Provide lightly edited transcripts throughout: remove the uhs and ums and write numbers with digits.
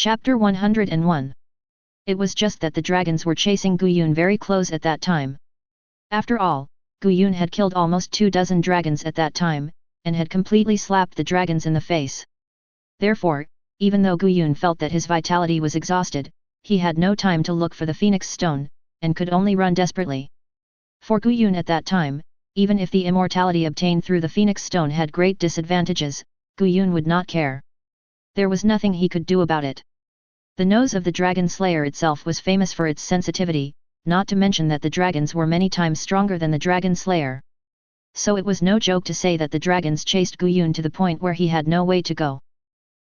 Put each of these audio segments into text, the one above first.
Chapter 101. It was just that the dragons were chasing Guyun very close at that time. After all, Guyun had killed almost 24 dragons at that time, and had completely slapped the dragons in the face. Therefore, even though Guyun felt that his vitality was exhausted, he had no time to look for the Phoenix Stone, and could only run desperately. For Guyun at that time, even if the immortality obtained through the Phoenix Stone had great disadvantages, Guyun would not care. There was nothing he could do about it. The nose of the Dragon Slayer itself was famous for its sensitivity, not to mention that the dragons were many times stronger than the Dragon Slayer. So it was no joke to say that the dragons chased Guyun to the point where he had no way to go.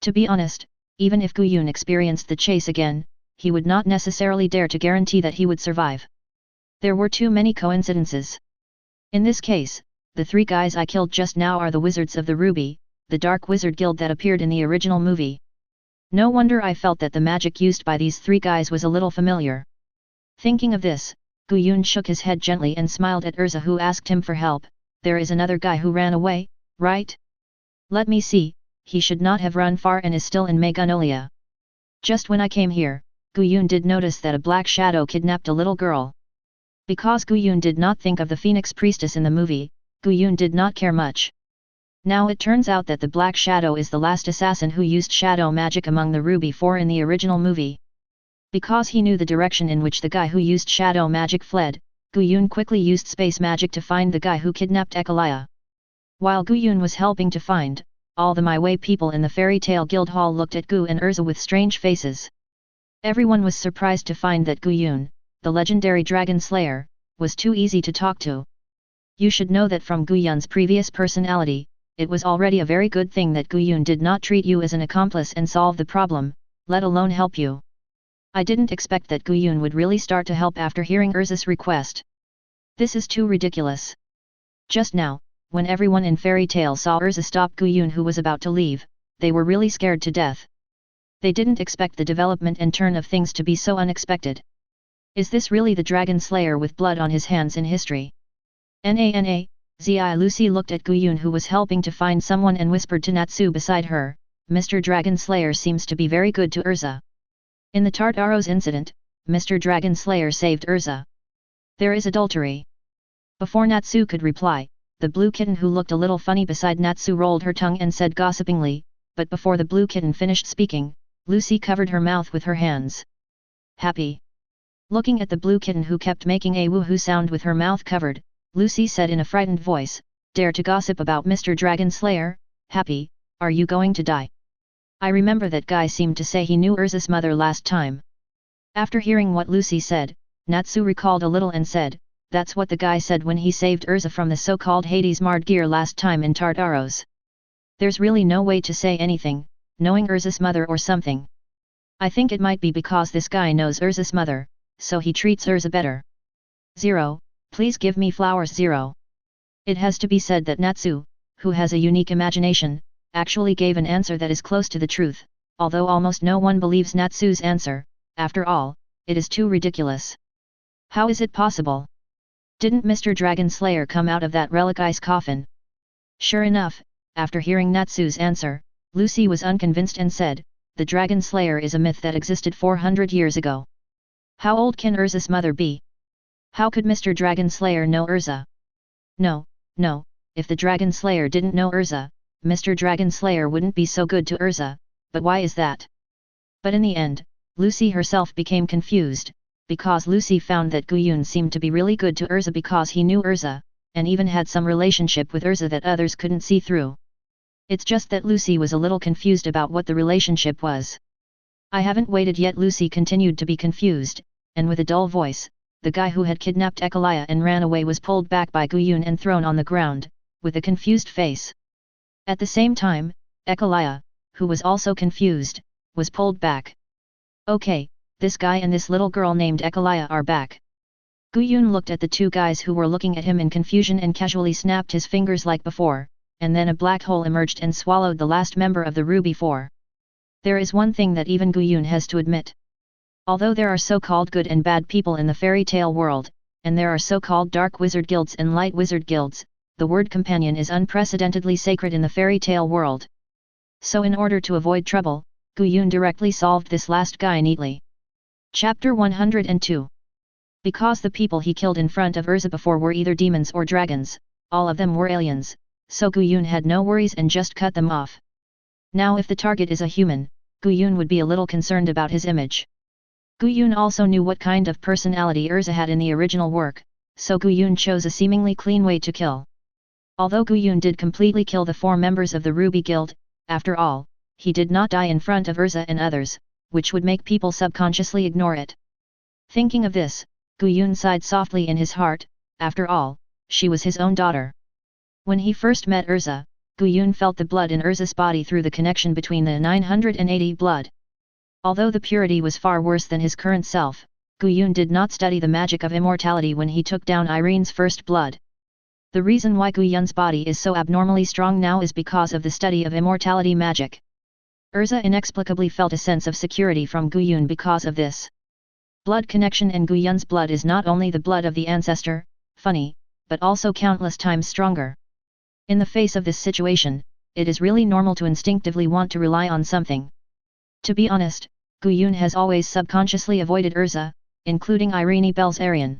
To be honest, even if Guyun experienced the chase again, he would not necessarily dare to guarantee that he would survive. There were too many coincidences. In this case, the 3 guys I killed just now are the Wizards of the Ruby, the Dark Wizard Guild that appeared in the original movie. No wonder I felt that the magic used by these 3 guys was a little familiar. Thinking of this, Guyun shook his head gently and smiled at Erza, who asked him for help. There is another guy who ran away, right? Let me see, he should not have run far and is still in Magnolia. Just when I came here, Guyun did notice that a black shadow kidnapped a little girl. Because Guyun did not think of the Phoenix Priestess in the movie, Guyun did not care much. Now it turns out that the Black Shadow is the last assassin who used shadow magic among the Ruby 4 in the original movie. Because he knew the direction in which the guy who used shadow magic fled, Guyun quickly used space magic to find the guy who kidnapped Ekalia. While Guyun was helping to find, all the My Way people in the Fairy Tale Guild Hall looked at Gu and Erza with strange faces. Everyone was surprised to find that Guyun, the legendary Dragon Slayer, was too easy to talk to. You should know that from Guyun's previous personality, it was already a very good thing that Guyun did not treat you as an accomplice and solve the problem, let alone help you. I didn't expect that Guyun would really start to help after hearing Erza's request. This is too ridiculous. Just now, when everyone in Fairy Tale saw Erza stop Guyun who was about to leave, they were really scared to death. They didn't expect the development and turn of things to be so unexpected. Is this really the Dragon Slayer with blood on his hands in history? Lucy looked at Guyun who was helping to find someone and whispered to Natsu beside her, Mr. Dragon Slayer seems to be very good to Erza. In the Tartaros incident, Mr. Dragon Slayer saved Erza. There is adultery. Before Natsu could reply, the blue kitten who looked a little funny beside Natsu rolled her tongue and said gossipingly, but before the blue kitten finished speaking, Lucy covered her mouth with her hands. Happy. Looking at the blue kitten who kept making a woohoo sound with her mouth covered, Lucy said in a frightened voice, dare to gossip about Mr. Dragon Slayer? Happy, are you going to die? I remember that guy seemed to say he knew Erza's mother last time. After hearing what Lucy said, Natsu recalled a little and said, that's what the guy said when he saved Erza from the so-called Hades Marred gear last time in Tartaros. There's really no way to say anything, knowing Erza's mother or something. I think it might be because this guy knows Erza's mother, so he treats Erza better. Zero, please give me flowers. Zero. It has to be said that Natsu, who has a unique imagination, actually gave an answer that is close to the truth, although almost no one believes Natsu's answer. After all, it is too ridiculous. How is it possible? Didn't Mr. Dragon Slayer come out of that relic ice coffin? Sure enough, after hearing Natsu's answer, Lucy was unconvinced and said, the Dragon Slayer is a myth that existed 400 years ago. How old can Erza's mother be? How could Mr. Dragon Slayer know Erza? No, if the Dragon Slayer didn't know Erza, Mr. Dragon Slayer wouldn't be so good to Erza, but why is that? But in the end, Lucy herself became confused, because Lucy found that Guyun seemed to be really good to Erza because he knew Erza, and even had some relationship with Erza that others couldn't see through. It's just that Lucy was a little confused about what the relationship was. I haven't waited yet. Lucy continued to be confused, and with a dull voice, the guy who had kidnapped Ekalia and ran away was pulled back by Guyun and thrown on the ground, with a confused face. At the same time, Ekalia, who was also confused, was pulled back. Okay, this guy and this little girl named Ekalia are back. Guyun looked at the 2 guys who were looking at him in confusion and casually snapped his fingers like before, and then a black hole emerged and swallowed the last member of the Ruby 4. There is one thing that even Guyun has to admit. Although there are so-called good and bad people in the fairy tale world, and there are so-called dark wizard guilds and light wizard guilds, the word companion is unprecedentedly sacred in the fairy tale world. So in order to avoid trouble, Yun directly solved this last guy neatly. Chapter 102. Because the people he killed in front of Erza before were either demons or dragons, all of them were aliens, so Yun had no worries and just cut them off. Now if the target is a human, Yun would be a little concerned about his image. Yun also knew what kind of personality Erza had in the original work, so Yun chose a seemingly clean way to kill. Although Yun did completely kill the 4 members of the Ruby Guild, after all, he did not die in front of Erza and others, which would make people subconsciously ignore it. Thinking of this, Yun sighed softly in his heart. After all, she was his own daughter. When he first met Erza, Yun felt the blood in Erza's body through the connection between the 980 blood. Although the purity was far worse than his current self, Yun did not study the magic of immortality when he took down Irene's first blood. The reason why Yun's body is so abnormally strong now is because of the study of immortality magic. Erza inexplicably felt a sense of security from Yun because of this. Blood connection, and Yun's blood is not only the blood of the ancestor, funny, but also countless times stronger. In the face of this situation, it is really normal to instinctively want to rely on something. To be honest, Yun has always subconsciously avoided Erza, including Irene Belzarian.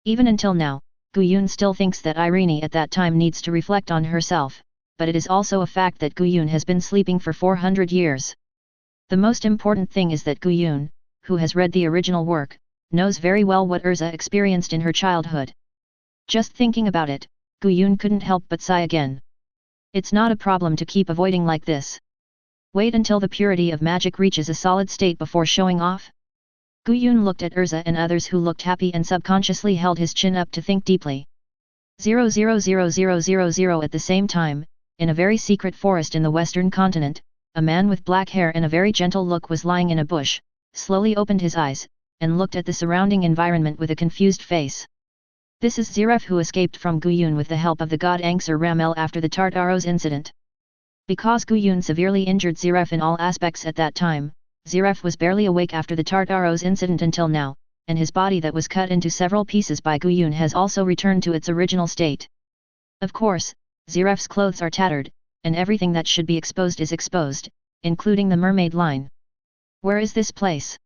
Even until now, Yun still thinks that Irene at that time needs to reflect on herself, but it is also a fact that Yun has been sleeping for 400 years. The most important thing is that Yun, who has read the original work, knows very well what Erza experienced in her childhood. Just thinking about it, Yun couldn't help but sigh again. It's not a problem to keep avoiding like this. Wait until the purity of magic reaches a solid state before showing off. Yun looked at Erza and others who looked happy and subconsciously held his chin up to think deeply. 0000000 At the same time, in a very secret forest in the western continent, a man with black hair and a very gentle look was lying in a bush, slowly opened his eyes, and looked at the surrounding environment with a confused face. This is Ziref, who escaped from Yun with the help of the god Angsur Ramel after the Tartaros incident. Because Yun severely injured Ziref in all aspects at that time, Ziref was barely awake after the Tartaros incident until now, and his body that was cut into several pieces by Yun has also returned to its original state. Of course, Ziref's clothes are tattered, and everything that should be exposed is exposed, including the mermaid line. Where is this place?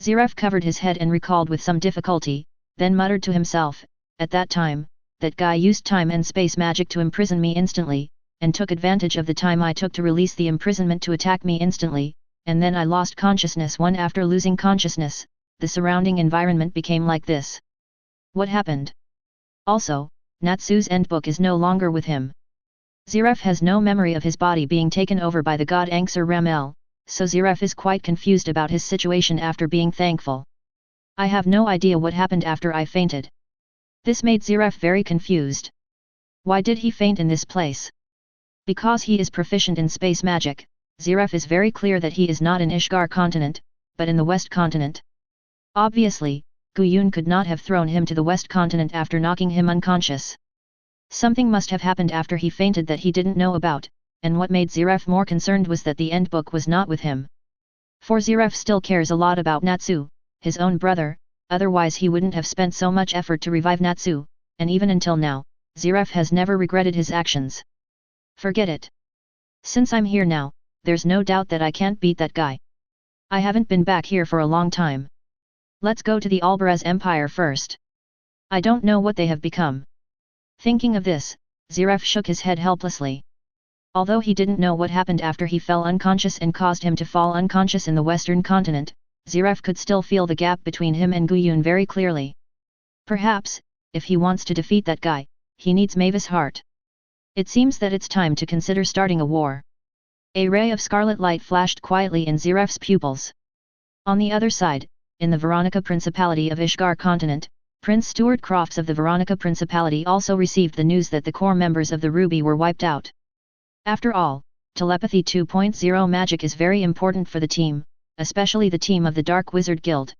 Ziref covered his head and recalled with some difficulty, then muttered to himself, at that time, that guy used time and space magic to imprison me instantly, and took advantage of the time I took to release the imprisonment to attack me instantly, and then I lost consciousness. After losing consciousness, the surrounding environment became like this. What happened? Also, Natsu's endbook is no longer with him. Ziref has no memory of his body being taken over by the god Angsur Ramel, so Ziref is quite confused about his situation after being thankful. I have no idea what happened after I fainted. This made Ziref very confused. Why did he faint in this place? Because he is proficient in space magic, Ziref is very clear that he is not in Ishgar continent, but in the West continent. Obviously, Yun could not have thrown him to the West continent after knocking him unconscious. Something must have happened after he fainted that he didn't know about, and what made Ziref more concerned was that the endbook was not with him. For Ziref still cares a lot about Natsu, his own brother, otherwise he wouldn't have spent so much effort to revive Natsu, and even until now, Ziref has never regretted his actions. Forget it. Since I'm here now, there's no doubt that I can't beat that guy. I haven't been back here for a long time. Let's go to the Albaraz Empire first. I don't know what they have become. Thinking of this, Ziref shook his head helplessly. Although he didn't know what happened after he fell unconscious and caused him to fall unconscious in the Western continent, Ziref could still feel the gap between him and Yun very clearly. Perhaps, if he wants to defeat that guy, he needs Mavis' heart. It seems that it's time to consider starting a war. A ray of scarlet light flashed quietly in Ziref's pupils. On the other side, in the Veronica Principality of Ishgar continent, Prince Stuart Crofts of the Veronica Principality also received the news that the core members of the Ruby were wiped out. After all, Telepathy 2.0 magic is very important for the team, especially the team of the Dark Wizard Guild.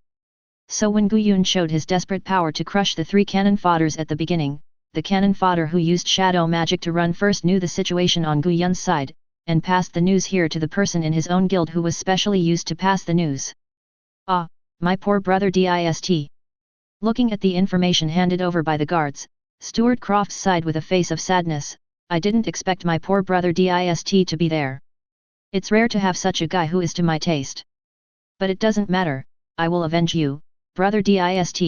So when Yun showed his desperate power to crush the 3 cannon fodders at the beginning, the cannon fodder who used shadow magic to run first knew the situation on Yun's side, and passed the news here to the person in his own guild who was specially used to pass the news. Ah, my poor brother Dist. Looking at the information handed over by the guards, Stuart Crofts sighed with a face of sadness. I didn't expect my poor brother Dist to be there. It's rare to have such a guy who is to my taste. But it doesn't matter, I will avenge you, brother Dist.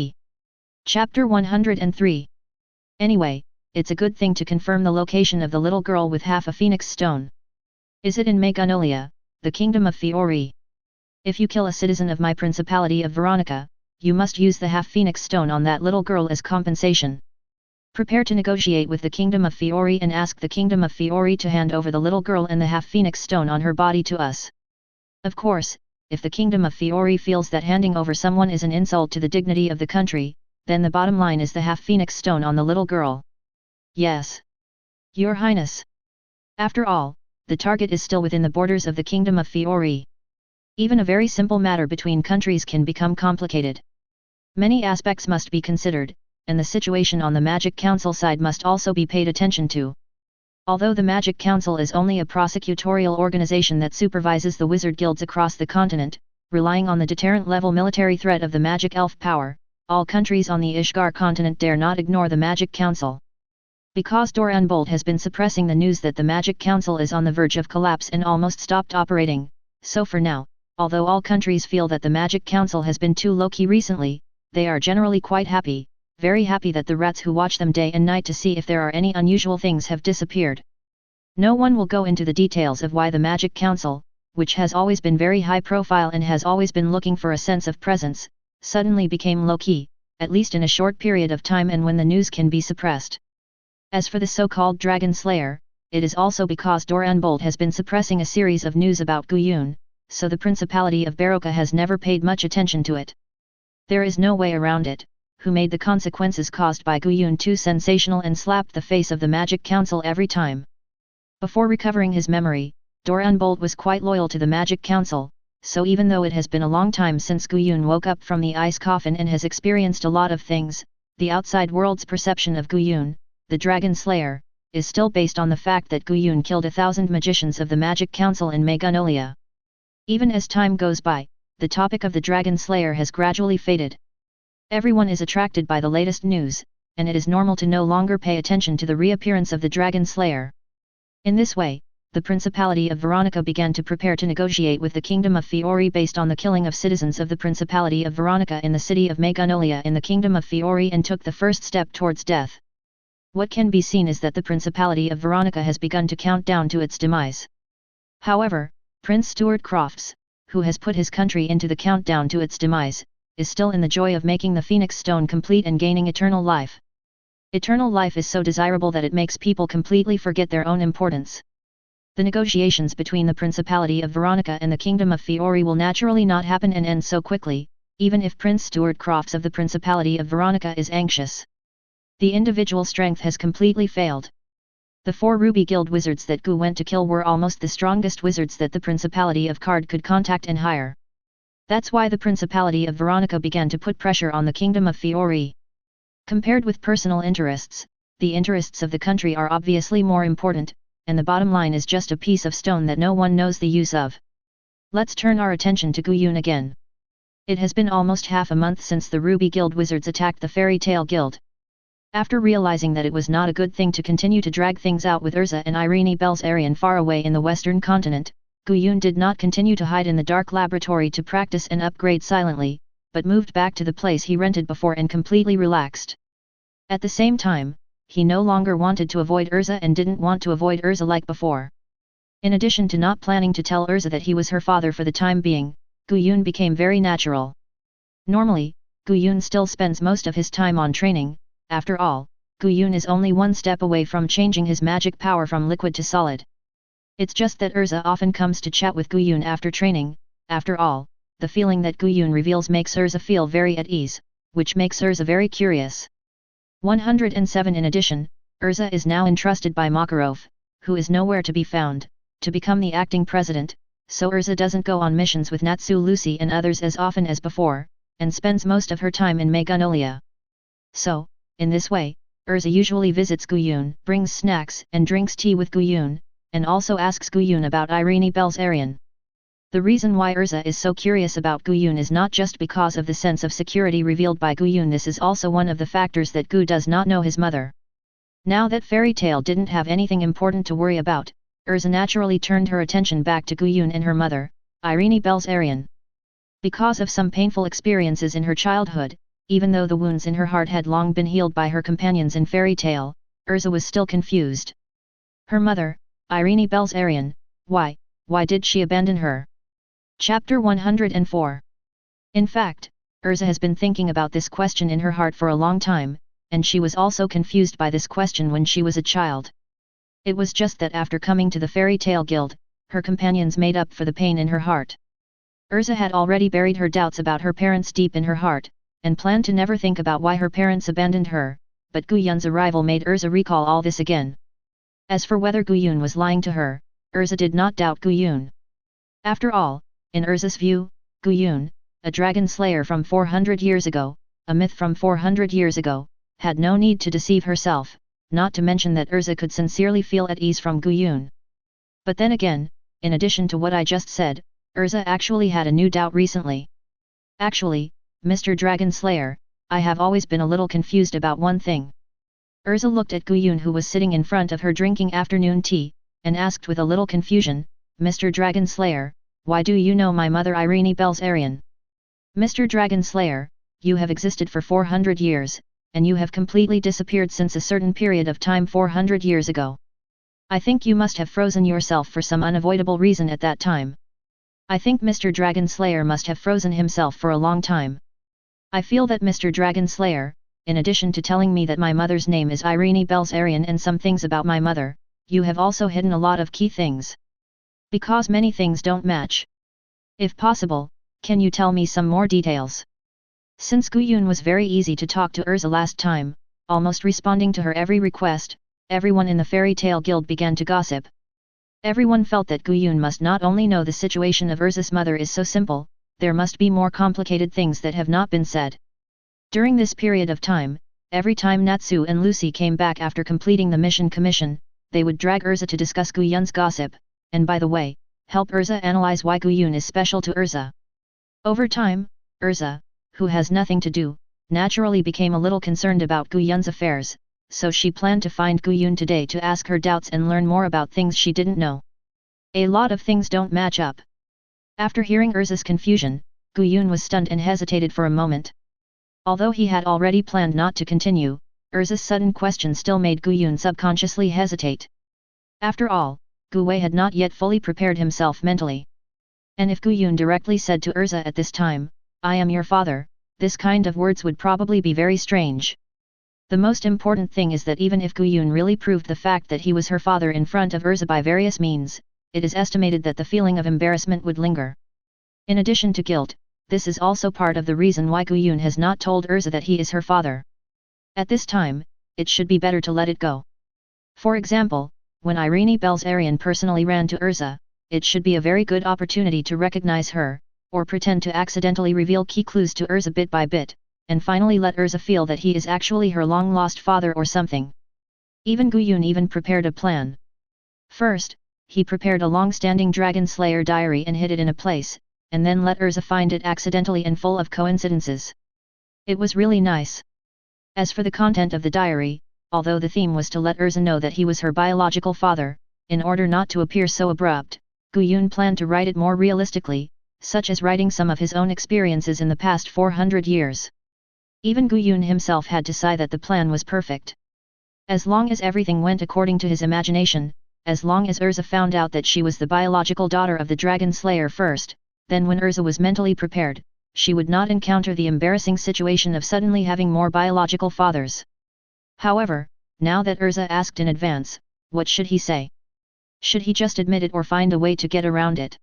Chapter 103. Anyway, it's a good thing to confirm the location of the little girl with half a phoenix stone. Is it in Magnolia, the kingdom of Fiori? If you kill a citizen of my principality of Veronica, you must use the half phoenix stone on that little girl as compensation. Prepare to negotiate with the kingdom of Fiori and ask the kingdom of Fiori to hand over the little girl and the half phoenix stone on her body to us. Of course, if the kingdom of Fiori feels that handing over someone is an insult to the dignity of the country, then the bottom line is the half phoenix stone on the little girl. Yes. Your Highness. After all, the target is still within the borders of the kingdom of Fiori. Even a very simple matter between countries can become complicated. Many aspects must be considered, and the situation on the Magic Council side must also be paid attention to. Although the Magic Council is only a prosecutorial organization that supervises the wizard guilds across the continent, relying on the deterrent-level military threat of the magic elf power, all countries on the Ishgar continent dare not ignore the Magic Council. Because Dragneel has been suppressing the news that the Magic Council is on the verge of collapse and almost stopped operating, so for now, although all countries feel that the Magic Council has been too low-key recently, they are generally quite happy, very happy that the rats who watch them day and night to see if there are any unusual things have disappeared. No one will go into the details of why the Magic Council, which has always been very high profile and has always been looking for a sense of presence, suddenly became low-key, at least in a short period of time and when the news can be suppressed. As for the so-called Dragon Slayer, it is also because Dragneel has been suppressing a series of news about Guyun, so the Principality of Baroka has never paid much attention to it. There is no way around it, who made the consequences caused by Guyun too sensational and slapped the face of the Magic Council every time. Before recovering his memory, Dragneel was quite loyal to the Magic Council, so even though it has been a long time since Guyun woke up from the ice coffin and has experienced a lot of things, the outside world's perception of Guyun, the Dragon Slayer, is still based on the fact that Guyun killed 1,000 magicians of the Magic Council in Magnolia. Even as time goes by, the topic of the Dragon Slayer has gradually faded. Everyone is attracted by the latest news, and it is normal to no longer pay attention to the reappearance of the Dragon Slayer. In this way, the Principality of Veronica began to prepare to negotiate with the Kingdom of Fiori based on the killing of citizens of the Principality of Veronica in the city of Magnolia in the Kingdom of Fiori and took the first step towards death. What can be seen is that the Principality of Veronica has begun to count down to its demise. However, Prince Stuart Crofts, who has put his country into the countdown to its demise, is still in the joy of making the Phoenix Stone complete and gaining eternal life. Eternal life is so desirable that it makes people completely forget their own importance. The negotiations between the Principality of Veronica and the Kingdom of Fiori will naturally not happen and end so quickly, even if Prince Stuart Crofts of the Principality of Veronica is anxious. The individual strength has completely failed. The 4 Ruby Guild wizards that Gu went to kill were almost the strongest wizards that the Principality of Card could contact and hire. That's why the Principality of Veronica began to put pressure on the Kingdom of Fiori. Compared with personal interests, the interests of the country are obviously more important, and the bottom line is just a piece of stone that no one knows the use of. Let's turn our attention to Guyun again. It has been almost half a month since the Ruby Guild wizards attacked the Fairy Tale Guild. After realizing that it was not a good thing to continue to drag things out with Erza and Irene Belzarian far away in the western continent, Guyun did not continue to hide in the dark laboratory to practice and upgrade silently, but moved back to the place he rented before and completely relaxed. At the same time, he no longer wanted to avoid Erza and didn't want to avoid Erza like before. In addition to not planning to tell Erza that he was her father for the time being, Guyun became very natural. Normally, Guyun still spends most of his time on training. After all, Guyun is only one step away from changing his magic power from liquid to solid. It's just that Erza often comes to chat with Guyun after training. After all, the feeling that Guyun reveals makes Erza feel very at ease, which makes Erza very curious. 107 In addition, Erza is now entrusted by Makarov, who is nowhere to be found, to become the acting president, so Erza doesn't go on missions with Natsu, Lucy and others as often as before, and spends most of her time in Magnolia. So, in this way, Erza usually visits Guyun, brings snacks and drinks tea with Guyun, and also asks Guyun about Irene Belzarian. The reason why Erza is so curious about Guyun is not just because of the sense of security revealed by Guyun. This is also one of the factors that Gu does not know his mother. Now that Fairy Tale didn't have anything important to worry about, Erza naturally turned her attention back to Guyun and her mother, Irene Belzarian. Because of some painful experiences in her childhood, even though the wounds in her heart had long been healed by her companions in fairy tale, Erza was still confused. Her mother, Irene Belzarian, why did she abandon her? Chapter 104. In fact, Erza has been thinking about this question in her heart for a long time, and she was also confused by this question when she was a child. It was just that after coming to the fairy tale guild, her companions made up for the pain in her heart. Erza had already buried her doubts about her parents deep in her heart, and planned to never think about why her parents abandoned her, but Guyun's arrival made Erza recall all this again. As for whether Guyun was lying to her, Erza did not doubt Guyun. After all, in Erza's view, Guyun, a dragon slayer from 400 years ago, a myth from 400 years ago, had no need to deceive herself, not to mention that Erza could sincerely feel at ease from Guyun. But then again, in addition to what I just said, Erza actually had a new doubt recently. Actually, Mr. Dragon Slayer, I have always been a little confused about one thing. Erza looked at Guyun, who was sitting in front of her drinking afternoon tea, and asked with a little confusion, Mr. Dragon Slayer, why do you know my mother Irene Belzarian? Mr. Dragon Slayer, you have existed for 400 years, and you have completely disappeared since a certain period of time 400 years ago. I think you must have frozen yourself for some unavoidable reason at that time. I think Mr. Dragon Slayer must have frozen himself for a long time. I feel that Mr. Dragon Slayer, in addition to telling me that my mother's name is Irene Belzarian and some things about my mother, you have also hidden a lot of key things. Because many things don't match. If possible, can you tell me some more details? Since Guyun was very easy to talk to Erza last time, almost responding to her every request, everyone in the fairy tale guild began to gossip. Everyone felt that Guyun must not only know the situation of Erza's mother is so simple, there must be more complicated things that have not been said. During this period of time, every time Natsu and Lucy came back after completing the mission commission, they would drag Erza to discuss Guyun's gossip, and by the way, help Erza analyze why Guyun is special to Erza. Over time, Erza, who has nothing to do, naturally became a little concerned about Guyun's affairs, so she planned to find Guyun today to ask her doubts and learn more about things she didn't know. A lot of things don't match up. After hearing Erza's confusion, Guyun was stunned and hesitated for a moment. Although he had already planned not to continue, Erza's sudden question still made Guyun subconsciously hesitate. After all, Guwei had not yet fully prepared himself mentally. And if Guyun directly said to Erza at this time, I am your father, this kind of words would probably be very strange. The most important thing is that even if Guyun really proved the fact that he was her father in front of Erza by various means, it is estimated that the feeling of embarrassment would linger. In addition to guilt, this is also part of the reason why Guyun has not told Erza that he is her father. At this time, it should be better to let it go. For example, when Irene Belzarian personally ran to Erza, it should be a very good opportunity to recognize her, or pretend to accidentally reveal key clues to Erza bit by bit, and finally let Erza feel that he is actually her long-lost father or something. Even Guyun even prepared a plan. First, he prepared a long-standing Dragon Slayer diary and hid it in a place, and then let Erza find it accidentally and full of coincidences. It was really nice. As for the content of the diary, although the theme was to let Erza know that he was her biological father, in order not to appear so abrupt, Guyun planned to write it more realistically, such as writing some of his own experiences in the past 400 years. Even Guyun himself had to sigh that the plan was perfect. As long as everything went according to his imagination, as long as Erza found out that she was the biological daughter of the Dragon Slayer first, then when Erza was mentally prepared, she would not encounter the embarrassing situation of suddenly having more biological fathers. However, now that Erza asked in advance, what should he say? Should he just admit it or find a way to get around it?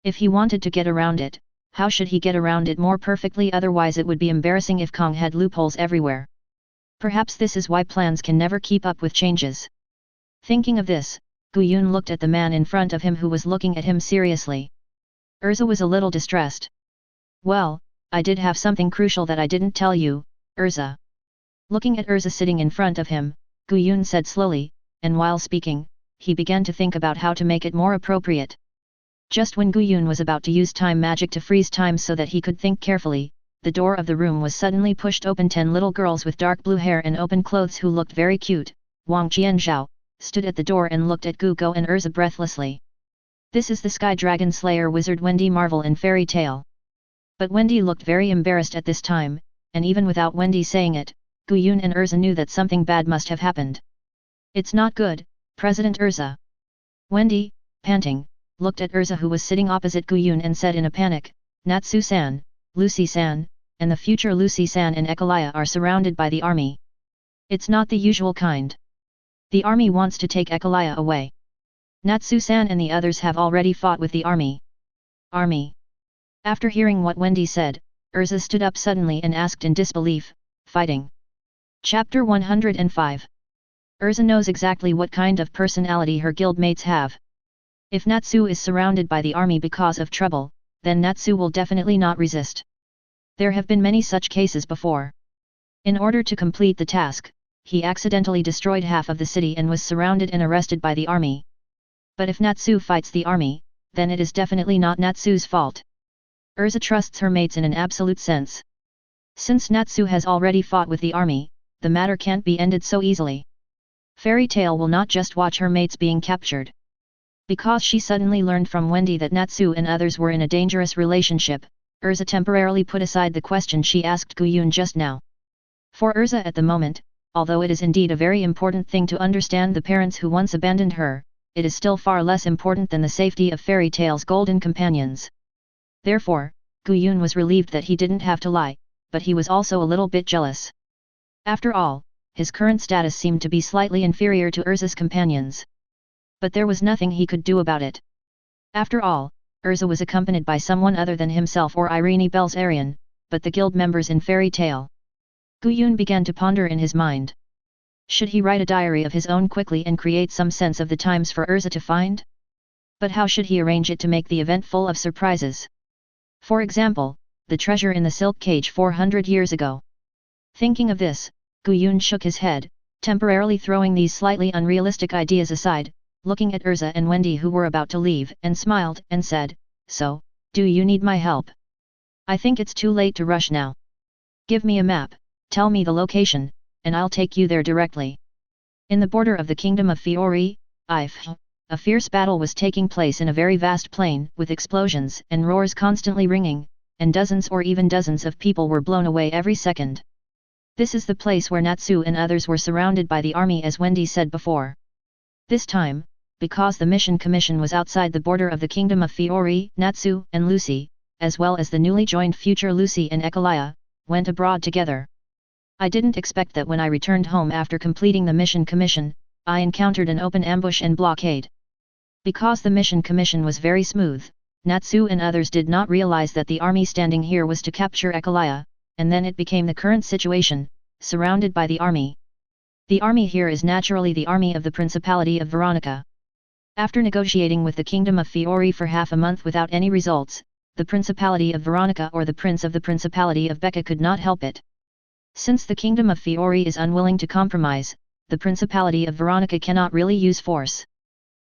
If he wanted to get around it, how should he get around it more perfectly? Otherwise it would be embarrassing if Kong had loopholes everywhere. Perhaps this is why plans can never keep up with changes. Thinking of this, Guyun looked at the man in front of him who was looking at him seriously. Erza was a little distressed. Well, I did have something crucial that I didn't tell you, Erza. Looking at Erza sitting in front of him, Guyun said slowly, and while speaking, he began to think about how to make it more appropriate. Just when Guyun was about to use time magic to freeze time so that he could think carefully, the door of the room was suddenly pushed open. 10 little girls with dark blue hair and open clothes who looked very cute, Wang Qianzhao, stood at the door and looked at Guko and Erza breathlessly. This is the Sky Dragon Slayer wizard Wendy Marvel in fairy tale. But Wendy looked very embarrassed at this time, and even without Wendy saying it, Guyun and Erza knew that something bad must have happened. It's not good, President Erza. Wendy, panting, looked at Erza who was sitting opposite Guyun and said in a panic, Natsu-san, Lucy-san, and the future Lucy-san and Heartfilia are surrounded by the army. It's not the usual kind. The army wants to take Heartfilia away. Natsu-san and the others have already fought with the army. Army. After hearing what Wendy said, Erza stood up suddenly and asked in disbelief, fighting. Chapter 105. Erza knows exactly what kind of personality her guildmates have. If Natsu is surrounded by the army because of trouble, then Natsu will definitely not resist. There have been many such cases before. In order to complete the task, he accidentally destroyed half of the city and was surrounded and arrested by the army. But if Natsu fights the army, then it is definitely not Natsu's fault. Erza trusts her mates in an absolute sense. Since Natsu has already fought with the army, the matter can't be ended so easily. Fairy Tail will not just watch her mates being captured. Because she suddenly learned from Wendy that Natsu and others were in a dangerous relationship, Erza temporarily put aside the question she asked Guyun just now. For Erza at the moment, although it is indeed a very important thing to understand the parents who once abandoned her, it is still far less important than the safety of Fairy Tail's golden companions. Therefore, Guyun was relieved that he didn't have to lie, but he was also a little bit jealous. After all, his current status seemed to be slightly inferior to Erza's companions. But there was nothing he could do about it. After all, Erza was accompanied by someone other than himself or Irene Belzarian, but the guild members in Fairy Tail. Guyun began to ponder in his mind. Should he write a diary of his own quickly and create some sense of the times for Erza to find? But how should he arrange it to make the event full of surprises? For example, the treasure in the silk cage 400 years ago. Thinking of this, Guyun shook his head, temporarily throwing these slightly unrealistic ideas aside, looking at Erza and Wendy who were about to leave and smiled and said, So, do you need my help? I think it's too late to rush now. Give me a map, tell me the location, and I'll take you there directly. In the border of the kingdom of Fiori, a fierce battle was taking place in a very vast plain with explosions and roars constantly ringing, and dozens or even dozens of people were blown away every second. This is the place where Natsu and others were surrounded by the army as Wendy said before. This time, because the mission commission was outside the border of the kingdom of Fiori, Natsu and Lucy, as well as the newly joined future Lucy and Heartfilia, went abroad together. I didn't expect that when I returned home after completing the mission commission, I encountered an open ambush and blockade. Because the mission commission was very smooth, Natsu and others did not realize that the army standing here was to capture Heartfilia, and then it became the current situation, surrounded by the army. The army here is naturally the army of the Principality of Veronica. After negotiating with the Kingdom of Fiori for half a month without any results, the Principality of Veronica or the Prince of the Principality of Becca could not help it. Since the Kingdom of Fiori is unwilling to compromise, the Principality of Veronica cannot really use force.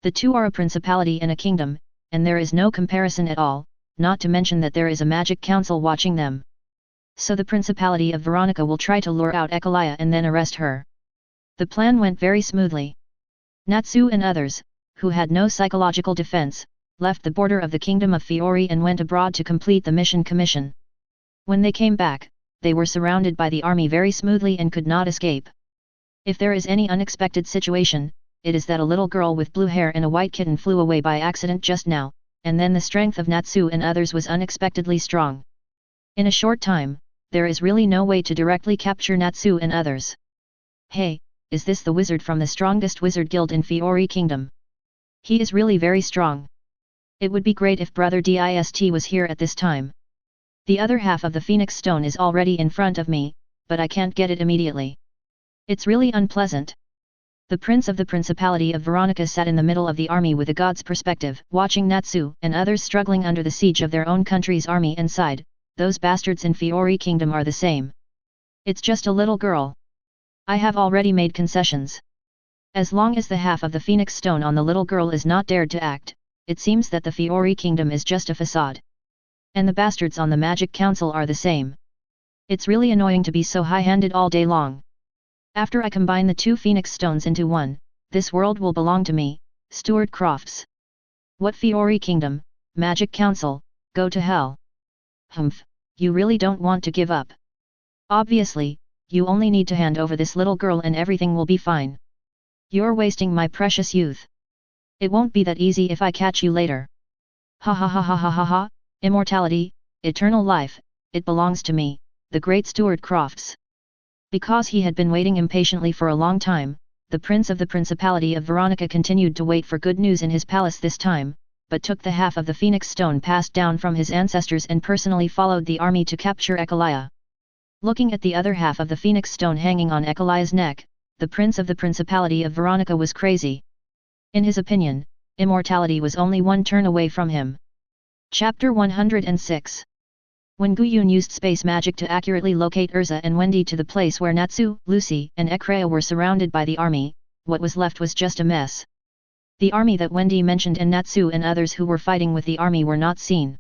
The two are a principality and a kingdom, and there is no comparison at all, not to mention that there is a magic council watching them. So the Principality of Veronica will try to lure out Heartfilia and then arrest her. The plan went very smoothly. Natsu and others, who had no psychological defense, left the border of the Kingdom of Fiori and went abroad to complete the mission commission. When they came back, they were surrounded by the army very smoothly and could not escape. If there is any unexpected situation, it is that a little girl with blue hair and a white kitten flew away by accident just now, and then the strength of Natsu and others was unexpectedly strong. In a short time, there is really no way to directly capture Natsu and others. Hey, is this the wizard from the strongest wizard guild in Fiori Kingdom? He is really very strong. It would be great if Brother Dist was here at this time. The other half of the Phoenix Stone is already in front of me, but I can't get it immediately. It's really unpleasant. The Prince of the Principality of Veronica sat in the middle of the army with a god's perspective, watching Natsu and others struggling under the siege of their own country's army and sighed, those bastards in Fiori Kingdom are the same. It's just a little girl. I have already made concessions. As long as the half of the Phoenix Stone on the little girl is not dared to act, it seems that the Fiori Kingdom is just a facade. And the bastards on the Magic Council are the same. It's really annoying to be so high-handed all day long. After I combine the two Phoenix Stones into one, this world will belong to me, Stuart Crofts. What Fiori Kingdom, Magic Council, go to hell. Humph, you really don't want to give up. Obviously, you only need to hand over this little girl and everything will be fine. You're wasting my precious youth. It won't be that easy if I catch you later. Ha ha ha ha ha ha ha, immortality, eternal life, it belongs to me, the great Stuart Crofts. Because he had been waiting impatiently for a long time, the Prince of the Principality of Veronica continued to wait for good news in his palace this time, but took the half of the Phoenix Stone passed down from his ancestors and personally followed the army to capture Ekalia. Looking at the other half of the Phoenix Stone hanging on Ekalia's neck, the Prince of the Principality of Veronica was crazy. In his opinion, immortality was only one turn away from him. Chapter 106. When Guyun used space magic to accurately locate Erza and Wendy to the place where Natsu, Lucy, and Ekrea were surrounded by the army, what was left was just a mess. The army that Wendy mentioned and Natsu and others who were fighting with the army were not seen.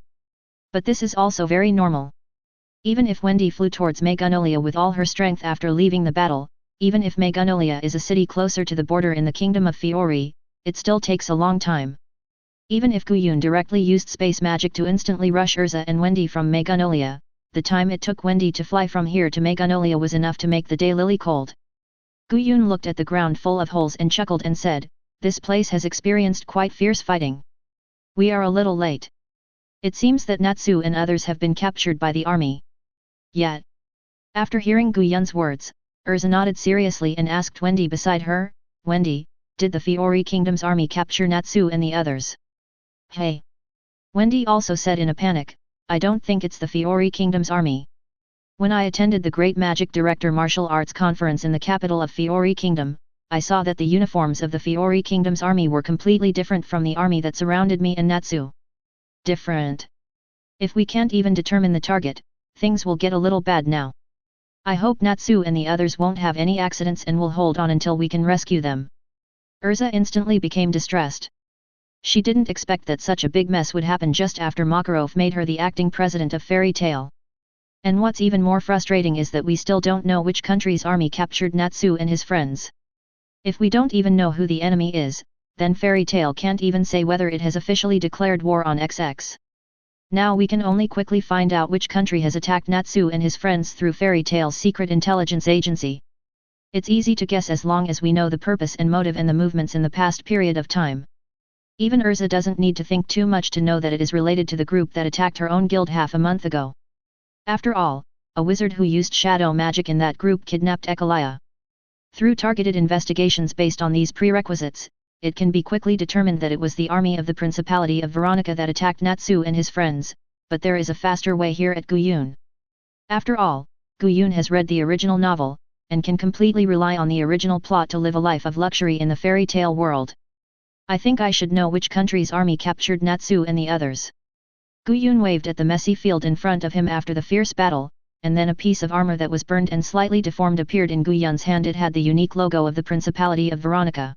But this is also very normal. Even if Wendy flew towards Magnolia with all her strength after leaving the battle, even if Magnolia is a city closer to the border in the Kingdom of Fiori, it still takes a long time. Even if Guyun directly used space magic to instantly rush Erza and Wendy from Magnolia, the time it took Wendy to fly from here to Magnolia was enough to make the day lily cold. Guyun looked at the ground full of holes and chuckled and said, "This place has experienced quite fierce fighting. We are a little late. It seems that Natsu and others have been captured by the army." Yet, after hearing Guyun's words, Erza nodded seriously and asked Wendy beside her, "Wendy, did the Fiori Kingdom's army capture Natsu and the others?" "Hey!" Wendy also said in a panic, "I don't think it's the Fiori Kingdom's army. When I attended the Great Magic Director Martial Arts Conference in the capital of Fiori Kingdom, I saw that the uniforms of the Fiori Kingdom's army were completely different from the army that surrounded me and Natsu." "Different? If we can't even determine the target, things will get a little bad now. I hope Natsu and the others won't have any accidents and will hold on until we can rescue them." Erza instantly became distressed. She didn't expect that such a big mess would happen just after Makarov made her the acting president of Fairy Tail. And what's even more frustrating is that we still don't know which country's army captured Natsu and his friends. If we don't even know who the enemy is, then Fairy Tail can't even say whether it has officially declared war on XX. Now we can only quickly find out which country has attacked Natsu and his friends through Fairy Tail's secret intelligence agency. It's easy to guess as long as we know the purpose and motive and the movements in the past period of time. Even Erza doesn't need to think too much to know that it is related to the group that attacked her own guild half a month ago. After all, a wizard who used shadow magic in that group kidnapped Ekalia. Through targeted investigations based on these prerequisites, it can be quickly determined that it was the army of the Principality of Veronica that attacked Natsu and his friends, but there is a faster way here at Guyun. After all, Guyun has read the original novel, and can completely rely on the original plot to live a life of luxury in the fairy tale world. I think I should know which country's army captured Natsu and the others. Guyun waved at the messy field in front of him after the fierce battle, and then a piece of armor that was burned and slightly deformed appeared in Guyun's hand. It had the unique logo of the Principality of Veronica.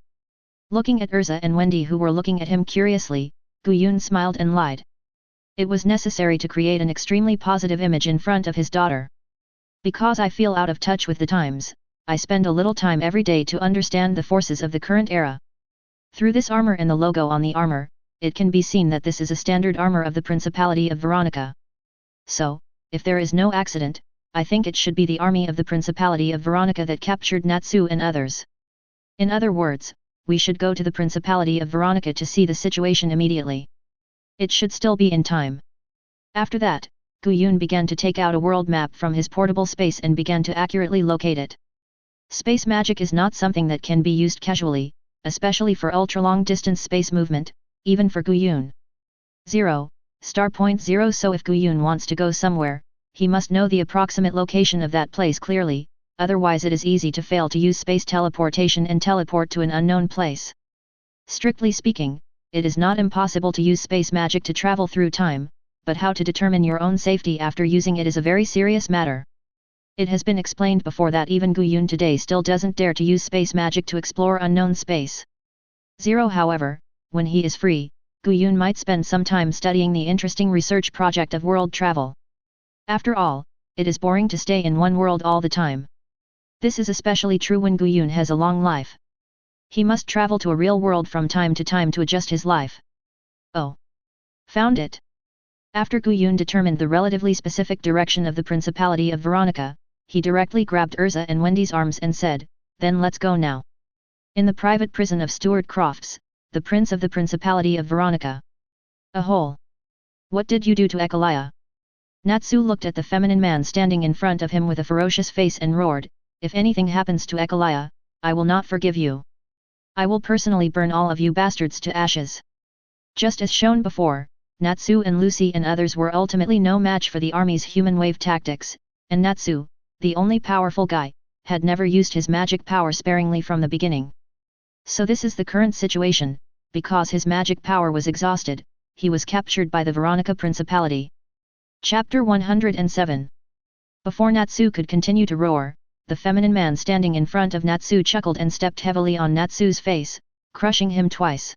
Looking at Erza and Wendy who were looking at him curiously, Guyun smiled and lied. It was necessary to create an extremely positive image in front of his daughter. Because I feel out of touch with the times, I spend a little time every day to understand the forces of the current era. Through this armor and the logo on the armor, it can be seen that this is a standard armor of the Principality of Veronica. So, if there is no accident, I think it should be the army of the Principality of Veronica that captured Natsu and others. In other words, we should go to the Principality of Veronica to see the situation immediately. It should still be in time. After that, Guyun began to take out a world map from his portable space and began to accurately locate it. Space magic is not something that can be used casually, especially for ultra-long distance space movement, even for Guyun. 0, *0. So if Guyun wants to go somewhere, he must know the approximate location of that place clearly, otherwise it is easy to fail to use space teleportation and teleport to an unknown place. Strictly speaking, it is not impossible to use space magic to travel through time, but how to determine your own safety after using it is a very serious matter. It has been explained before that even Guyun today still doesn't dare to use space magic to explore unknown space. 0 However, when he is free, Guyun might spend some time studying the interesting research project of world travel. After all, it is boring to stay in one world all the time. This is especially true when Guyun has a long life. He must travel to a real world from time to time to adjust his life. Oh! Found it! After Gu Yun determined the relatively specific direction of the Principality of Veronica, he directly grabbed Erza and Wendy's arms and said, "Then let's go now." In the private prison of Stuart Crofts, the Prince of the Principality of Veronica. A hole. What did you do to Ekalia? Natsu looked at the feminine man standing in front of him with a ferocious face and roared, "If anything happens to Ekalia, I will not forgive you. I will personally burn all of you bastards to ashes." Just as shown before, Natsu and Lucy and others were ultimately no match for the army's human wave tactics, and Natsu, the only powerful guy, had never used his magic power sparingly from the beginning. So this is the current situation: because his magic power was exhausted, he was captured by the Veronica Principality. Chapter 107. Before Natsu could continue to roar, the feminine man standing in front of Natsu chuckled and stepped heavily on Natsu's face, crushing him twice.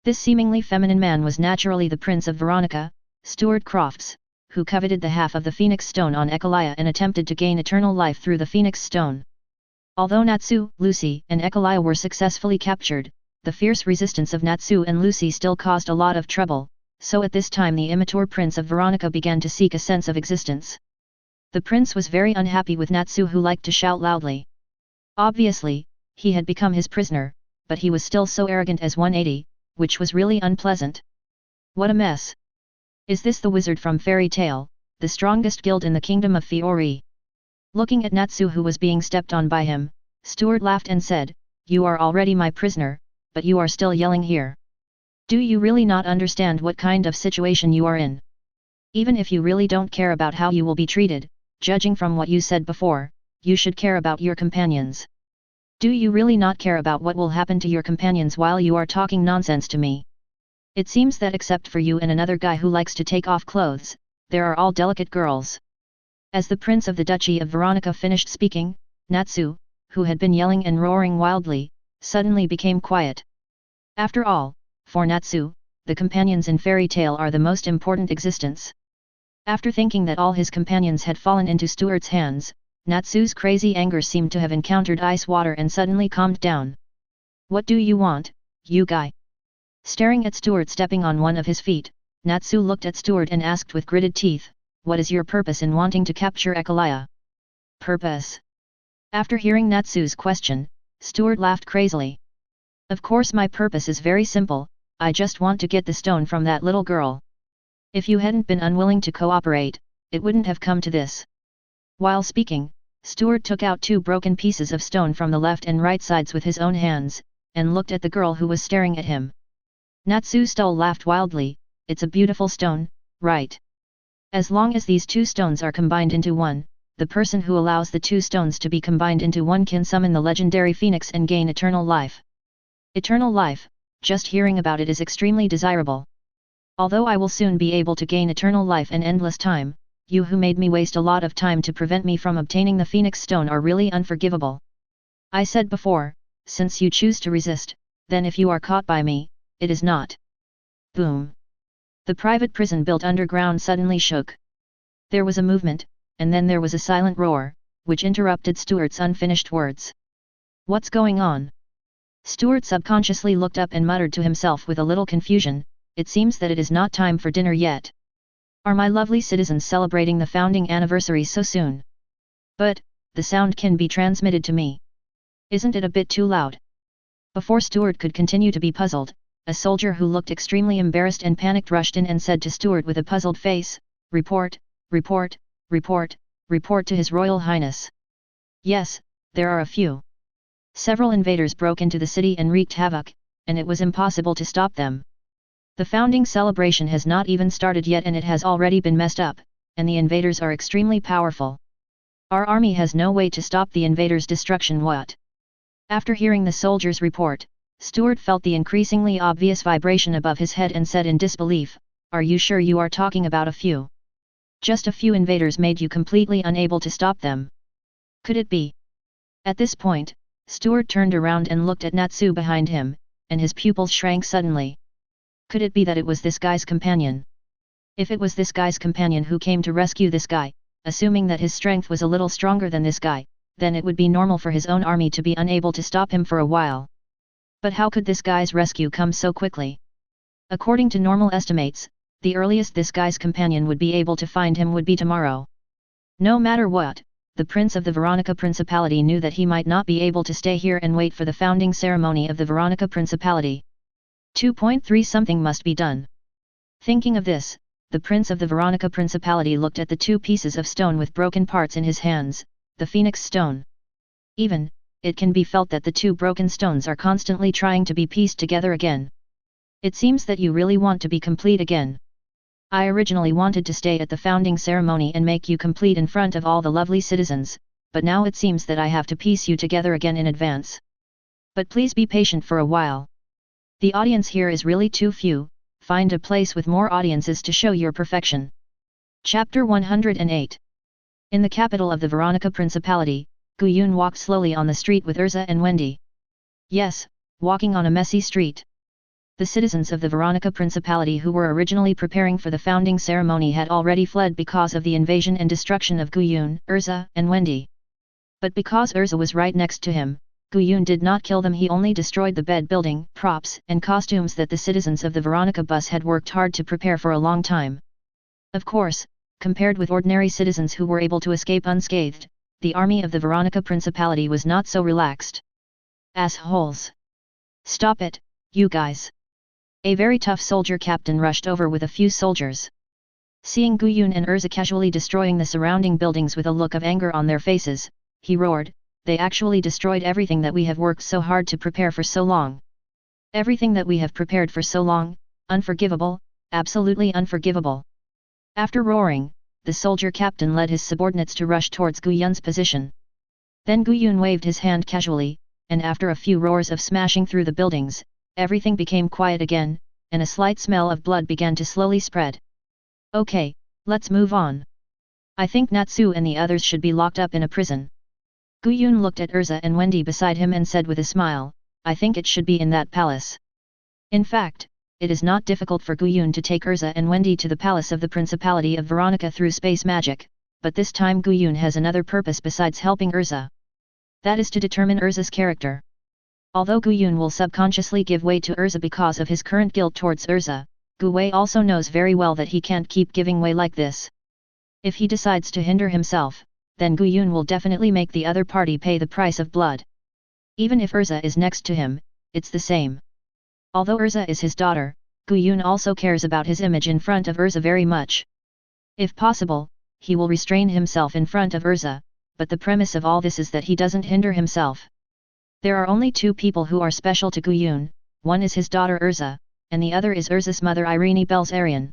This seemingly feminine man was naturally the Prince of Veronica, Stuart Crofts, who coveted the half of the Phoenix Stone on Ekalia and attempted to gain eternal life through the Phoenix Stone. Although Natsu, Lucy, and Ekalia were successfully captured, the fierce resistance of Natsu and Lucy still caused a lot of trouble, so at this time the immature Prince of Veronica began to seek a sense of existence. The prince was very unhappy with Natsu, who liked to shout loudly. Obviously, he had become his prisoner, but he was still so arrogant as 180, which was really unpleasant. What a mess! Is this the wizard from Fairy Tale, the strongest guild in the kingdom of Fiori? Looking at Natsu, who was being stepped on by him, Stuart laughed and said, "You are already my prisoner, but you are still yelling here. Do you really not understand what kind of situation you are in? Even if you really don't care about how you will be treated, judging from what you said before, you should care about your companions. Do you really not care about what will happen to your companions while you are talking nonsense to me? It seems that except for you and another guy who likes to take off clothes, there are all delicate girls." As the Prince of the Duchy of Veronica finished speaking, Natsu, who had been yelling and roaring wildly, suddenly became quiet. After all, for Natsu, the companions in Fairy Tale are the most important existence. After thinking that all his companions had fallen into Stuart's hands, Natsu's crazy anger seemed to have encountered ice water and suddenly calmed down. "What do you want, you guy?" Staring at Stuart stepping on one of his feet, Natsu looked at Stuart and asked with gritted teeth, "What is your purpose in wanting to capture Ekalia?" "Purpose?" After hearing Natsu's question, Stuart laughed crazily. "Of course my purpose is very simple, I just want to get the stone from that little girl. If you hadn't been unwilling to cooperate, it wouldn't have come to this." While speaking, Stuart took out 2 broken pieces of stone from the left and right sides with his own hands, and looked at the girl who was staring at him. Natsu still laughed wildly, "It's a beautiful stone, right? As long as these 2 stones are combined into one, the person who allows the 2 stones to be combined into one can summon the legendary phoenix and gain eternal life. Eternal life, just hearing about it is extremely desirable. Although I will soon be able to gain eternal life and endless time, you who made me waste a lot of time to prevent me from obtaining the Phoenix Stone are really unforgivable. I said before, since you choose to resist, then if you are caught by me, it is not." Boom! The private prison built underground suddenly shook. There was a movement, and then there was a silent roar, which interrupted Stuart's unfinished words. "What's going on?" Stuart subconsciously looked up and muttered to himself with a little confusion, "It seems that it is not time for dinner yet. Are my lovely citizens celebrating the founding anniversary so soon? But, the sound can be transmitted to me. Isn't it a bit too loud?" Before Stuart could continue to be puzzled, a soldier who looked extremely embarrassed and panicked rushed in and said to Stuart with a puzzled face, "Report, report, report, report to His Royal Highness." Yes, there are a few. Several invaders broke into the city and wreaked havoc, and it was impossible to stop them. The founding celebration has not even started yet and it has already been messed up, and the invaders are extremely powerful. Our army has no way to stop the invaders' destruction. What? After hearing the soldier's report, Stuart felt the increasingly obvious vibration above his head and said in disbelief, "Are you sure you are talking about a few? Just a few invaders made you completely unable to stop them? Could it be?" At this point, Stuart turned around and looked at Natsu behind him, and his pupils shrank suddenly. Could it be that it was this guy's companion? If it was this guy's companion who came to rescue this guy, assuming that his strength was a little stronger than this guy, then it would be normal for his own army to be unable to stop him for a while. But how could this guy's rescue come so quickly? According to normal estimates, the earliest this guy's companion would be able to find him would be tomorrow. No matter what, the Prince of the Veronica Principality knew that he might not be able to stay here and wait for the founding ceremony of the Veronica Principality. 2.3 Something must be done. Thinking of this, the Prince of the Veronica Principality looked at the two pieces of stone with broken parts in his hands, the Phoenix Stone. Even, it can be felt that the two broken stones are constantly trying to be pieced together again. It seems that you really want to be complete again. I originally wanted to stay at the founding ceremony and make you complete in front of all the lovely citizens, but now it seems that I have to piece you together again in advance. But please be patient for a while. The audience here is really too few, find a place with more audiences to show your perfection. Chapter 108. In the capital of the Veronica Principality, Guyun walked slowly on the street with Erza and Wendy. Yes, walking on a messy street. The citizens of the Veronica Principality who were originally preparing for the founding ceremony had already fled because of the invasion and destruction of Guyun, Erza, and Wendy. But because Erza was right next to him, Guyun did not kill them, he only destroyed the bed building, props, and costumes that the citizens of the Veronica bus had worked hard to prepare for a long time. Of course, compared with ordinary citizens who were able to escape unscathed, the army of the Veronica Principality was not so relaxed. Assholes! Stop it, you guys! A very tough soldier captain rushed over with a few soldiers. Seeing Guyun and Erza casually destroying the surrounding buildings with a look of anger on their faces, he roared, "They actually destroyed everything that we have worked so hard to prepare for so long. Everything that we have prepared for so long, unforgivable, absolutely unforgivable." After roaring, the soldier captain led his subordinates to rush towards Guyun's position. Then Guyun waved his hand casually, and after a few roars of smashing through the buildings, everything became quiet again, and a slight smell of blood began to slowly spread. "Okay, let's move on. I think Natsu and the others should be locked up in a prison." Guyun looked at Erza and Wendy beside him and said with a smile, "I think it should be in that palace." In fact, it is not difficult for Guyun to take Erza and Wendy to the palace of the Principality of Veronica through space magic, but this time Guyun has another purpose besides helping Erza. That is to determine Erza's character. Although Guyun will subconsciously give way to Erza because of his current guilt towards Erza, Guwei also knows very well that he can't keep giving way like this. If he decides to hinder himself, then Guyun will definitely make the other party pay the price of blood. Even if Erza is next to him, it's the same. Although Erza is his daughter, Guyun also cares about his image in front of Erza very much. If possible, he will restrain himself in front of Erza, but the premise of all this is that he doesn't hinder himself. There are only two people who are special to Guyun, one is his daughter Erza, and the other is Erza's mother Irene Belzarian.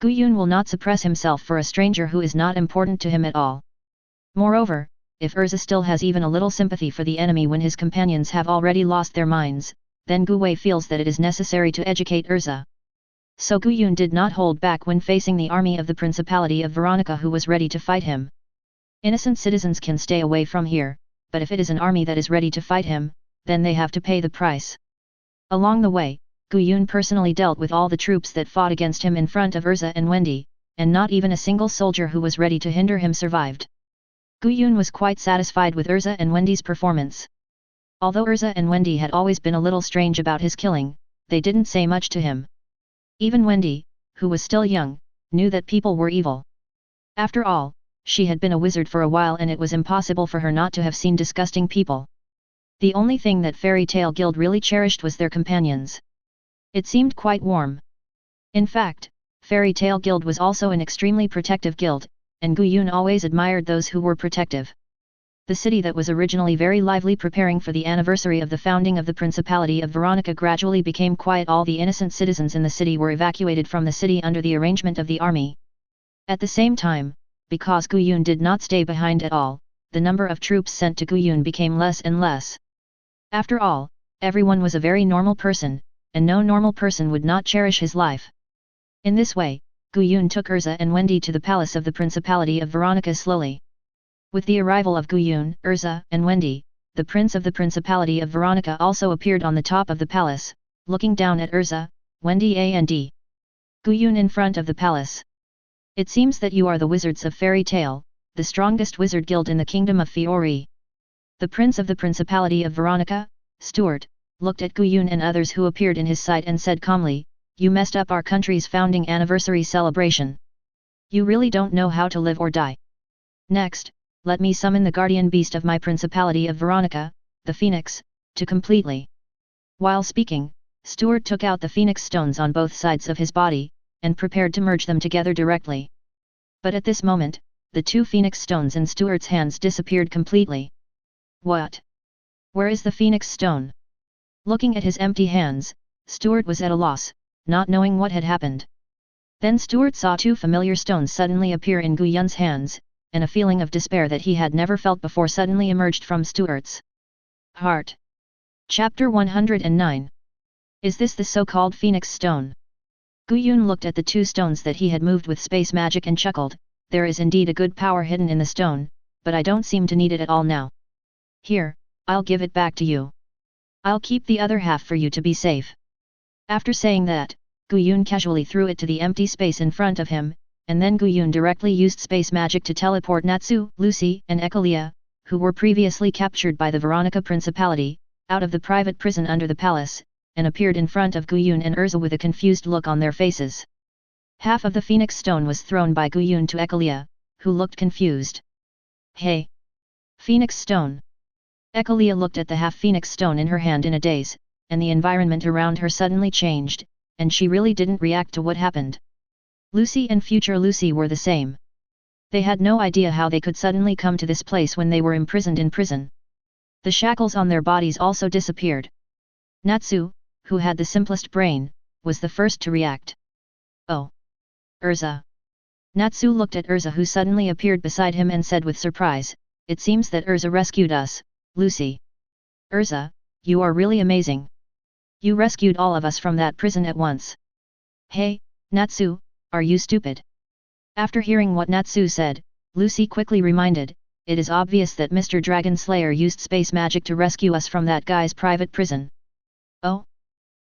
Guyun will not suppress himself for a stranger who is not important to him at all. Moreover, if Erza still has even a little sympathy for the enemy when his companions have already lost their minds, then Guwei feels that it is necessary to educate Erza. So Guyun did not hold back when facing the army of the Principality of Veronica who was ready to fight him. Innocent citizens can stay away from here, but if it is an army that is ready to fight him, then they have to pay the price. Along the way, Guyun personally dealt with all the troops that fought against him in front of Erza and Wendy, and not even a single soldier who was ready to hinder him survived. Guyun was quite satisfied with Erza and Wendy's performance. Although Erza and Wendy had always been a little strange about his killing, they didn't say much to him. Even Wendy, who was still young, knew that people were evil. After all, she had been a wizard for a while and it was impossible for her not to have seen disgusting people. The only thing that Fairy Tale Guild really cherished was their companions. It seemed quite warm. In fact, Fairy Tale Guild was also an extremely protective guild, and Guyun always admired those who were protective. The city that was originally very lively preparing for the anniversary of the founding of the Principality of Veronica gradually became quiet. All the innocent citizens in the city were evacuated from the city under the arrangement of the army. At the same time, because Guyun did not stay behind at all, the number of troops sent to Guyun became less and less. After all, everyone was a very normal person, and no normal person would not cherish his life. In this way, Guyun took Erza and Wendy to the palace of the Principality of Veronica slowly. With the arrival of Guyun, Erza, and Wendy, the prince of the Principality of Veronica also appeared on the top of the palace, looking down at Erza, Wendy and Guyun in front of the palace. "It seems that you are the wizards of Fairy Tale, the strongest wizard guild in the kingdom of Fiori." The prince of the Principality of Veronica, Stuart, looked at Guyun and others who appeared in his sight and said calmly, "You messed up our country's founding anniversary celebration. You really don't know how to live or die. Next, let me summon the guardian beast of my principality of Veronica, the Phoenix, to completely." While speaking, Stuart took out the Phoenix stones on both sides of his body, and prepared to merge them together directly. But at this moment, the two Phoenix stones in Stuart's hands disappeared completely. What? Where is the Phoenix stone? Looking at his empty hands, Stuart was at a loss, not knowing what had happened. Then Stuart saw two familiar stones suddenly appear in Guyun's hands, and a feeling of despair that he had never felt before suddenly emerged from Stuart's heart. Chapter 109. Is this the so-called Phoenix stone? Guyun looked at the two stones that he had moved with space magic and chuckled, "There is indeed a good power hidden in the stone, but I don't seem to need it at all now. Here, I'll give it back to you. I'll keep the other half for you to be safe." After saying that, Guyun casually threw it to the empty space in front of him, and then Guyun directly used space magic to teleport Natsu, Lucy, and Heartfilia, who were previously captured by the Veronica Principality, out of the private prison under the palace, and appeared in front of Guyun and Erza with a confused look on their faces. Half of the Phoenix stone was thrown by Guyun to Heartfilia, who looked confused. "Hey! Phoenix stone!" Heartfilia looked at the half Phoenix stone in her hand in a daze, and the environment around her suddenly changed, and she really didn't react to what happened. Lucy and future Lucy were the same. They had no idea how they could suddenly come to this place when they were imprisoned in prison. The shackles on their bodies also disappeared. Natsu, who had the simplest brain, was the first to react. "Oh! Erza!" Natsu looked at Erza, who suddenly appeared beside him, and said with surprise, "It seems that Erza rescued us, Lucy. Erza, you are really amazing. You rescued all of us from that prison at once." "Hey, Natsu, are you stupid?" After hearing what Natsu said, Lucy quickly reminded, "It is obvious that Mr. Dragon Slayer used space magic to rescue us from that guy's private prison." "Oh?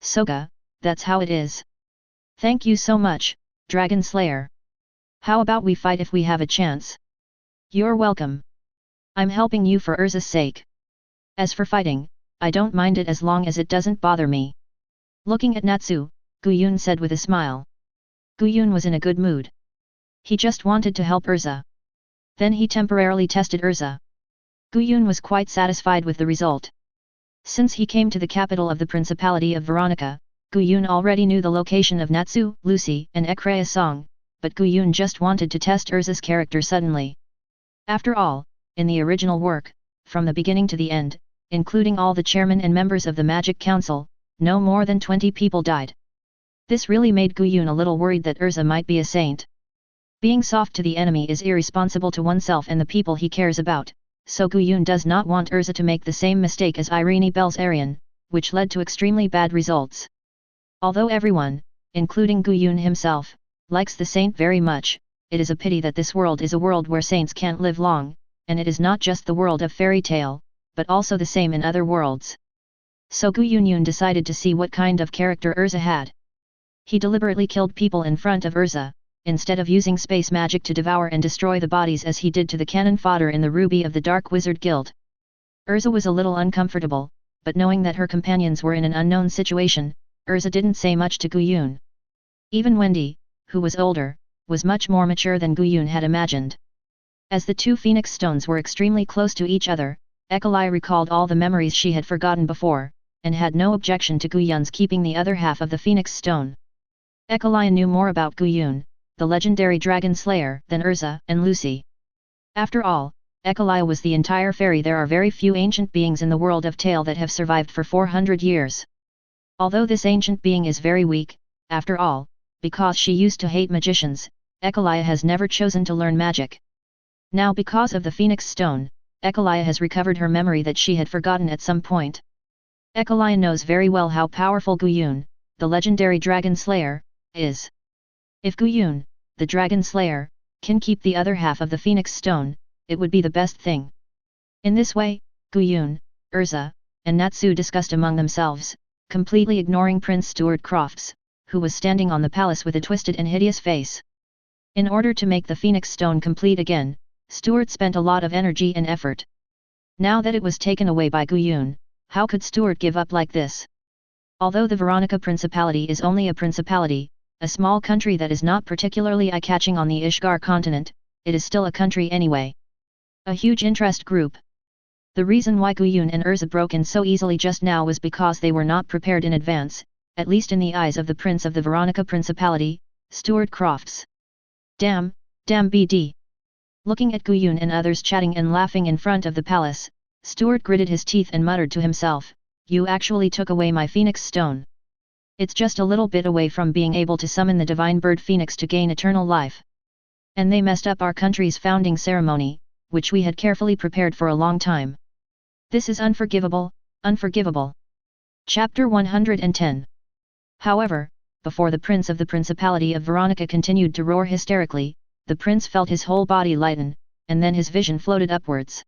Soga, that's how it is. Thank you so much, Dragon Slayer. How about we fight if we have a chance?" "You're welcome. I'm helping you for Erza's sake. As for fighting, I don't mind it as long as it doesn't bother me." Looking at Natsu, Guyun said with a smile. Guyun was in a good mood. He just wanted to help Erza. Then he temporarily tested Erza. Guyun was quite satisfied with the result. Since he came to the capital of the Principality of Veronica, Guyun already knew the location of Natsu, Lucy, and Heartfilia Song, but Guyun just wanted to test Erza's character suddenly. After all, in the original work, from the beginning to the end, including all the chairmen and members of the Magic Council, no more than 20 people died. This really made Guyun a little worried that Erza might be a saint. Being soft to the enemy is irresponsible to oneself and the people he cares about, so Guyun does not want Erza to make the same mistake as Irene Belzarian, which led to extremely bad results. Although everyone, including Guyun himself, likes the saint very much, it is a pity that this world is a world where saints can't live long, and it is not just the world of fairy tale, but also the same in other worlds. So Guyun decided to see what kind of character Erza had. He deliberately killed people in front of Erza, instead of using space magic to devour and destroy the bodies as he did to the cannon fodder in the Ruby of the Dark Wizard Guild. Erza was a little uncomfortable, but knowing that her companions were in an unknown situation, Erza didn't say much to Guyun. Even Wendy, who was older, was much more mature than Guyun had imagined. As the two Phoenix stones were extremely close to each other, Heartfilia recalled all the memories she had forgotten before, and had no objection to Guyun's keeping the other half of the Phoenix stone. Heartfilia knew more about Guyun, the legendary Dragon Slayer, than Erza and Lucy. After all, Heartfilia was the entire fairy. There are very few ancient beings in the world of Tale that have survived for 400 years. Although this ancient being is very weak, after all, because she used to hate magicians, Heartfilia has never chosen to learn magic. Now because of the Phoenix Stone, Heartfilia has recovered her memory that she had forgotten at some point. Heartfilia knows very well how powerful Guyun, the legendary Dragon Slayer, is. If Guyun, the Dragon Slayer, can keep the other half of the Phoenix Stone, it would be the best thing. In this way, Guyun, Erza, and Natsu discussed among themselves, completely ignoring Prince Stuart Crofts, who was standing on the palace with a twisted and hideous face. In order to make the Phoenix Stone complete again, Stuart spent a lot of energy and effort. Now that it was taken away by Guyun, How could Stuart give up like this? Although the Veronica Principality is only a principality, a small country that is not particularly eye-catching on the Ishgar continent, it is still a country anyway. A huge interest group. The reason why Guyun and Erza broke in so easily just now was because they were not prepared in advance, at least in the eyes of the Prince of the Veronica Principality, Stuart Crofts. Damn BD. Looking at Guyun and others chatting and laughing in front of the palace, Stuart gritted his teeth and muttered to himself, "You actually took away my phoenix stone. It's just a little bit away from being able to summon the divine bird phoenix to gain eternal life. And they messed up our country's founding ceremony, which we had carefully prepared for a long time. This is unforgivable, unforgivable." Chapter 110. However, before the Prince of the Principality of Veronica continued to roar hysterically, the Prince felt his whole body lighten, and then his vision floated upwards.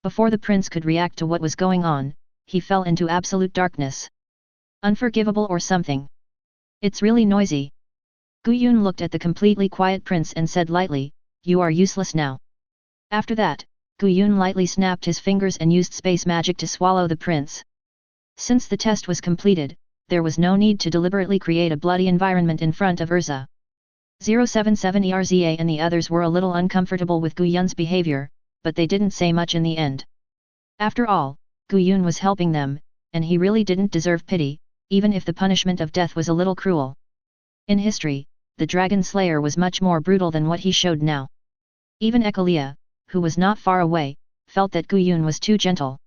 Before the Prince could react to what was going on, he fell into absolute darkness. Unforgivable or something. It's really noisy. Guyun looked at the completely quiet Prince and said lightly, "You are useless now." After that, Guyun lightly snapped his fingers and used space magic to swallow the Prince. Since the test was completed, there was no need to deliberately create a bloody environment in front of Erza. 077 Erza and the others were a little uncomfortable with Guyun's behavior, but they didn't say much in the end. After all, Guyun was helping them, and he really didn't deserve pity, even if the punishment of death was a little cruel. In history, the Dragon Slayer was much more brutal than what he showed now. Even Ekalia, who was not far away, felt that Guyun was too gentle.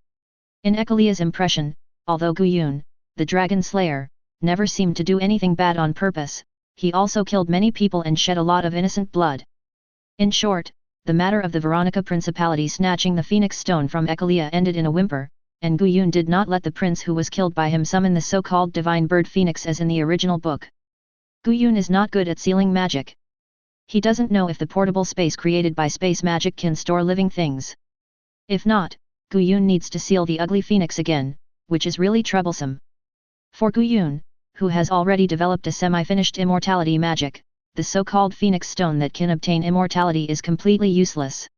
In Ekalia's impression, although Guyun, the Dragon Slayer, never seemed to do anything bad on purpose, he also killed many people and shed a lot of innocent blood. In short, the matter of the Veronica Principality snatching the Phoenix Stone from Ekalia ended in a whimper, and Guyun did not let the prince who was killed by him summon the so-called divine bird phoenix as in the original book. Guyun is not good at sealing magic. He doesn't know if the portable space created by space magic can store living things. If not, Guyun needs to seal the ugly phoenix again, which is really troublesome. For Guyun, who has already developed a semi-finished immortality magic, the so-called Phoenix Stone that can obtain immortality is completely useless.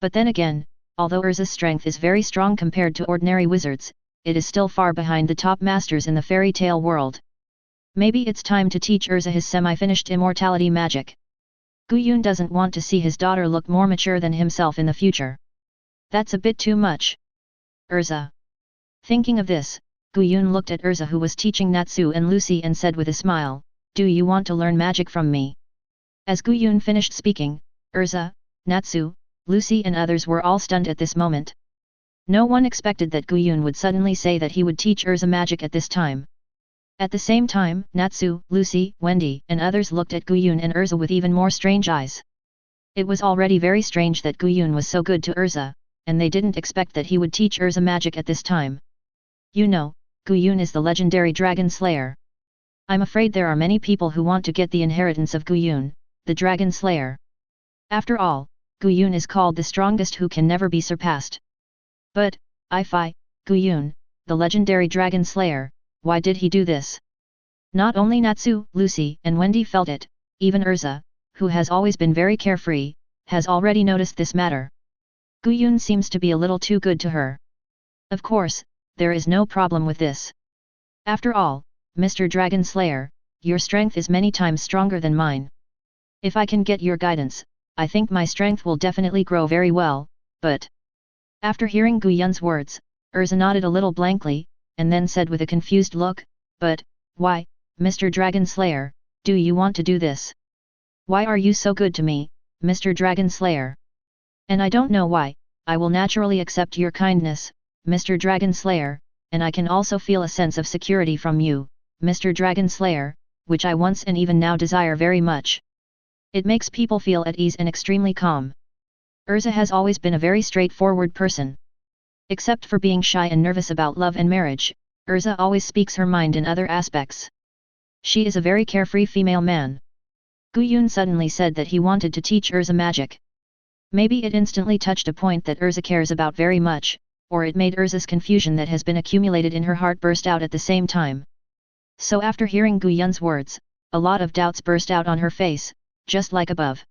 But then again, although Erza's strength is very strong compared to ordinary wizards, it is still far behind the top masters in the fairy tale world. Maybe it's time to teach Erza his semi-finished immortality magic. Guyun doesn't want to see his daughter look more mature than himself in the future. That's a bit too much. Erza. Thinking of this, Guyun looked at Erza, who was teaching Natsu and Lucy, and said with a smile, "Do you want to learn magic from me?" As Guyun finished speaking, Erza, Natsu, Lucy and others were all stunned at this moment. No one expected that Guyun would suddenly say that he would teach Erza magic at this time. At the same time, Natsu, Lucy, Wendy and others looked at Guyun and Erza with even more strange eyes. It was already very strange that Guyun was so good to Erza, and they didn't expect that he would teach Erza magic at this time. You know, Guyun is the legendary Dragon Slayer. I'm afraid there are many people who want to get the inheritance of Guyun, the Dragon Slayer. After all, Guyun is called the strongest who can never be surpassed. But, Guyun, the legendary Dragon Slayer, why did he do this? Not only Natsu, Lucy and Wendy felt it, even Erza, who has always been very carefree, has already noticed this matter. Guyun seems to be a little too good to her. Of course, there is no problem with this. After all, Mr. Dragon Slayer, your strength is many times stronger than mine. If I can get your guidance, I think my strength will definitely grow very well, but... After hearing Guyun's words, Erza nodded a little blankly, and then said with a confused look, "But, why, Mr. Dragon Slayer, do you want to do this? Why are you so good to me, Mr. Dragon Slayer? And I don't know why, I will naturally accept your kindness, Mr. Dragon Slayer, and I can also feel a sense of security from you, Mr. Dragon Slayer, which I once and even now desire very much. It makes people feel at ease and extremely calm." Erza has always been a very straightforward person. Except for being shy and nervous about love and marriage, Erza always speaks her mind in other aspects. She is a very carefree female man. Guyun suddenly said that he wanted to teach Erza magic. Maybe it instantly touched a point that Erza cares about very much, or it made Erza's confusion that has been accumulated in her heart burst out at the same time. So after hearing Guyun's words, a lot of doubts burst out on her face, just like above.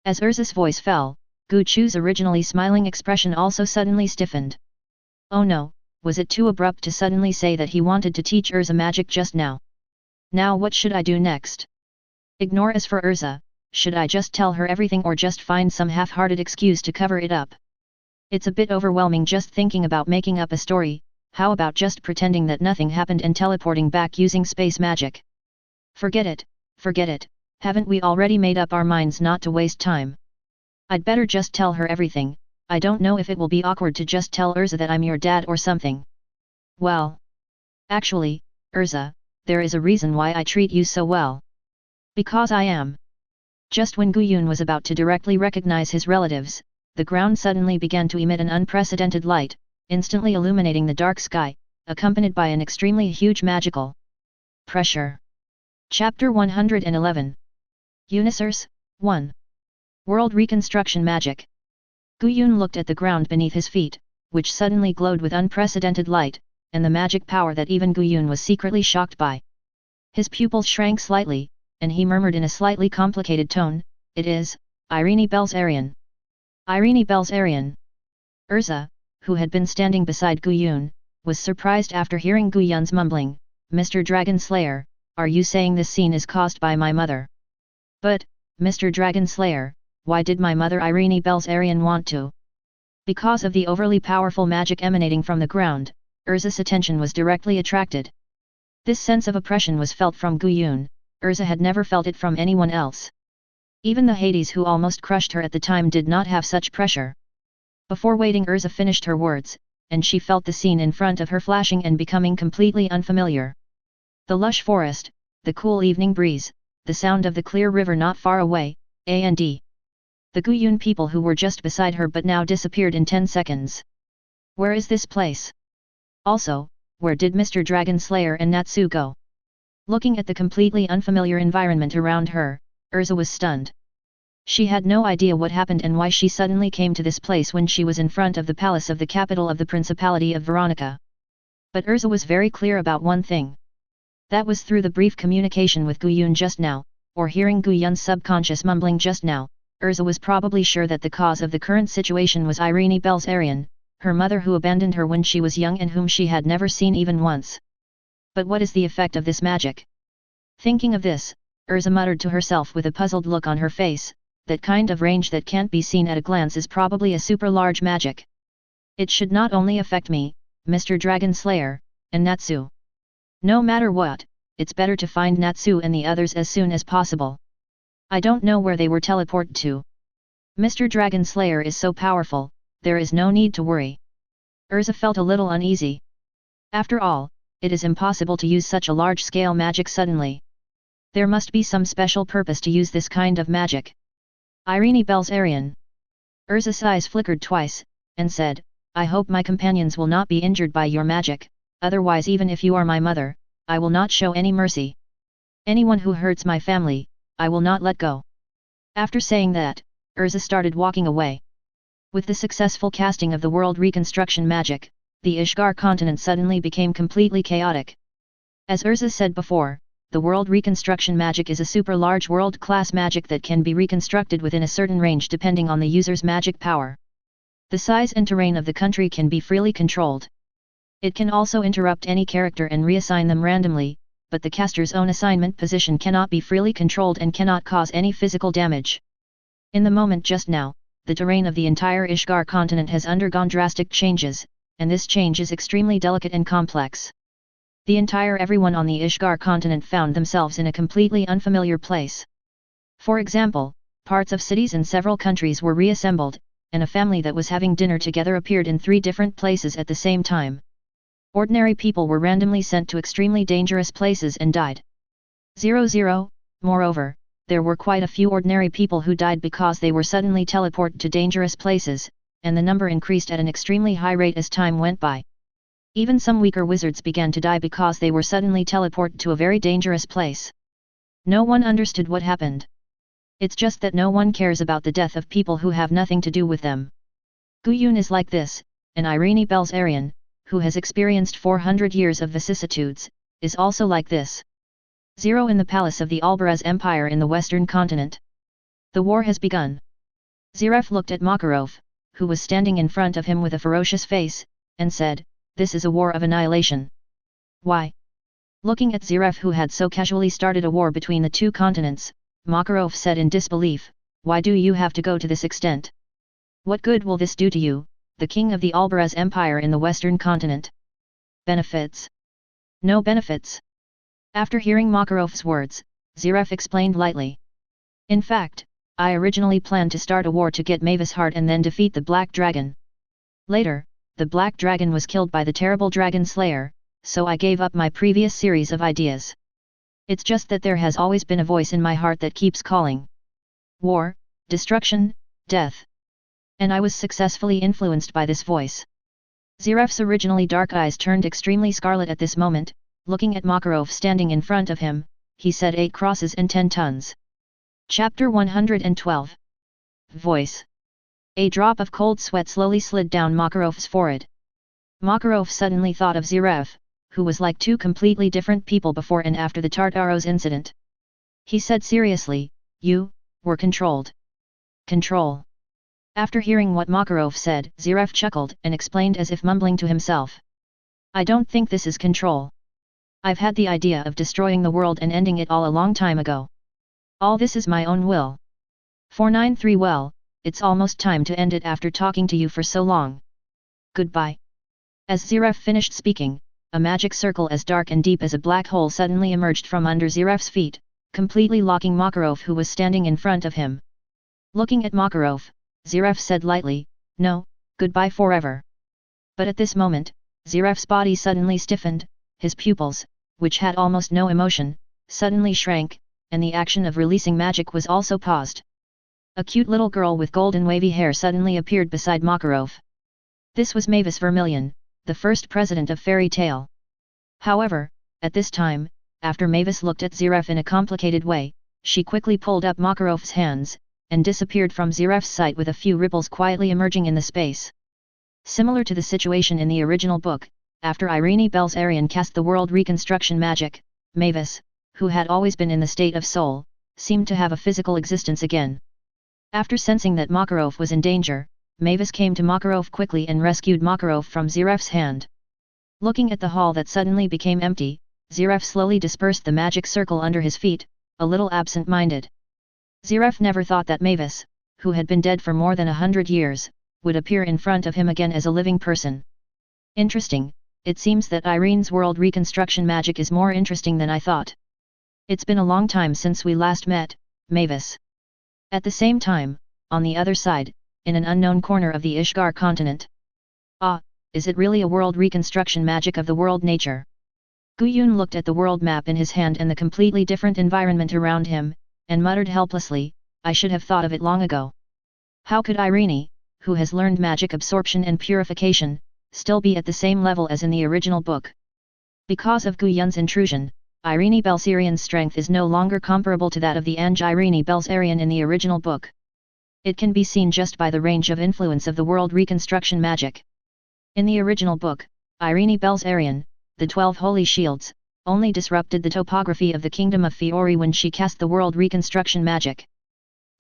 As Erza's voice fell, Gu Chu's originally smiling expression also suddenly stiffened. "Oh no, Was it too abrupt to suddenly say that he wanted to teach Erza magic just now? Now what should I do next? Ignore as for Erza, should I just tell her everything or just find some half-hearted excuse to cover it up? It's a bit overwhelming just thinking about making up a story. How about just pretending that nothing happened and teleporting back using space magic? Forget it, haven't we already made up our minds not to waste time? I'd better just tell her everything. I don't know if it will be awkward to just tell Erza that I'm your dad or something. Well, actually, Erza, there is a reason why I treat you so well. Because I am. Just when Guyun was about to directly recognize his relatives, the ground suddenly began to emit an unprecedented light, instantly illuminating the dark sky, accompanied by an extremely huge magical pressure. Chapter 111. Unisurs, 1. World Reconstruction Magic. Guyun looked at the ground beneath his feet, which suddenly glowed with unprecedented light, and the magic power that even Guyun was secretly shocked by. His pupils shrank slightly, and he murmured in a slightly complicated tone, "It is, Irene Belzarian." Irene Belzarian. Erza, who had been standing beside Guyun, was surprised after hearing Guyun's mumbling, "Mr. Dragon Slayer, are you saying this scene is caused by my mother?" "But, Mr. Dragon Slayer, why did my mother Irene Belzarian want to?" Because of the overly powerful magic emanating from the ground, Erza's attention was directly attracted. This sense of oppression was felt from Guyun. Erza had never felt it from anyone else. Even the Hades who almost crushed her at the time did not have such pressure. Before waiting, Erza finished her words, and she felt the scene in front of her flashing and becoming completely unfamiliar. The lush forest, the cool evening breeze, the sound of the clear river not far away, and the Guyun people who were just beside her but now disappeared in 10 seconds. Where is this place? Also, where did Mr. Dragon Slayer and Natsu go? Looking at the completely unfamiliar environment around her, Erza was stunned. She had no idea what happened and why she suddenly came to this place when she was in front of the palace of the capital of the Principality of Veronica. But Erza was very clear about one thing. That was through the brief communication with Guyun just now, or hearing Guyun's subconscious mumbling just now, Erza was probably sure that the cause of the current situation was Irene Belzarian, her mother who abandoned her when she was young and whom she had never seen even once. But what is the effect of this magic? Thinking of this, Erza muttered to herself with a puzzled look on her face, that kind of range that can't be seen at a glance is probably a super large magic. It should not only affect me, Mr. Dragon Slayer, and Natsu. No matter what, it's better to find Natsu and the others as soon as possible. I don't know where they were teleported to. Mr. Dragon Slayer is so powerful, there is no need to worry. Erza felt a little uneasy. After all, it is impossible to use such a large-scale magic suddenly. There must be some special purpose to use this kind of magic. Irene Belzarian. Erza's eyes flickered twice, and said, "I hope my companions will not be injured by your magic, otherwise even if you are my mother, I will not show any mercy. Anyone who hurts my family, I will not let go." After saying that, Erza started walking away. With the successful casting of the world reconstruction magic, the Ishgar continent suddenly became completely chaotic. As Erza said before, the world reconstruction magic is a super large world-class magic that can be reconstructed within a certain range depending on the user's magic power. The size and terrain of the country can be freely controlled. It can also interrupt any character and reassign them randomly, but the caster's own assignment position cannot be freely controlled and cannot cause any physical damage. In the moment just now, the terrain of the entire Ishgar continent has undergone drastic changes, and this change is extremely delicate and complex. The entire everyone on the Ishgar continent found themselves in a completely unfamiliar place. For example, parts of cities and several countries were reassembled, and a family that was having dinner together appeared in 3 different places at the same time. Ordinary people were randomly sent to extremely dangerous places and died. 0. Moreover, there were quite a few ordinary people who died because they were suddenly teleported to dangerous places, and the number increased at an extremely high rate as time went by. Even some weaker wizards began to die because they were suddenly teleported to a very dangerous place. No one understood what happened. It's just that no one cares about the death of people who have nothing to do with them. Guyun is like this, and Irene Belzarian, who has experienced 400 years of vicissitudes, is also like this. 0 In the palace of the Albaraz Empire in the western continent. The war has begun. Ziref looked at Makarov, who was standing in front of him with a ferocious face, and said, this is a war of annihilation. Why? Looking at Ziref, who had so casually started a war between the two continents, Makarov said in disbelief, why do you have to go to this extent? What good will this do to you, the king of the Albaraz Empire in the western continent? Benefits? No benefits. After hearing Makarov's words, Ziref explained lightly. In fact, I originally planned to start a war to get Mavis' heart and then defeat the Black Dragon. Later, the Black Dragon was killed by the terrible Dragon Slayer, so I gave up my previous series of ideas. It's just that there has always been a voice in my heart that keeps calling. War, destruction, death. And I was successfully influenced by this voice. Ziref's originally dark eyes turned extremely scarlet at this moment. Looking at Makarov standing in front of him, he said 8 crosses and 10 tons. Chapter 112. Voice. A drop of cold sweat slowly slid down Makarov's forehead. Makarov suddenly thought of Ziref, who was like two completely different people before and after the Tartaros incident. He said seriously, you were controlled. Control. After hearing what Makarov said, Ziref chuckled and explained as if mumbling to himself. I don't think this is control. I've had the idea of destroying the world and ending it all a long time ago. All this is my own will. 493 Well, it's almost time to end it after talking to you for so long. Goodbye. As Ziref finished speaking, a magic circle as dark and deep as a black hole suddenly emerged from under Ziref's feet, completely locking Makarov, who was standing in front of him. Looking at Makarov, Ziref said lightly, no, goodbye forever. But at this moment, Ziref's body suddenly stiffened, his pupils, which had almost no emotion, suddenly shrank, and the action of releasing magic was also paused. A cute little girl with golden wavy hair suddenly appeared beside Makarov. This was Mavis Vermilion, the first president of Fairy Tail. However, at this time, after Mavis looked at Ziref in a complicated way, she quickly pulled up Makarov's hands, and disappeared from Ziref's sight with a few ripples quietly emerging in the space. Similar to the situation in the original book, after Irene Belzarian cast the world reconstruction magic, Mavis, who had always been in the state of soul, seemed to have a physical existence again. After sensing that Makarov was in danger, Mavis came to Makarov quickly and rescued Makarov from Ziref's hand. Looking at the hall that suddenly became empty, Ziref slowly dispersed the magic circle under his feet, a little absent-minded. Ziref never thought that Mavis, who had been dead for more than 100 years, would appear in front of him again as a living person. Interesting, it seems that Irene's world reconstruction magic is more interesting than I thought. It's been a long time since we last met, Mavis. At the same time, on the other side, in an unknown corner of the Ishgar continent. Ah, is it really a world reconstruction magic of the world nature? Guyun looked at the world map in his hand and the completely different environment around him, and muttered helplessly, I should have thought of it long ago. How could Irene, who has learned magic absorption and purification, still be at the same level as in the original book? Because of Guyun's intrusion, Irene Belzarian's strength is no longer comparable to that of the Ange Irene Belzarian in the original book. It can be seen just by the range of influence of the world reconstruction magic. In the original book, Irene Belzarian, the 12 Holy Shields, only disrupted the topography of the kingdom of Fiori when she cast the world reconstruction magic.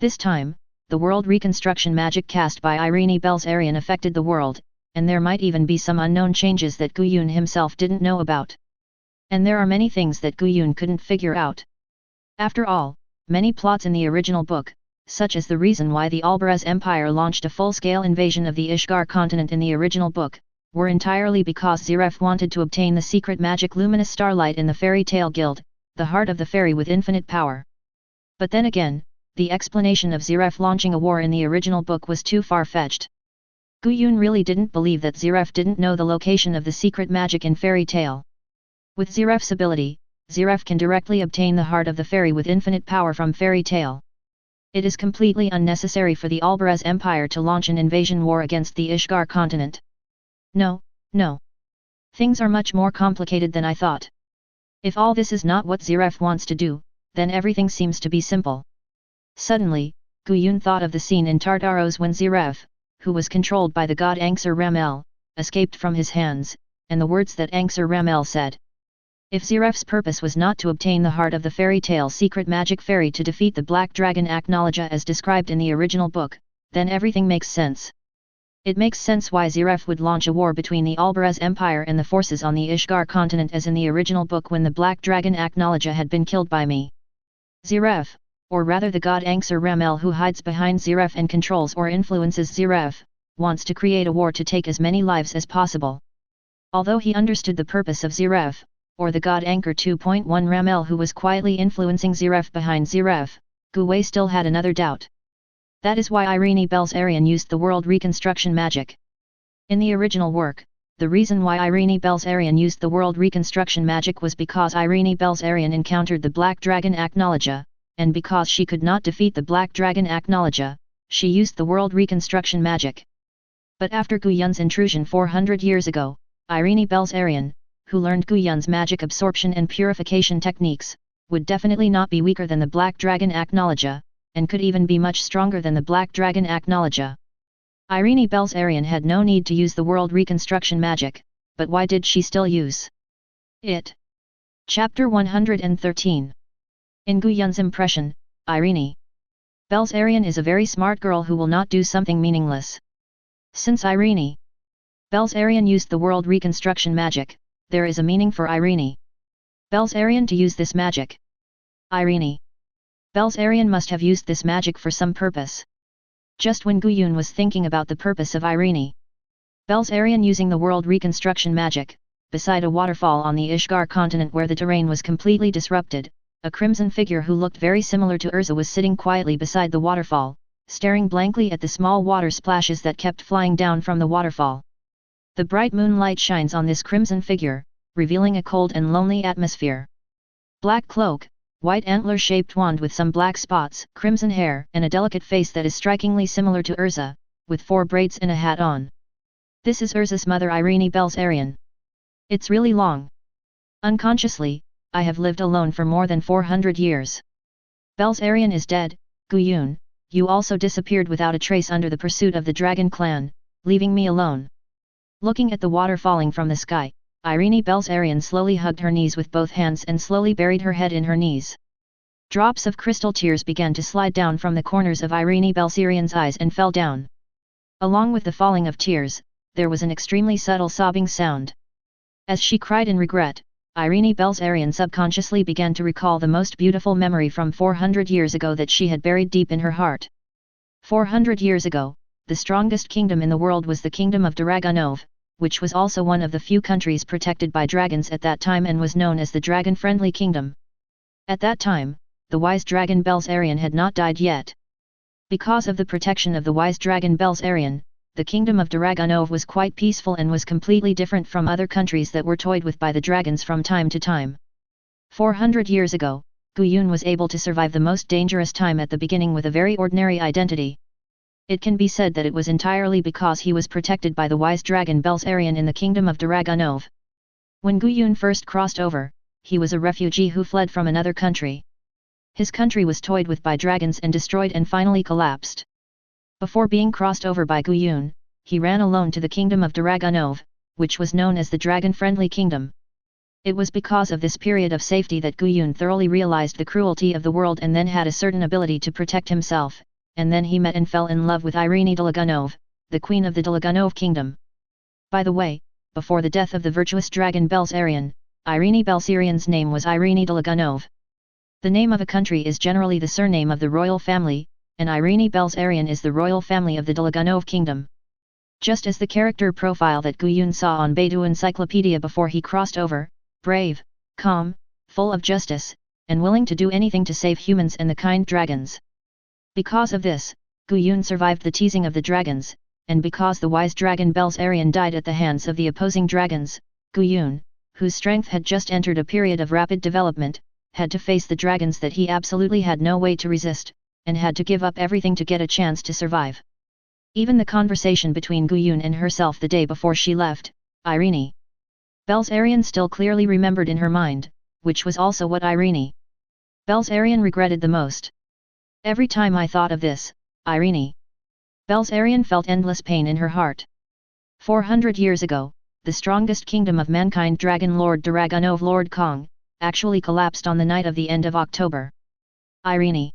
This time, the world reconstruction magic cast by Irene Belzarian affected the world, and there might even be some unknown changes that Guyun himself didn't know about. And there are many things that Guyun couldn't figure out. After all, many plots in the original book, such as the reason why the Albaraz Empire launched a full-scale invasion of the Ishgar continent in the original book, were entirely because Ziref wanted to obtain the secret magic luminous starlight in the Fairy Tail Guild, the heart of the fairy with infinite power. But then again, the explanation of Ziref launching a war in the original book was too far-fetched. Guyun really didn't believe that Ziref didn't know the location of the secret magic in Fairy Tail. With Ziref's ability, Ziref can directly obtain the heart of the fairy with infinite power from Fairy Tail. It is completely unnecessary for the Albaraz Empire to launch an invasion war against the Ishgar continent. No. Things are much more complicated than I thought. If all this is not what Ziref wants to do, then everything seems to be simple. Suddenly, Guyun thought of the scene in Tartaros when Ziref, who was controlled by the god Anxur Ramel, escaped from his hands, and the words that Anxur Ramel said. If Ziref's purpose was not to obtain the heart of the fairy tale secret magic fairy to defeat the black dragon Aknowledge as described in the original book, then everything makes sense. It makes sense why Zeref would launch a war between the Albarez Empire and the forces on the Ishgar continent as in the original book when the Black Dragon Acknowledge had been killed by me. Zeref, or rather the god Anxur Ramel who hides behind Zeref and controls or influences Zeref, wants to create a war to take as many lives as possible. Although he understood the purpose of Zeref, or the god Anchor 2.1 Ramel who was quietly influencing Zeref behind Zeref, Gu Wei still had another doubt. That is why Irene Belzarian used the world reconstruction magic. In the original work, the reason why Irene Belzarian used the world reconstruction magic was because Irene Belzarian encountered the Black Dragon Acknowledge, and because she could not defeat the Black Dragon Acknowledge, she used the world reconstruction magic. But after Gu Yun's intrusion 400 years ago, Irene Belzarian, who learned Gu Yun's magic absorption and purification techniques, would definitely not be weaker than the Black Dragon Acknowledge, and could even be much stronger than the Black Dragon Acknowledge. Irene Belzarian had no need to use the world reconstruction magic, but why did she still use it? Chapter 113. In Gu Yun's impression, Irene Belzarian is a very smart girl who will not do something meaningless. Since Irene Belzarian used the world reconstruction magic, there is a meaning for Irene Belzarian to use this magic. Irene Belzarian must have used this magic for some purpose. Just when Gu Yun was thinking about the purpose of Irene Belzarian using the world reconstruction magic, beside a waterfall on the Ishgar continent where the terrain was completely disrupted, a crimson figure who looked very similar to Erza was sitting quietly beside the waterfall, staring blankly at the small water splashes that kept flying down from the waterfall. The bright moonlight shines on this crimson figure, revealing a cold and lonely atmosphere. Black cloak, white antler-shaped wand with some black spots, crimson hair and a delicate face that is strikingly similar to Erza, with 4 braids and a hat on. This is Erza's mother Irene Belzarian. It's really long. Unconsciously, I have lived alone for more than 400 years. Belzarian is dead. Gu Yun, you also disappeared without a trace under the pursuit of the Dragon Clan, leaving me alone. Looking at the water falling from the sky, Irene Belzarian slowly hugged her knees with both hands and slowly buried her head in her knees. Drops of crystal tears began to slide down from the corners of Irene Belzarian's eyes and fell down. Along with the falling of tears, there was an extremely subtle sobbing sound. As she cried in regret, Irene Belzarian subconsciously began to recall the most beautiful memory from 400 years ago that she had buried deep in her heart. 400 years ago, the strongest kingdom in the world was the kingdom of Dragneel, which was also one of the few countries protected by dragons at that time and was known as the dragon-friendly kingdom. At that time, the wise dragon Belzarian had not died yet. Because of the protection of the wise dragon Belzarian, the kingdom of Dragneel was quite peaceful and was completely different from other countries that were toyed with by the dragons from time to time. 400 years ago, Gu Yun was able to survive the most dangerous time at the beginning with a very ordinary identity. It can be said that it was entirely because he was protected by the wise dragon Belzarian in the kingdom of Dragneel. When Gu Yun first crossed over, he was a refugee who fled from another country. His country was toyed with by dragons and destroyed and finally collapsed. Before being crossed over by Gu Yun, he ran alone to the kingdom of Dragneel, which was known as the dragon-friendly kingdom. It was because of this period of safety that Gu Yun thoroughly realized the cruelty of the world and then had a certain ability to protect himself, and then he met and fell in love with Irene Dragneel, the queen of the Dragneel kingdom. By the way, before the death of the virtuous dragon Belzarian, Irene Belzarian's name was Irene Dragneel. The name of a country is generally the surname of the royal family, and Irene Belzarian is the royal family of the Dragneel kingdom. Just as the character profile that Gu Yun saw on Baidu Encyclopedia before he crossed over, brave, calm, full of justice, and willing to do anything to save humans and the kind dragons. Because of this, Gu Yun survived the teasing of the dragons, and because the wise dragon Belzarian died at the hands of the opposing dragons, Gu Yun, whose strength had just entered a period of rapid development, had to face the dragons that he absolutely had no way to resist, and had to give up everything to get a chance to survive. Even the conversation between Gu Yun and herself the day before she left, Irene Belzarian still clearly remembered in her mind, which was also what Irene Belzarian regretted the most. Every time I thought of this, Irene Belzarian felt endless pain in her heart. 400 years ago, the strongest kingdom of mankind Dragon Lord Dragneel Lord Kong, actually collapsed on the night of the end of October. Irene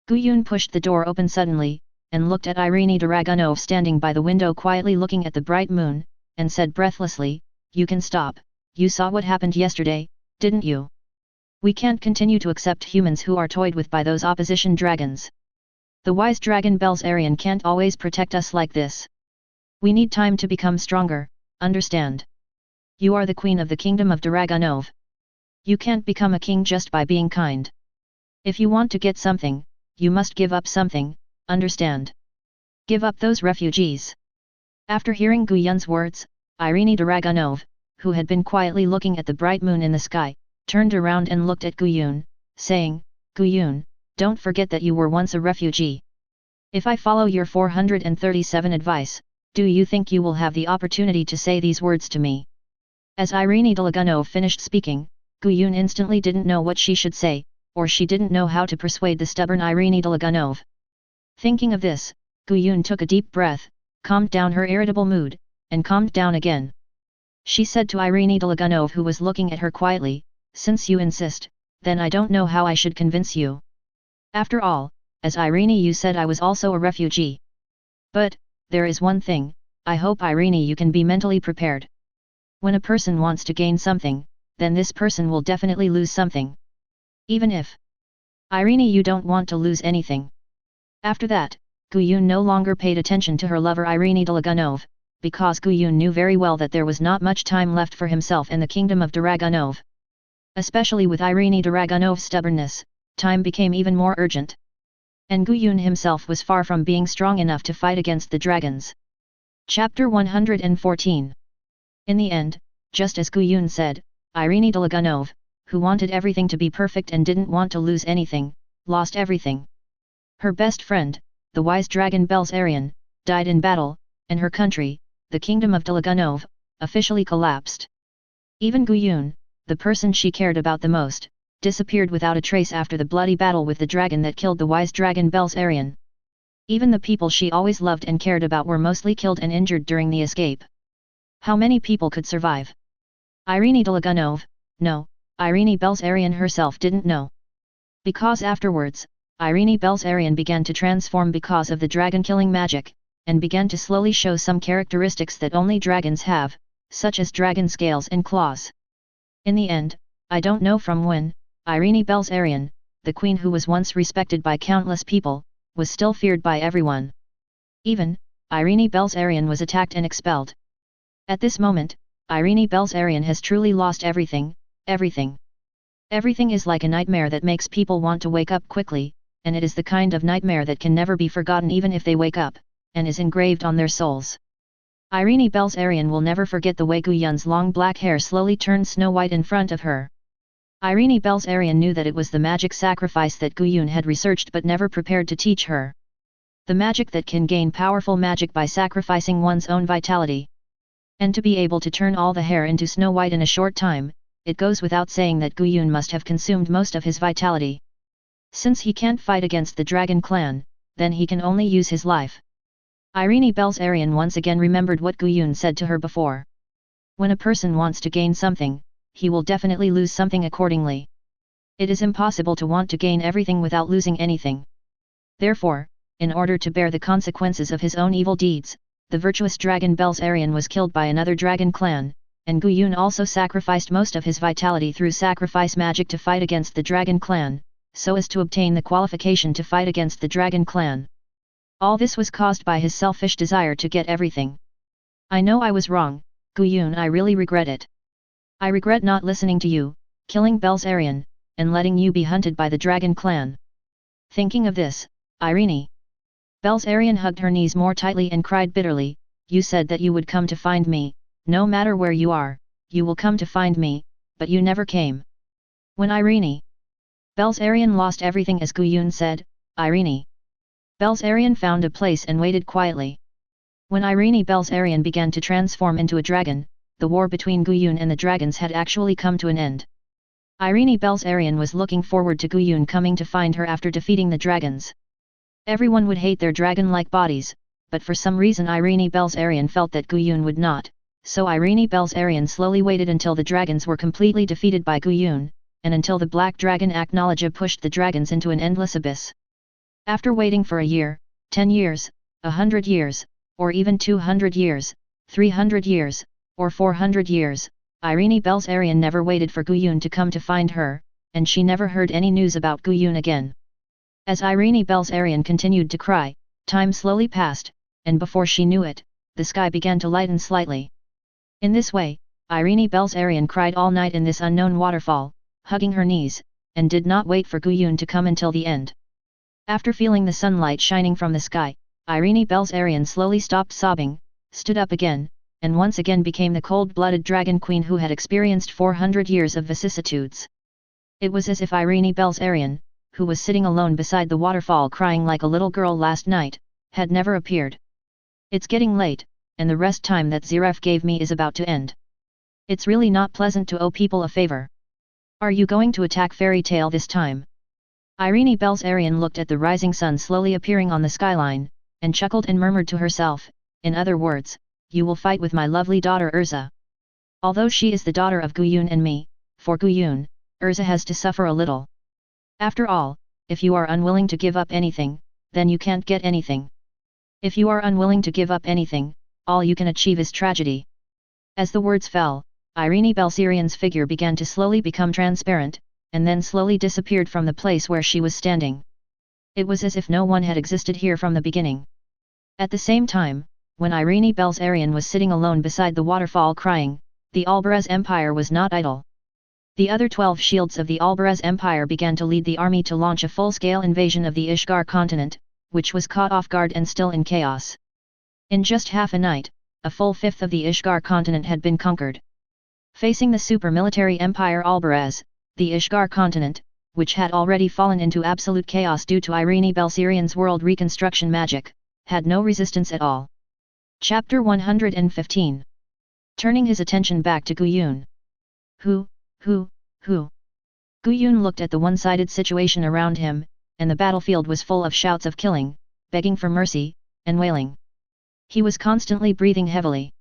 Gu Yun pushed the door open suddenly, and looked at Irene Dragunov standing by the window quietly looking at the bright moon, and said breathlessly, "You can stop, you saw what happened yesterday, didn't you? We can't continue to accept humans who are toyed with by those opposition dragons. The wise dragon Belzarian can't always protect us like this. We need time to become stronger, understand? You are the queen of the kingdom of Dragunov. You can't become a king just by being kind. If you want to get something, you must give up something, understand? Give up those refugees." After hearing Guyun's words, Irene Dragunov, who had been quietly looking at the bright moon in the sky, turned around and looked at Guyun, saying, "Guyun, don't forget that you were once a refugee. If I follow your 437 advice, do you think you will have the opportunity to say these words to me?" As Irene Dragunov finished speaking, Guyun instantly didn't know what she should say, or she didn't know how to persuade the stubborn Irene Dragunov. Thinking of this, Guyun took a deep breath, calmed down her irritable mood, and calmed down again. She said to Irene Dragunov, who was looking at her quietly, "Since you insist, then I don't know how I should convince you. After all, as Irene, you said I was also a refugee. But, there is one thing, I hope Irene you can be mentally prepared. When a person wants to gain something, then this person will definitely lose something. Even if Irene you don't want to lose anything." After that, Guyun no longer paid attention to her lover Irene Dragunov, because Guyun knew very well that there was not much time left for himself in the kingdom of Dragunov. Especially with Irene Dragunov's stubbornness, time became even more urgent. And Guyun himself was far from being strong enough to fight against the dragons. Chapter 114. In the end, just as Guyun said, Irene Dragunov, who wanted everything to be perfect and didn't want to lose anything, lost everything. Her best friend, the wise dragon Belzarian, died in battle, and her country, the kingdom of Dragunov, officially collapsed. Even Guyun, the person she cared about the most, disappeared without a trace after the bloody battle with the dragon that killed the wise dragon Belzarian. Even the people she always loved and cared about were mostly killed and injured during the escape. How many people could survive? Irene Dragunov, no, Irene Belzarian herself didn't know. Because afterwards, Irene Belzarian began to transform because of the dragon-killing magic, and began to slowly show some characteristics that only dragons have, such as dragon scales and claws. In the end, I don't know from when, Irene Belzarian, the queen who was once respected by countless people, was still feared by everyone. Even, Irene Belzarian was attacked and expelled. At this moment, Irene Belzarian has truly lost everything, everything. Everything is like a nightmare that makes people want to wake up quickly, and it is the kind of nightmare that can never be forgotten even if they wake up, and is engraved on their souls. Irene Belzarian will never forget the way Guyun's long black hair slowly turned snow white in front of her. Irene Belzarian knew that it was the magic sacrifice that Guyun had researched but never prepared to teach her. The magic that can gain powerful magic by sacrificing one's own vitality. And to be able to turn all the hair into snow white in a short time, it goes without saying that Guyun must have consumed most of his vitality. Since he can't fight against the dragon clan, then he can only use his life. Irene Belzarian once again remembered what Guyun said to her before. When a person wants to gain something, he will definitely lose something accordingly. It is impossible to want to gain everything without losing anything. Therefore, in order to bear the consequences of his own evil deeds, the virtuous dragon Belzarian was killed by another dragon clan, and Guyun also sacrificed most of his vitality through sacrifice magic to fight against the dragon clan, so as to obtain the qualification to fight against the dragon clan. All this was caused by his selfish desire to get everything. I know I was wrong, Guyun, I really regret it. I regret not listening to you, killing Belzarian, and letting you be hunted by the dragon clan. Thinking of this, Irene Belzarian hugged her knees more tightly and cried bitterly, you said that you would come to find me, no matter where you are, you will come to find me, but you never came. When Irene Belzarian lost everything as Guyun said, Irene Belzarian found a place and waited quietly. When Irene Belzarian began to transform into a dragon, the war between Guyun and the dragons had actually come to an end. Irene Belzarian was looking forward to Guyun coming to find her after defeating the dragons. Everyone would hate their dragon-like bodies, but for some reason Irene Belzarian felt that Guyun would not, so Irene Belzarian slowly waited until the dragons were completely defeated by Guyun, and until the black dragon Aknologia pushed the dragons into an endless abyss. After waiting for a year, 10 years, 100 years, or even 200 years, 300 years, or 400 years, Irene Belzarian never waited for Guyun to come to find her, and she never heard any news about Guyun again. As Irene Belzarian continued to cry, time slowly passed, and before she knew it, the sky began to lighten slightly. In this way, Irene Belzarian cried all night in this unknown waterfall, hugging her knees, and did not wait for Guyun to come until the end. After feeling the sunlight shining from the sky, Irene Belzarian slowly stopped sobbing, stood up again, and once again became the cold-blooded dragon queen who had experienced 400 years of vicissitudes. It was as if Irene Belzarian, who was sitting alone beside the waterfall crying like a little girl last night, had never appeared. It's getting late, and the rest time that Zeref gave me is about to end. It's really not pleasant to owe people a favor. Are you going to attack Fairy Tale this time? Irene Belzarian looked at the rising sun slowly appearing on the skyline, and chuckled and murmured to herself, in other words, you will fight with my lovely daughter Erza. Although she is the daughter of Guyun and me, for Guyun, Erza has to suffer a little. After all, if you are unwilling to give up anything, then you can't get anything. If you are unwilling to give up anything, all you can achieve is tragedy. As the words fell, Irene Belzarian's figure began to slowly become transparent, and then slowly disappeared from the place where she was standing. It was as if no one had existed here from the beginning. At the same time, when Irene Belzarian was sitting alone beside the waterfall crying, the Albarez Empire was not idle. The other 12 shields of the Albarez Empire began to lead the army to launch a full-scale invasion of the Ishgar continent, which was caught off guard and still in chaos. In just half a night, a full fifth of the Ishgar continent had been conquered. Facing the super-military empire Albarez, the Ishgar continent, which had already fallen into absolute chaos due to Irene Belzarian's world reconstruction magic, had no resistance at all. Chapter 115. Turning his attention back to Guyun. Who? Guyun looked at the one-sided situation around him, and the battlefield was full of shouts of killing, begging for mercy, and wailing. He was constantly breathing heavily.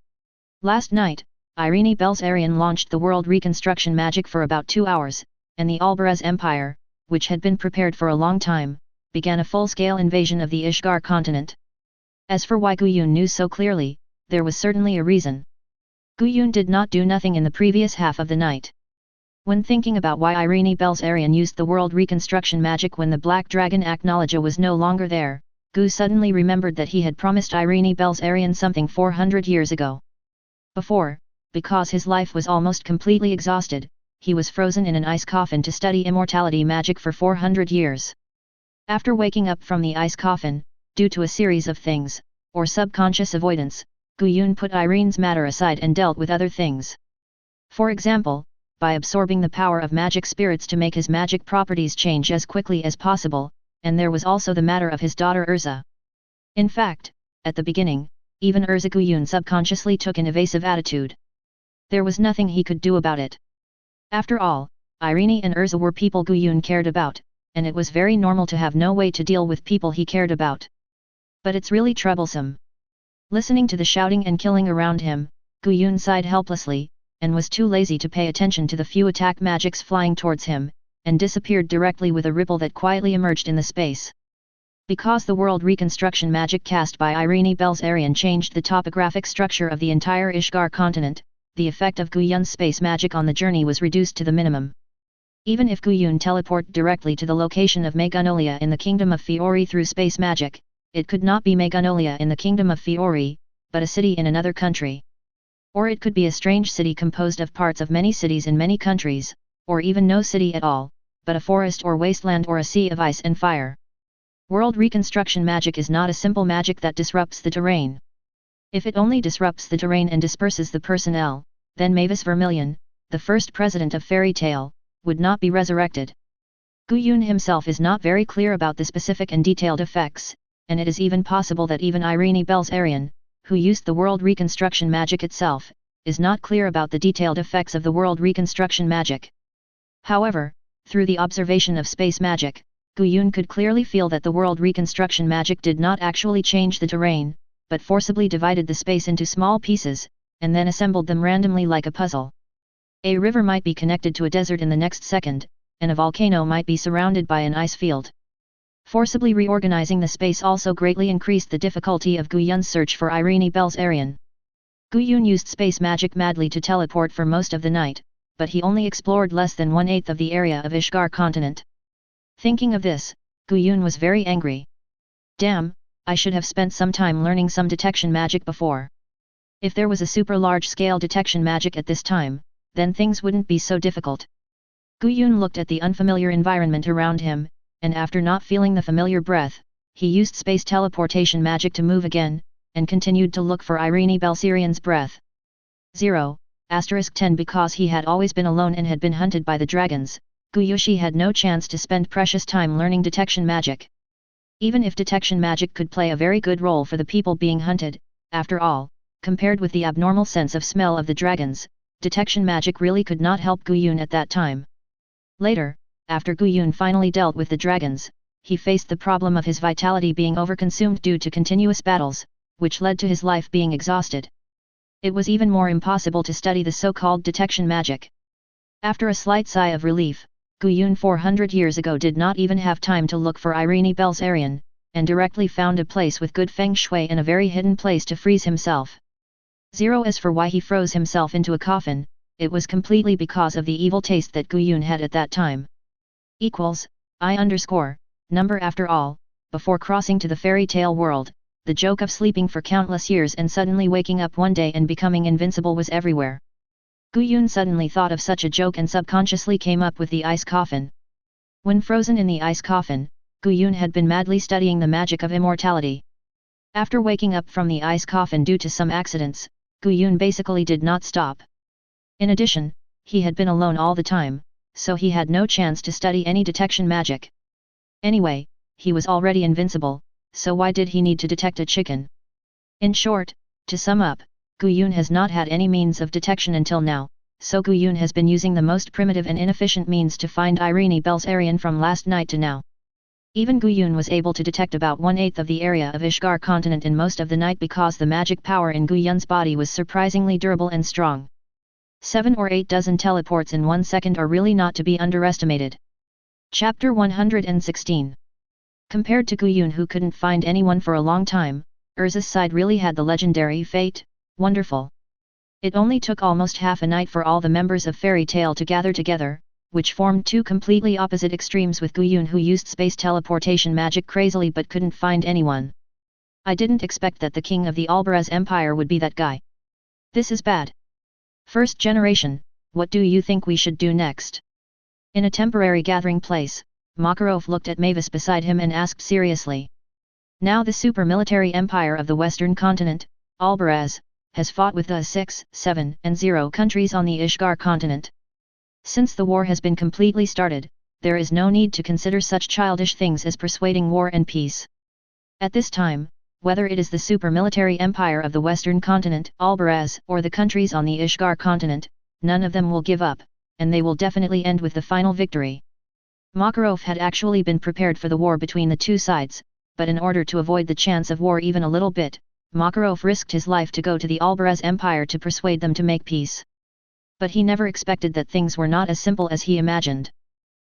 Last night, Irene Belzarian launched the world reconstruction magic for about 2 hours, and the Albarez Empire, which had been prepared for a long time, began a full-scale invasion of the Ishgar continent. As for why Guyun knew so clearly, there was certainly a reason. Guyun did not do nothing in the previous half of the night. When thinking about why Irene Belzarian used the world reconstruction magic when the Black Dragon Acknowledger was no longer there, Gu suddenly remembered that he had promised Irene Belzarian something 400 years ago. Before, because his life was almost completely exhausted, he was frozen in an ice coffin to study immortality magic for 400 years. After waking up from the ice coffin, due to a series of things, or subconscious avoidance, Guyun put Irene's matter aside and dealt with other things. For example, by absorbing the power of magic spirits to make his magic properties change as quickly as possible, and there was also the matter of his daughter Erza. In fact, at the beginning, even Erza Guyun subconsciously took an evasive attitude. There was nothing he could do about it. After all, Irene and Erza were people Guyun cared about, and it was very normal to have no way to deal with people he cared about. But it's really troublesome. Listening to the shouting and killing around him, Guyun sighed helplessly, and was too lazy to pay attention to the few attack magics flying towards him, and disappeared directly with a ripple that quietly emerged in the space. Because the world reconstruction magic cast by Irene Belzarian changed the topographic structure of the entire Ishgar continent, the effect of Guyun's space magic on the journey was reduced to the minimum. Even if Guyun teleported directly to the location of Magnolia in the Kingdom of Fiori through space magic, it could not be Magnolia in the Kingdom of Fiori, but a city in another country. Or it could be a strange city composed of parts of many cities in many countries, or even no city at all, but a forest or wasteland or a sea of ice and fire. World reconstruction magic is not a simple magic that disrupts the terrain. If it only disrupts the terrain and disperses the personnel, then Mavis Vermilion, the first president of Fairy Tale, would not be resurrected. Guyun himself is not very clear about the specific and detailed effects, and it is even possible that even Irene Belzarian, who used the world reconstruction magic itself, is not clear about the detailed effects of the world reconstruction magic. However, through the observation of space magic, Guyun could clearly feel that the world reconstruction magic did not actually change the terrain, but forcibly divided the space into small pieces, and then assembled them randomly like a puzzle. A river might be connected to a desert in the next second, and a volcano might be surrounded by an ice field. Forcibly reorganizing the space also greatly increased the difficulty of Gu Yun's search for Irene Belzarian. Gu Yun used space magic madly to teleport for most of the night, but he only explored less than 1/8 of the area of Ishgar continent. Thinking of this, Gu Yun was very angry. Damn, I should have spent some time learning some detection magic before. If there was a super large-scale detection magic at this time, then things wouldn't be so difficult. Gu Yun looked at the unfamiliar environment around him, and after not feeling the familiar breath, he used space teleportation magic to move again, and continued to look for Irene Belzarian's breath. 0*10 Because he had always been alone and had been hunted by the dragons, Gu Yushi had no chance to spend precious time learning detection magic. Even if detection magic could play a very good role for the people being hunted, after all, compared with the abnormal sense of smell of the dragons, detection magic really could not help Gu Yun at that time. Later, after Gu Yun finally dealt with the dragons, he faced the problem of his vitality being overconsumed due to continuous battles, which led to his life being exhausted. It was even more impossible to study the so-called detection magic. After a slight sigh of relief, Gu Yun 400 years ago did not even have time to look for Irene Belzarian, and directly found a place with good feng shui and a very hidden place to freeze himself. 0 As for why he froze himself into a coffin, it was completely because of the evil taste that Gu Yun had at that time. Number After all, before crossing to the fairy tale world, the joke of sleeping for countless years and suddenly waking up one day and becoming invincible was everywhere. Gu Yun suddenly thought of such a joke and subconsciously came up with the ice coffin. When frozen in the ice coffin, Gu Yun had been madly studying the magic of immortality. After waking up from the ice coffin due to some accidents, Gu Yun basically did not stop. In addition, he had been alone all the time, so he had no chance to study any detection magic. Anyway, he was already invincible, so why did he need to detect a chicken? In short, to sum up, Gu Yun has not had any means of detection until now, so Gu Yun has been using the most primitive and inefficient means to find Irene Belzarian from last night to now. Even Gu Yun was able to detect about 1/8 of the area of Ishgar continent in most of the night because the magic power in Gu Yun's body was surprisingly durable and strong. 7 or 8 dozen teleports in 1 second are really not to be underestimated. Chapter 116. Compared to Gu Yun, who couldn't find anyone for a long time, Erza's side really had the legendary fate. Wonderful. It only took almost half a night for all the members of Fairy Tail to gather together, which formed two completely opposite extremes, with Gu Yun who used space teleportation magic crazily but couldn't find anyone. I didn't expect that the king of the Albaraz Empire would be that guy. This is bad. First generation, what do you think we should do next? In a temporary gathering place, Makarov looked at Mavis beside him and asked seriously. Now the super military empire of the western continent, Albaraz, has fought with the 6, 7, and 0 countries on the Ishgar continent. Since the war has been completely started, there is no need to consider such childish things as persuading war and peace. At this time, whether it is the super military empire of the western continent, Albaraz, or the countries on the Ishgar continent, none of them will give up, and they will definitely end with the final victory. Makarov had actually been prepared for the war between the two sides, but in order to avoid the chance of war even a little bit, Makarov risked his life to go to the Albaraz Empire to persuade them to make peace. But he never expected that things were not as simple as he imagined.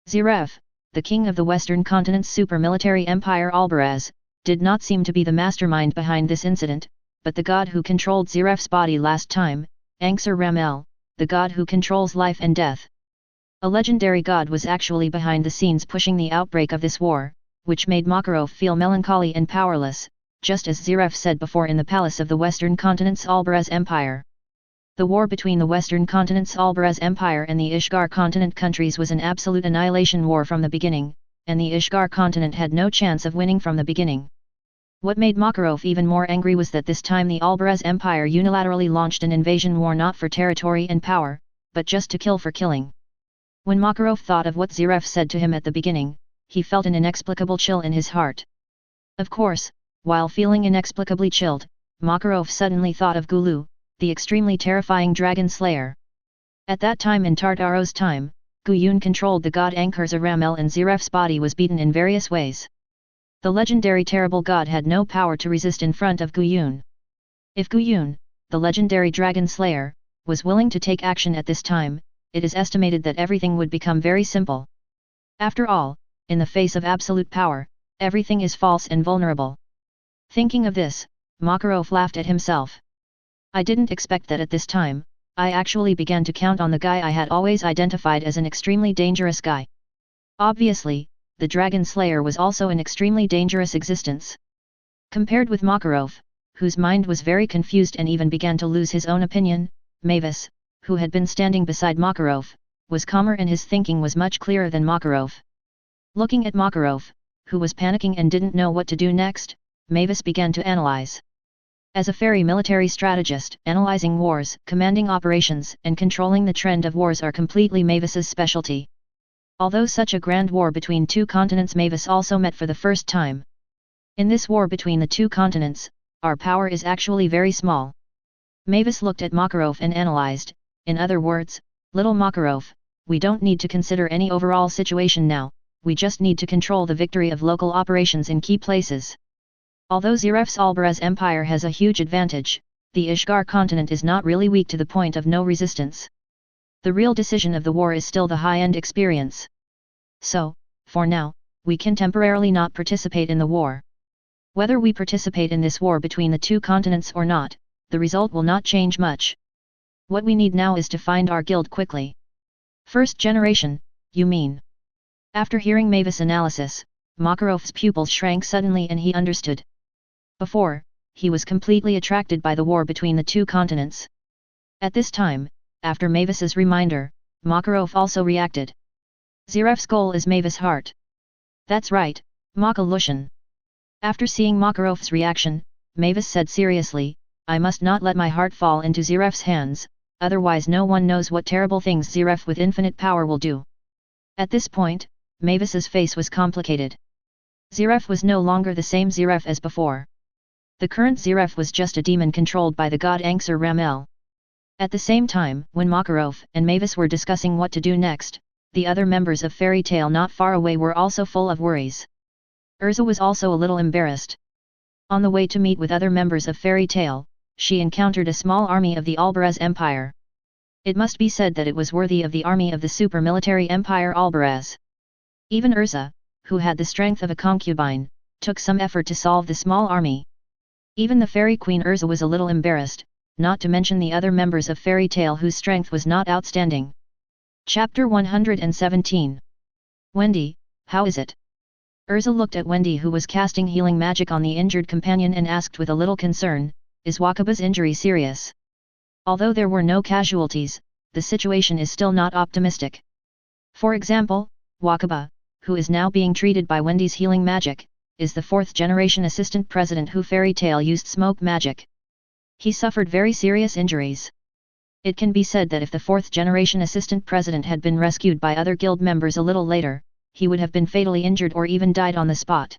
Ziref, the king of the western continent's super military empire Albaraz, did not seem to be the mastermind behind this incident, but the god who controlled Ziref's body last time, Anxur Ramel, the god who controls life and death. A legendary god was actually behind the scenes pushing the outbreak of this war, which made Makarov feel melancholy and powerless, just as Ziref said before in the palace of the western continent's Albaraz Empire. The war between the western continent's Albaraz Empire and the Ishgar continent countries was an absolute annihilation war from the beginning, and the Ishgar continent had no chance of winning from the beginning. What made Makarov even more angry was that this time the Albaraz Empire unilaterally launched an invasion war not for territory and power, but just to kill for killing. When Makarov thought of what Ziref said to him at the beginning, he felt an inexplicable chill in his heart. Of course, while feeling inexplicably chilled, Makarov suddenly thought of Gulu, the extremely terrifying dragon slayer. At that time in Tartaro's time, Gu Yun controlled the god Anxur Ramel and Ziref's body was beaten in various ways. The legendary terrible god had no power to resist in front of Gu Yun. If Gu Yun, the legendary dragon slayer, was willing to take action at this time, it is estimated that everything would become very simple. After all, in the face of absolute power, Everything is false and vulnerable. Thinking of this, Makarov laughed at himself. I didn't expect that at this time. I actually began to count on the guy I had always identified as an extremely dangerous guy. Obviously, the Dragon Slayer was also an extremely dangerous existence. Compared with Makarov, whose mind was very confused and even began to lose his own opinion, Mavis, who had been standing beside Makarov, was calmer and his thinking was much clearer than Makarov. Looking at Makarov, who was panicking and didn't know what to do next, Mavis began to analyze. As a fairy military strategist, analyzing wars, commanding operations, and controlling the trend of wars are completely Mavis's specialty. Although such a grand war between two continents Mavis also met for the first time. In this war between the two continents, our power is actually very small. Mavis looked at Makarov and analyzed, in other words, little Makarov, we don't need to consider any overall situation now, we just need to control the victory of local operations in key places. Although Ziref's Albaraz Empire has a huge advantage, the Ishgar continent is not really weak to the point of no resistance. The real decision of the war is still the high-end experience. So, for now, we can temporarily not participate in the war. Whether we participate in this war between the two continents or not, the result will not change much. What we need now is to find our guild quickly. First generation, you mean? After hearing Mavis' analysis, Makarov's pupils shrank suddenly and he understood. Before, he was completely attracted by the war between the two continents. At this time, after Mavis's reminder, Makarov also reacted. Ziref's goal is Mavis' heart. That's right, Maka Lushan. After seeing Makarov's reaction, Mavis said seriously, I must not let my heart fall into Ziref's hands, otherwise no one knows what terrible things Ziref with infinite power will do. At this point, Mavis's face was complicated. Ziref was no longer the same Ziref as before. The current Ziref was just a demon controlled by the god Anxur Ramel. At the same time, when Makarov and Mavis were discussing what to do next, the other members of Fairy Tail not far away were also full of worries. Erza was also a little embarrassed. On the way to meet with other members of Fairy Tail, she encountered a small army of the Albaraz Empire. It must be said that it was worthy of the army of the super military empire Albaraz. Even Erza, who had the strength of a concubine, took some effort to solve the small army. Even the fairy queen Erza was a little embarrassed, not to mention the other members of Fairy Tail whose strength was not outstanding. Chapter 117. Wendy, how is it? Erza looked at Wendy who was casting healing magic on the injured companion and asked with a little concern, is Wakaba's injury serious? Although there were no casualties, the situation is still not optimistic. For example, Wakaba, who is now being treated by Wendy's healing magic, is the 4th generation assistant president who Fairy Tail used smoke magic. He suffered very serious injuries. It can be said that if the 4th generation assistant president had been rescued by other guild members a little later, he would have been fatally injured or even died on the spot.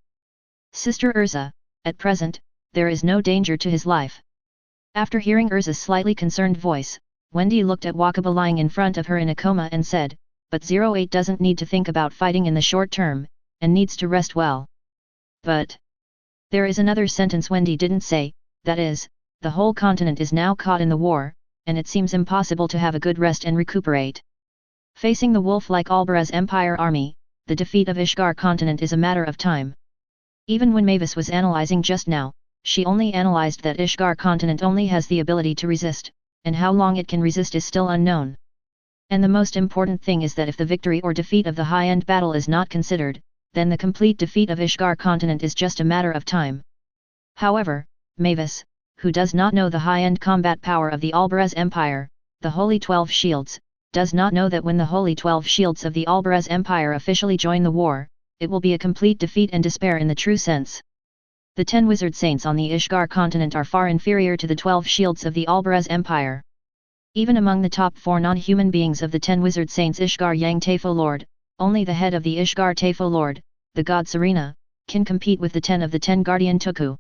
Sister Erza, at present, there is no danger to his life. After hearing Erza's slightly concerned voice, Wendy looked at Wakaba lying in front of her in a coma and said, but 08 doesn't need to think about fighting in the short term, and needs to rest well. But there is another sentence Wendy didn't say, that is, the whole continent is now caught in the war, and it seems impossible to have a good rest and recuperate. Facing the wolf-like Albaraz Empire army, the defeat of Ishgar continent is a matter of time. Even when Mavis was analyzing just now, she only analyzed that Ishgar continent only has the ability to resist, and how long it can resist is still unknown. And the most important thing is that if the victory or defeat of the high-end battle is not considered, then the complete defeat of Ishgar continent is just a matter of time. However, Mavis, who does not know the high-end combat power of the Albaraz Empire, the Holy 12 Shields, does not know that when the Holy 12 Shields of the Albaraz Empire officially join the war, it will be a complete defeat and despair in the true sense. The 10 wizard saints on the Ishgar continent are far inferior to the 12 shields of the Albaraz Empire. Even among the top 4 non-human beings of the 10 wizard saints Ishgar Yang Tefo Lord, only the head of the Ishgar Tefo Lord, the god Serena, can compete with the 10 of the 10 guardian Tuku.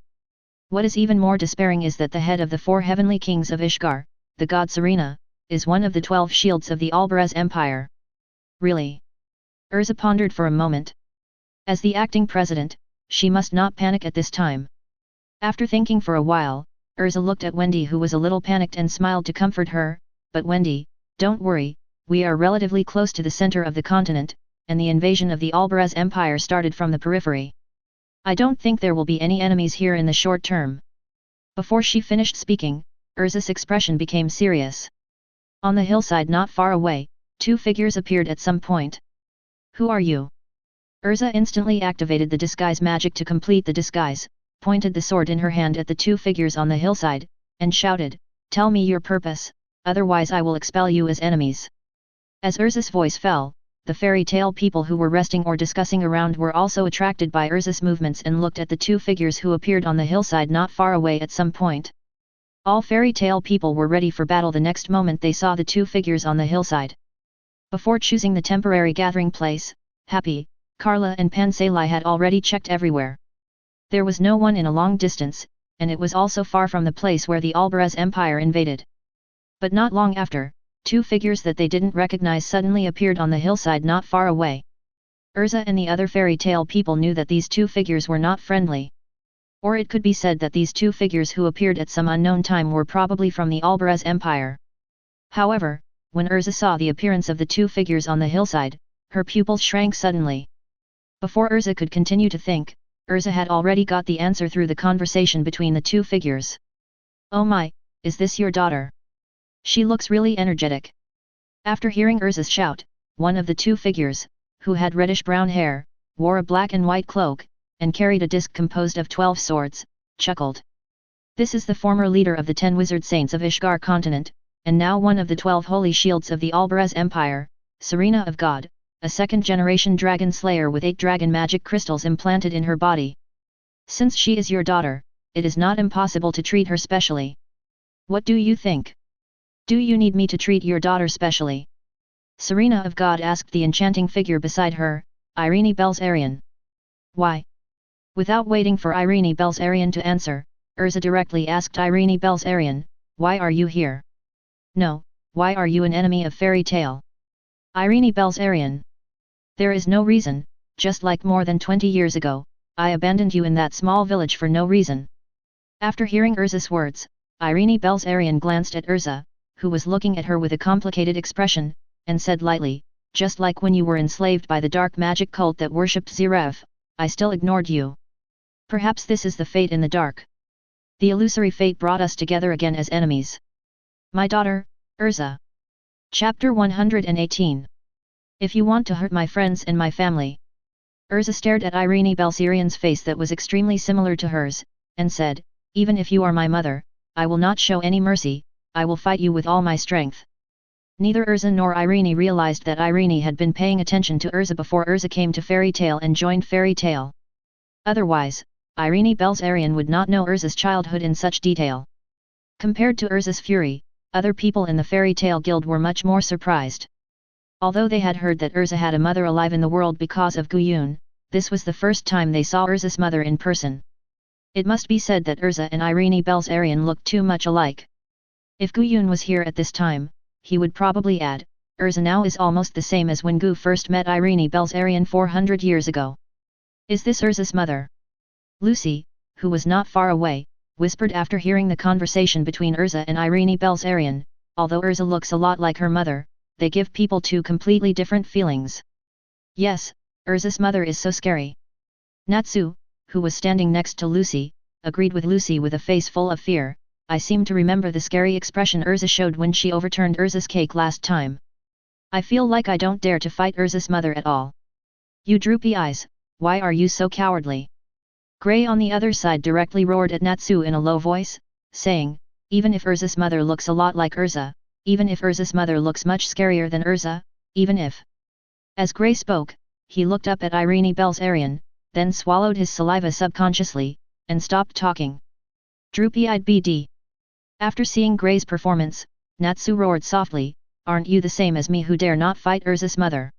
What is even more despairing is that the head of the 4 heavenly kings of Ishgar, the god Serena, is one of the 12 shields of the Albaraz Empire. Really? Erza pondered for a moment. As the acting president, she must not panic at this time. After thinking for a while, Erza looked at Wendy who was a little panicked and smiled to comfort her, but Wendy, don't worry, we are relatively close to the center of the continent, and the invasion of the Albaraz Empire started from the periphery. I don't think there will be any enemies here in the short term. Before she finished speaking, Erza's expression became serious. On the hillside not far away, two figures appeared at some point. Who are you? Erza instantly activated the disguise magic to complete the disguise, pointed the sword in her hand at the two figures on the hillside, and shouted, "Tell me your purpose, otherwise I will expel you as enemies." As Erza's voice fell, the fairy tale people who were resting or discussing around were also attracted by Erza's movements and looked at the two figures who appeared on the hillside not far away at some point. All fairy tale people were ready for battle the next moment they saw the two figures on the hillside. Before choosing the temporary gathering place, Happy, Carla and Pansali had already checked everywhere. There was no one in a long distance, and it was also far from the place where the Alvarez Empire invaded. But not long after, two figures that they didn't recognize suddenly appeared on the hillside not far away. Erza and the other fairy tale people knew that these two figures were not friendly. Or it could be said that these two figures who appeared at some unknown time were probably from the Alvarez Empire. However, when Erza saw the appearance of the two figures on the hillside, her pupils shrank suddenly. Before Erza could continue to think, Erza had already got the answer through the conversation between the two figures. "Oh my, is this your daughter? She looks really energetic." After hearing Erza's shout, one of the two figures, who had reddish-brown hair, wore a black and white cloak, and carried a disc composed of 12 swords, chuckled. "This is the former leader of the 10 wizard saints of Ishgar continent, and now one of the 12 holy shields of the Alvarez Empire, Serena of God, a second-generation dragon slayer with 8 dragon magic crystals implanted in her body. Since she is your daughter, it is not impossible to treat her specially. What do you think? Do you need me to treat your daughter specially?" Serena of God asked the enchanting figure beside her, Irene Belzarian. "Why?" Without waiting for Irene Belzarian to answer, Erza directly asked Irene Belzarian, "Why are you here?" "No, why are you an enemy of fairy tale?" Irene Belzarian. "There is no reason, just like more than 20 years ago, I abandoned you in that small village for no reason." After hearing Erza's words, Irene Belzarian glanced at Erza, who was looking at her with a complicated expression, and said lightly, "Just like when you were enslaved by the dark magic cult that worshipped Zerev, I still ignored you. Perhaps this is the fate in the dark. The illusory fate brought us together again as enemies. My daughter, Erza." Chapter 118. If you want to hurt my friends and my family. Erza stared at Irene Belzarian's face that was extremely similar to hers, and said, "Even if you are my mother, I will not show any mercy, I will fight you with all my strength." Neither Erza nor Irene realized that Irene had been paying attention to Erza before Erza came to Fairy Tale and joined Fairy Tale. Otherwise, Irene Belzarian would not know Erza's childhood in such detail. Compared to Erza's fury, other people in the Fairy Tale Guild were much more surprised. Although they had heard that Erza had a mother alive in the world because of Guyun, this was the first time they saw Erza's mother in person. It must be said that Erza and Irene Belzarian looked too much alike. If Guyun was here at this time, he would probably add, Erza now is almost the same as when Gu first met Irene Belzarian 400 years ago. Is this Erza's mother? Lucy, who was not far away, whispered after hearing the conversation between Erza and Irene Belzarian. Although Erza looks a lot like her mother, they give people two completely different feelings. Yes, Erza's mother is so scary. Natsu, who was standing next to Lucy, agreed with Lucy with a face full of fear. I seem to remember the scary expression Erza showed when she overturned Erza's cake last time. I feel like I don't dare to fight Erza's mother at all. You droopy eyes, why are you so cowardly? Grey on the other side directly roared at Natsu in a low voice, saying, even if Erza's mother looks a lot like Erza, even if Erza's mother looks much scarier than Erza, even if. As Grey spoke, he looked up at Irene Belzarian, then swallowed his saliva subconsciously, and stopped talking. Droopy-eyed BD. After seeing Grey's performance, Natsu roared softly, aren't you the same as me who dare not fight Erza's mother?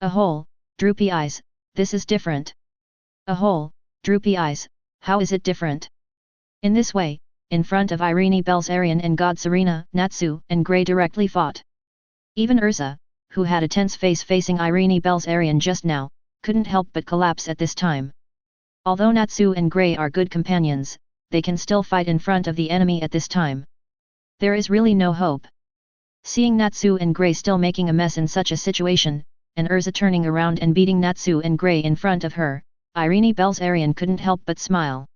A hole, droopy eyes, this is different. A hole, droopy eyes, how is it different? In this way, in front of Irene Belzarian and God Serena, Natsu and Grey directly fought. Even Erza, who had a tense face facing Irene Belzarian just now, couldn't help but collapse at this time. Although Natsu and Grey are good companions, they can still fight in front of the enemy at this time. There is really no hope. Seeing Natsu and Grey still making a mess in such a situation, and Erza turning around and beating Natsu and Grey in front of her, Irene Belzarian couldn't help but smile.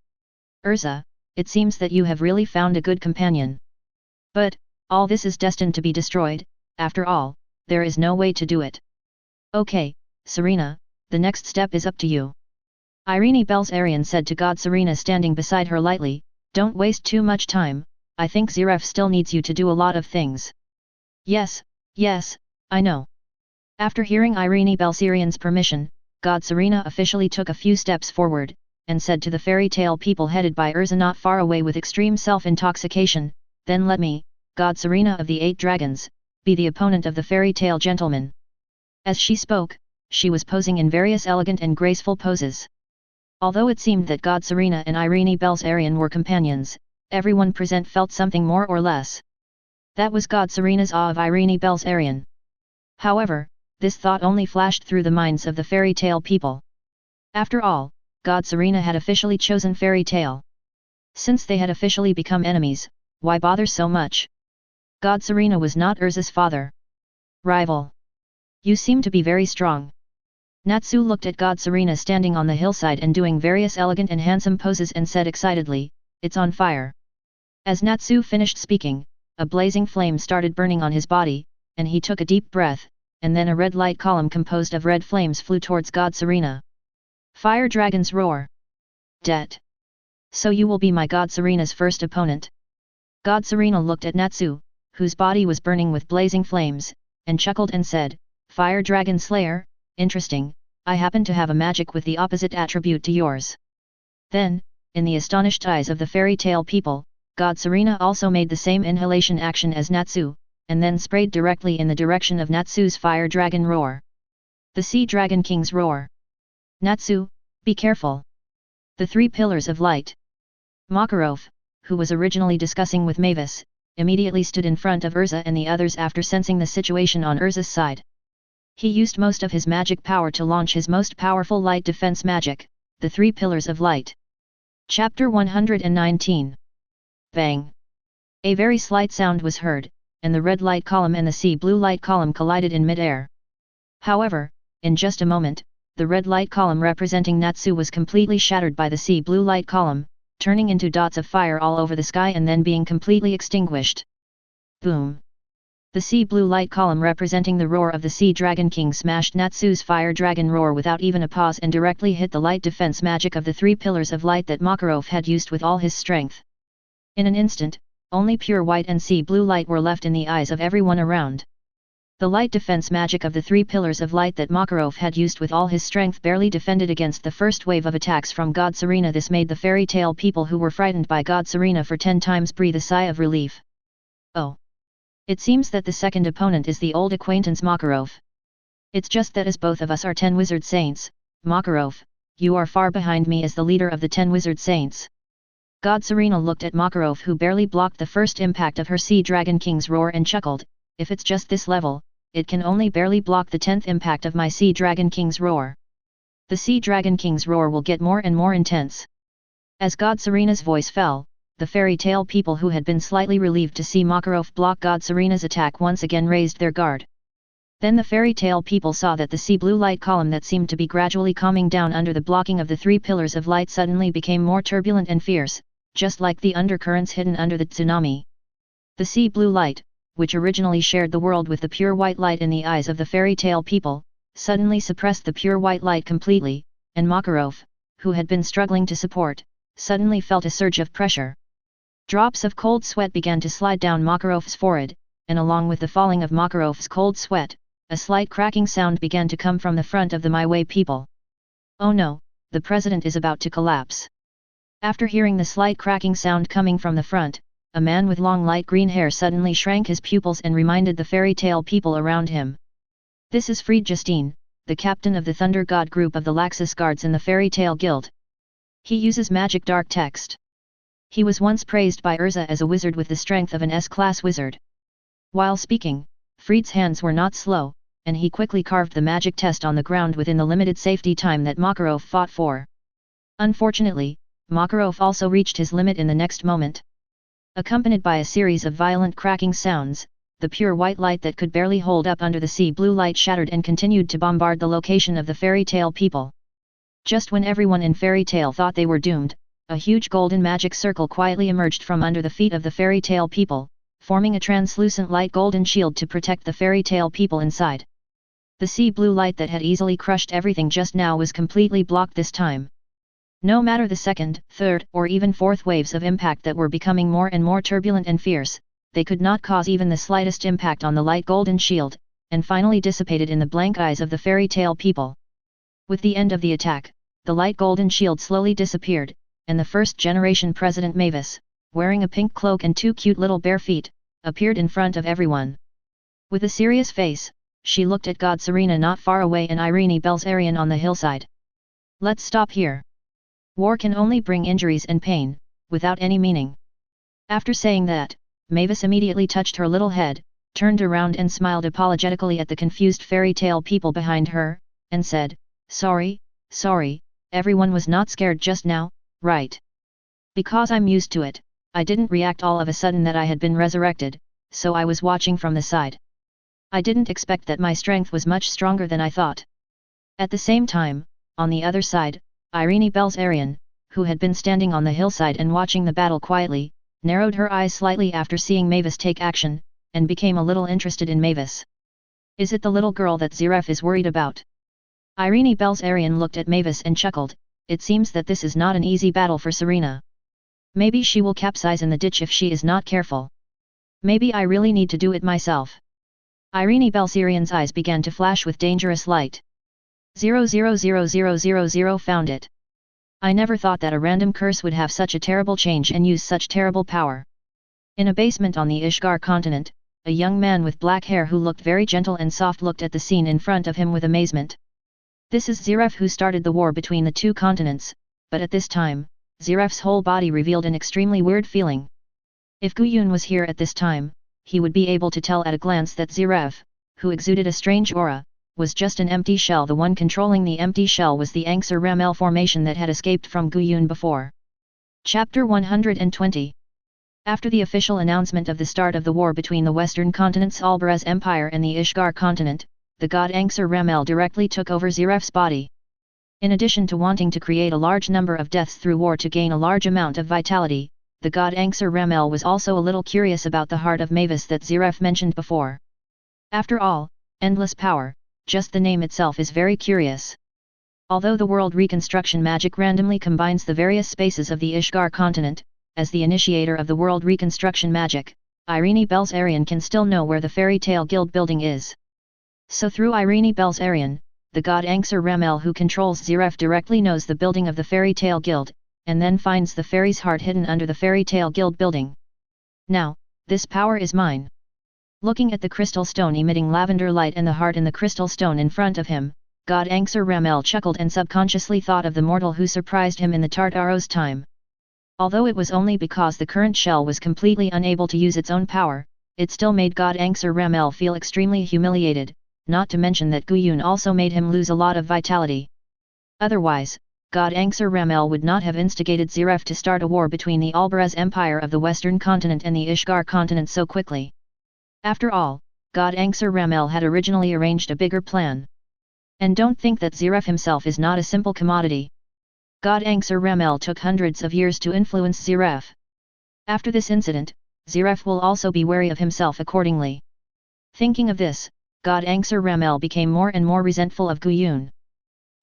Erza, it seems that you have really found a good companion. But, all this is destined to be destroyed, after all, there is no way to do it. Okay, Serena, the next step is up to you. Irene Belzarian said to God Serena standing beside her lightly, don't waste too much time, I think Zeref still needs you to do a lot of things. Yes, I know. After hearing Irene Belzarian's permission, God Serena officially took a few steps forward, and said to the fairy tale people headed by Erza not far away with extreme self-intoxication, then let me, God Serena of the 8 dragons, be the opponent of the fairy tale gentleman. As she spoke, she was posing in various elegant and graceful poses. Although it seemed that God Serena and Irene Belzarian were companions, everyone present felt something more or less. That was God Serena's awe of Irene Belzarian. However, this thought only flashed through the minds of the fairy tale people. After all, God Serena had officially chosen fairy tale. Since they had officially become enemies, why bother so much? God Serena was not Erza's father. Rival. You seem to be very strong. Natsu looked at God Serena standing on the hillside and doing various elegant and handsome poses and said excitedly, it's on fire. As Natsu finished speaking, a blazing flame started burning on his body, and he took a deep breath, and then a red light column composed of red flames flew towards God Serena. Fire Dragon's Roar. Det. So you will be my God Serena's first opponent. God Serena looked at Natsu, whose body was burning with blazing flames, and chuckled and said, Fire Dragon Slayer, interesting, I happen to have a magic with the opposite attribute to yours. Then, in the astonished eyes of the fairy tale people, God Serena also made the same inhalation action as Natsu, and then sprayed directly in the direction of Natsu's Fire Dragon Roar. The Sea Dragon King's Roar. Natsu, be careful. The 3 Pillars of Light. Makarov, who was originally discussing with Mavis, immediately stood in front of Erza and the others after sensing the situation on Erza's side. He used most of his magic power to launch his most powerful light defense magic, the 3 Pillars of Light. Chapter 119. Bang! A very slight sound was heard, and the red light column and the sea blue light column collided in mid-air. However, in just a moment, the red light column representing Natsu was completely shattered by the sea blue light column, turning into dots of fire all over the sky and then being completely extinguished. Boom! The sea blue light column representing the roar of the Sea Dragon King smashed Natsu's Fire Dragon Roar without even a pause and directly hit the light defense magic of the 3 Pillars of Light that Makarov had used with all his strength. In an instant, only pure white and sea blue light were left in the eyes of everyone around. The light defense magic of the 3 Pillars of Light that Makarov had used with all his strength barely defended against the first wave of attacks from God Serena. This made the fairy tale people who were frightened by God Serena for 10 times breathe a sigh of relief. Oh! It seems that the second opponent is the old acquaintance Makarov. It's just that as both of us are 10 wizard saints, Makarov, you are far behind me as the leader of the 10 wizard saints. God Serena looked at Makarov who barely blocked the first impact of her Sea Dragon King's roar and chuckled, if it's just this level, it can only barely block the 10th impact of my Sea Dragon King's roar. The Sea Dragon King's roar will get more and more intense. As God Serena's voice fell, the fairy tale people who had been slightly relieved to see Makarov block God Serena's attack once again raised their guard. Then the fairy tale people saw that the sea blue light column that seemed to be gradually calming down under the blocking of the 3 Pillars of Light suddenly became more turbulent and fierce, just like the undercurrents hidden under the tsunami. The sea blue light, which originally shared the world with the pure white light in the eyes of the fairy tale people, suddenly suppressed the pure white light completely, and Makarov, who had been struggling to support, suddenly felt a surge of pressure. Drops of cold sweat began to slide down Makarov's forehead, and along with the falling of Makarov's cold sweat, a slight cracking sound began to come from the front of the My Way people. Oh no, the president is about to collapse. After hearing the slight cracking sound coming from the front, a man with long light green hair suddenly shrank his pupils and reminded the fairy tale people around him. This is Fried Justine, the captain of the Thunder God group of the Laxus Guards in the Fairy Tale Guild. He uses magic dark text. He was once praised by Erza as a wizard with the strength of an S-class wizard. While speaking, Fried's hands were not slow, and he quickly carved the magic test on the ground within the limited safety time that Makarov fought for. Unfortunately, Makarov also reached his limit in the next moment. Accompanied by a series of violent cracking sounds, the pure white light that could barely hold up under the sea blue light shattered and continued to bombard the location of the fairy tale people. Just when everyone in Fairy Tail thought they were doomed, a huge golden magic circle quietly emerged from under the feet of the Fairy Tail people, forming a translucent light golden shield to protect the Fairy Tail people inside. The sea blue light that had easily crushed everything just now was completely blocked this time. No matter the second, third, or even fourth waves of impact that were becoming more and more turbulent and fierce, they could not cause even the slightest impact on the light golden shield, and finally dissipated in the blank eyes of the Fairy Tail people. With the end of the attack, the light golden shield slowly disappeared, and the first-generation President Mavis, wearing a pink cloak and two cute little bare feet, appeared in front of everyone. With a serious face, she looked at God Serena not far away and Irene Belzarian on the hillside. Let's stop here. War can only bring injuries and pain, without any meaning. After saying that, Mavis immediately touched her little head, turned around and smiled apologetically at the confused Fairy Tail people behind her, and said, sorry, everyone was not scared just now, right? Because I'm used to it, I didn't react all of a sudden that I had been resurrected, so I was watching from the side. I didn't expect that my strength was much stronger than I thought. At the same time, on the other side, Irene Belzarian, who had been standing on the hillside and watching the battle quietly, narrowed her eyes slightly after seeing Mavis take action, and became a little interested in Mavis. Is it the little girl that Zeref is worried about? Irene Belzarian looked at Mavis and chuckled. It seems that this is not an easy battle for Serena. Maybe she will capsize in the ditch if she is not careful. Maybe I really need to do it myself. Irene Belzarian's eyes began to flash with dangerous light. 0000000 found it. I never thought that a random curse would have such a terrible change and use such terrible power. In a basement on the Ishgar continent, a young man with black hair who looked very gentle and soft looked at the scene in front of him with amazement. This is Zeref who started the war between the two continents, but at this time, Zeref's whole body revealed an extremely weird feeling. If Guyun was here at this time, he would be able to tell at a glance that Zeref, who exuded a strange aura, was just an empty shell. The one controlling the empty shell was the Anxur Ramel formation that had escaped from Guyun before. Chapter 120. After the official announcement of the start of the war between the Western Continent's Albarez Empire and the Ishgar continent, the god Anxur Ramel directly took over Zeref's body. In addition to wanting to create a large number of deaths through war to gain a large amount of vitality, the god Anxur Ramel was also a little curious about the heart of Mavis that Zeref mentioned before. After all, endless power, just the name itself is very curious. Although the world reconstruction magic randomly combines the various spaces of the Ishgar continent, as the initiator of the world reconstruction magic, Irene Belzarian can still know where the Fairy Tail Guild building is. So through Irene Belzarian, the god Anxur Ramel who controls Zeref directly knows the building of the Fairy Tail Guild, and then finds the fairy's heart hidden under the Fairy Tail Guild building. Now, this power is mine. Looking at the crystal stone emitting lavender light and the heart in the crystal stone in front of him, god Anxur Ramel chuckled and subconsciously thought of the mortal who surprised him in the Tartaros time. Although it was only because the current shell was completely unable to use its own power, it still made god Anxur Ramel feel extremely humiliated, not to mention that Guyun also made him lose a lot of vitality. Otherwise, god Anxur Ramel would not have instigated Zeref to start a war between the Albarez Empire of the Western Continent and the Ishgar continent so quickly. After all, god Anxur Ramel had originally arranged a bigger plan. And don't think that Zeref himself is not a simple commodity. God Anxur Ramel took hundreds of years to influence Zeref. After this incident, Zeref will also be wary of himself accordingly. Thinking of this, god Anxur Ramel became more and more resentful of Guyun.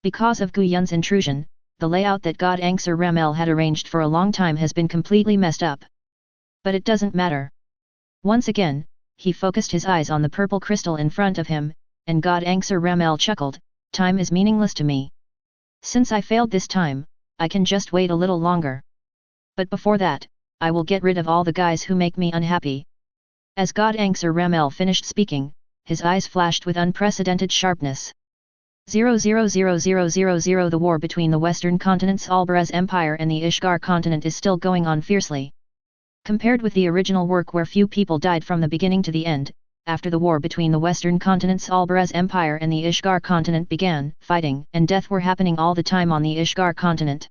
Because of Guyun's intrusion, the layout that god Anxur Ramel had arranged for a long time has been completely messed up. But it doesn't matter. Once again, he focused his eyes on the purple crystal in front of him, and god Anxur Ramel chuckled, time is meaningless to me. Since I failed this time, I can just wait a little longer. But before that, I will get rid of all the guys who make me unhappy. As god Anxur Ramel finished speaking, his eyes flashed with unprecedented sharpness. 00000 The war between the Western Continent's Albarez Empire and the Ishgar continent is still going on fiercely. Compared with the original work where few people died from the beginning to the end, after the war between the Western Continent's Albarez Empire and the Ishgar continent began, fighting and death were happening all the time on the Ishgar continent.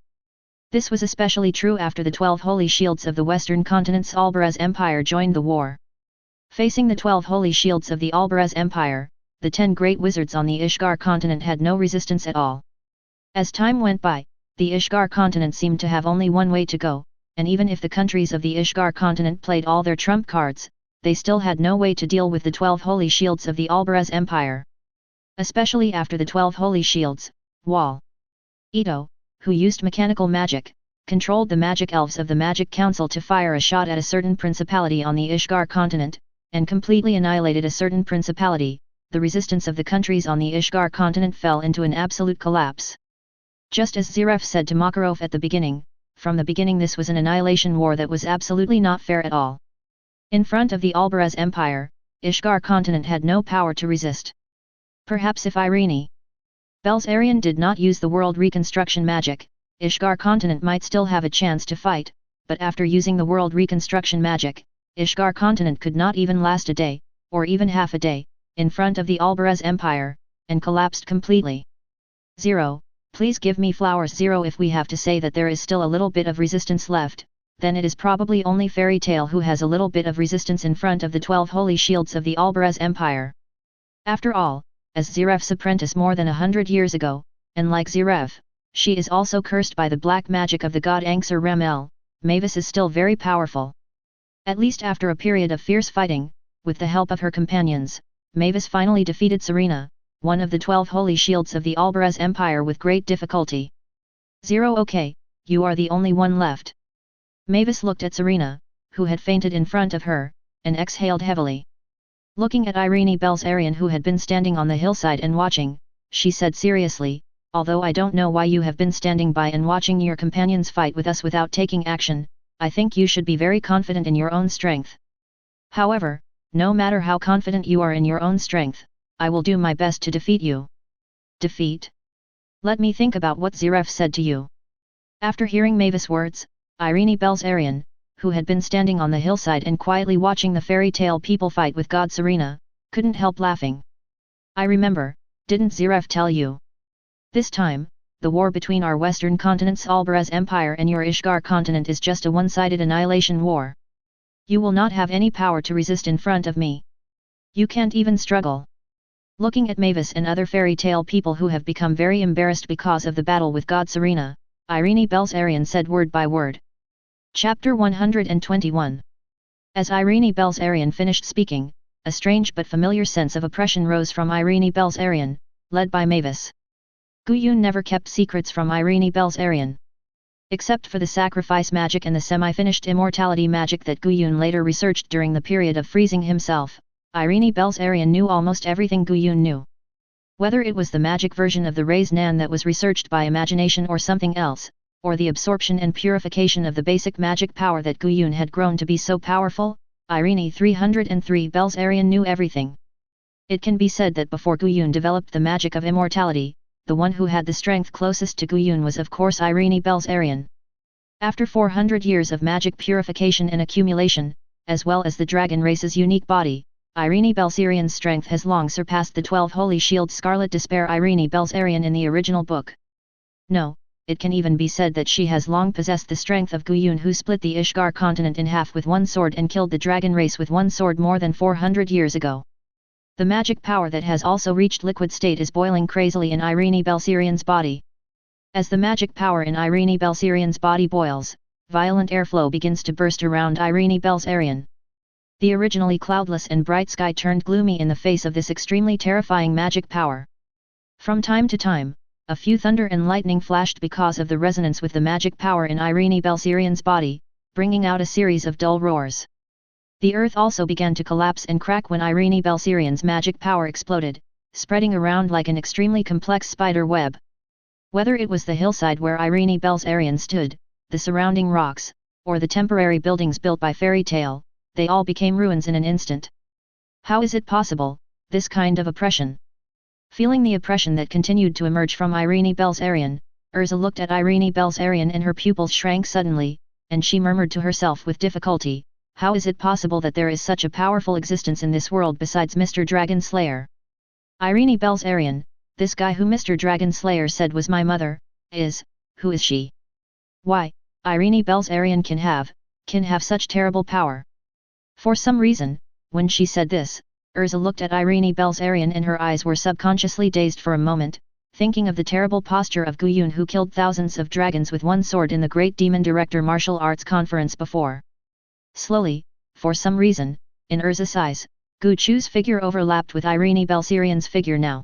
This was especially true after the 12 holy shields of the Western Continent's Albarez Empire joined the war. Facing the 12 holy shields of the Albarez Empire, the 10 great wizards on the Ishgar continent had no resistance at all. As time went by, the Ishgar continent seemed to have only one way to go, and even if the countries of the Ishgar continent played all their trump cards, they still had no way to deal with the 12 holy shields of the Alvarez Empire. Especially after the 12 holy shields, Wall Ito, who used mechanical magic, controlled the magic elves of the Magic Council to fire a shot at a certain principality on the Ishgar continent, and completely annihilated a certain principality. The resistance of the countries on the Ishgar continent fell into an absolute collapse. Just as Zeref said to Makarov at the beginning, from the beginning this was an annihilation war that was absolutely not fair at all. In front of the Alvarez Empire, Ishgar continent had no power to resist. Perhaps if Irene Belzarian did not use the world reconstruction magic, Ishgar continent might still have a chance to fight, but after using the world reconstruction magic, Ishgar continent could not even last a day, or even half a day, in front of the Alvarez Empire, and collapsed completely. Zero, please give me flowers. Zero. If we have to say that there is still a little bit of resistance left, then it is probably only Fairy Tail who has a little bit of resistance in front of the 12 holy shields of the Alvarez Empire. After all, as Zeref's apprentice more than 100 years ago, and like Zeref, she is also cursed by the black magic of the god Anxur Ramel. Mavis is still very powerful. At least after a period of fierce fighting, with the help of her companions, Mavis finally defeated Serena, one of the 12 holy shields of the Alvarez Empire, with great difficulty. Zero. Okay, you are the only one left. Mavis looked at Serena, who had fainted in front of her, and exhaled heavily. Looking at Irene Belzarian, who had been standing on the hillside and watching, she said seriously, although I don't know why you have been standing by and watching your companions fight with us without taking action, I think you should be very confident in your own strength. However, no matter how confident you are in your own strength, I will do my best to defeat you. Defeat? Let me think about what Zeref said to you. After hearing Mavis' words, Irene Belzarian, who had been standing on the hillside and quietly watching the Fairy Tail people fight with God Serena, couldn't help laughing. I remember, didn't Zeref tell you? This time, the war between our western continent's Alvarez Empire and your Ishgar continent is just a one-sided annihilation war. You will not have any power to resist in front of me. You can't even struggle. Looking at Mavis and other Fairy Tail people who have become very embarrassed because of the battle with God Serena, Irene Belzarian said word by word. Chapter 121. As Irene Belzarian finished speaking, a strange but familiar sense of oppression rose from Irene Belzarian, led by Mavis. Guyun never kept secrets from Irene Belzarian. Except for the sacrifice magic and the semi-finished immortality magic that Guyun later researched during the period of freezing himself, Irene Belzarian knew almost everything Guyun knew. Whether it was the magic version of the Raise Nan that was researched by imagination or something else, or the absorption and purification of the basic magic power that Guyun had grown to be so powerful, Irene 303 Belzarian knew everything. It can be said that before Guyun developed the magic of immortality, the one who had the strength closest to Guyun was of course Irene Belzarian. After 400 years of magic purification and accumulation, as well as the dragon race's unique body, Irene Belzarian's strength has long surpassed the 12 holy shields Scarlet Despair Irene Belzarian in the original book. No, it can even be said that she has long possessed the strength of Guyun, who split the Ishgar continent in half with one sword and killed the dragon race with one sword more than 400 years ago. The magic power that has also reached liquid state is boiling crazily in Irene Belzarian's body. As the magic power in Irene Belzarian's body boils, violent airflow begins to burst around Irene Belzarian. The originally cloudless and bright sky turned gloomy in the face of this extremely terrifying magic power. From time to time, a few thunder and lightning flashed because of the resonance with the magic power in Irene Belzarian's body, bringing out a series of dull roars. The earth also began to collapse and crack when Irene Belzarian's magic power exploded, spreading around like an extremely complex spider web. Whether it was the hillside where Irene Belzarian stood, the surrounding rocks, or the temporary buildings built by Fairy Tail, they all became ruins in an instant. How is it possible, this kind of oppression? Feeling the oppression that continued to emerge from Irene Belzarian, Erza looked at Irene Belzarian and her pupils shrank suddenly, and she murmured to herself with difficulty, how is it possible that there is such a powerful existence in this world besides Mr. Dragon Slayer? Irene Belzarian, this guy who Mr. Dragon Slayer said was my mother, who is she? Why, Irene Belzarian can have such terrible power. For some reason, when she said this, Erza looked at Irene Belzarian and her eyes were subconsciously dazed for a moment, thinking of the terrible posture of Gu Yun, who killed thousands of dragons with one sword in the Great Demon Director Martial Arts Conference before. Slowly, for some reason, in Erza's eyes, Gu Chu's figure overlapped with Irene Belserian's figure now.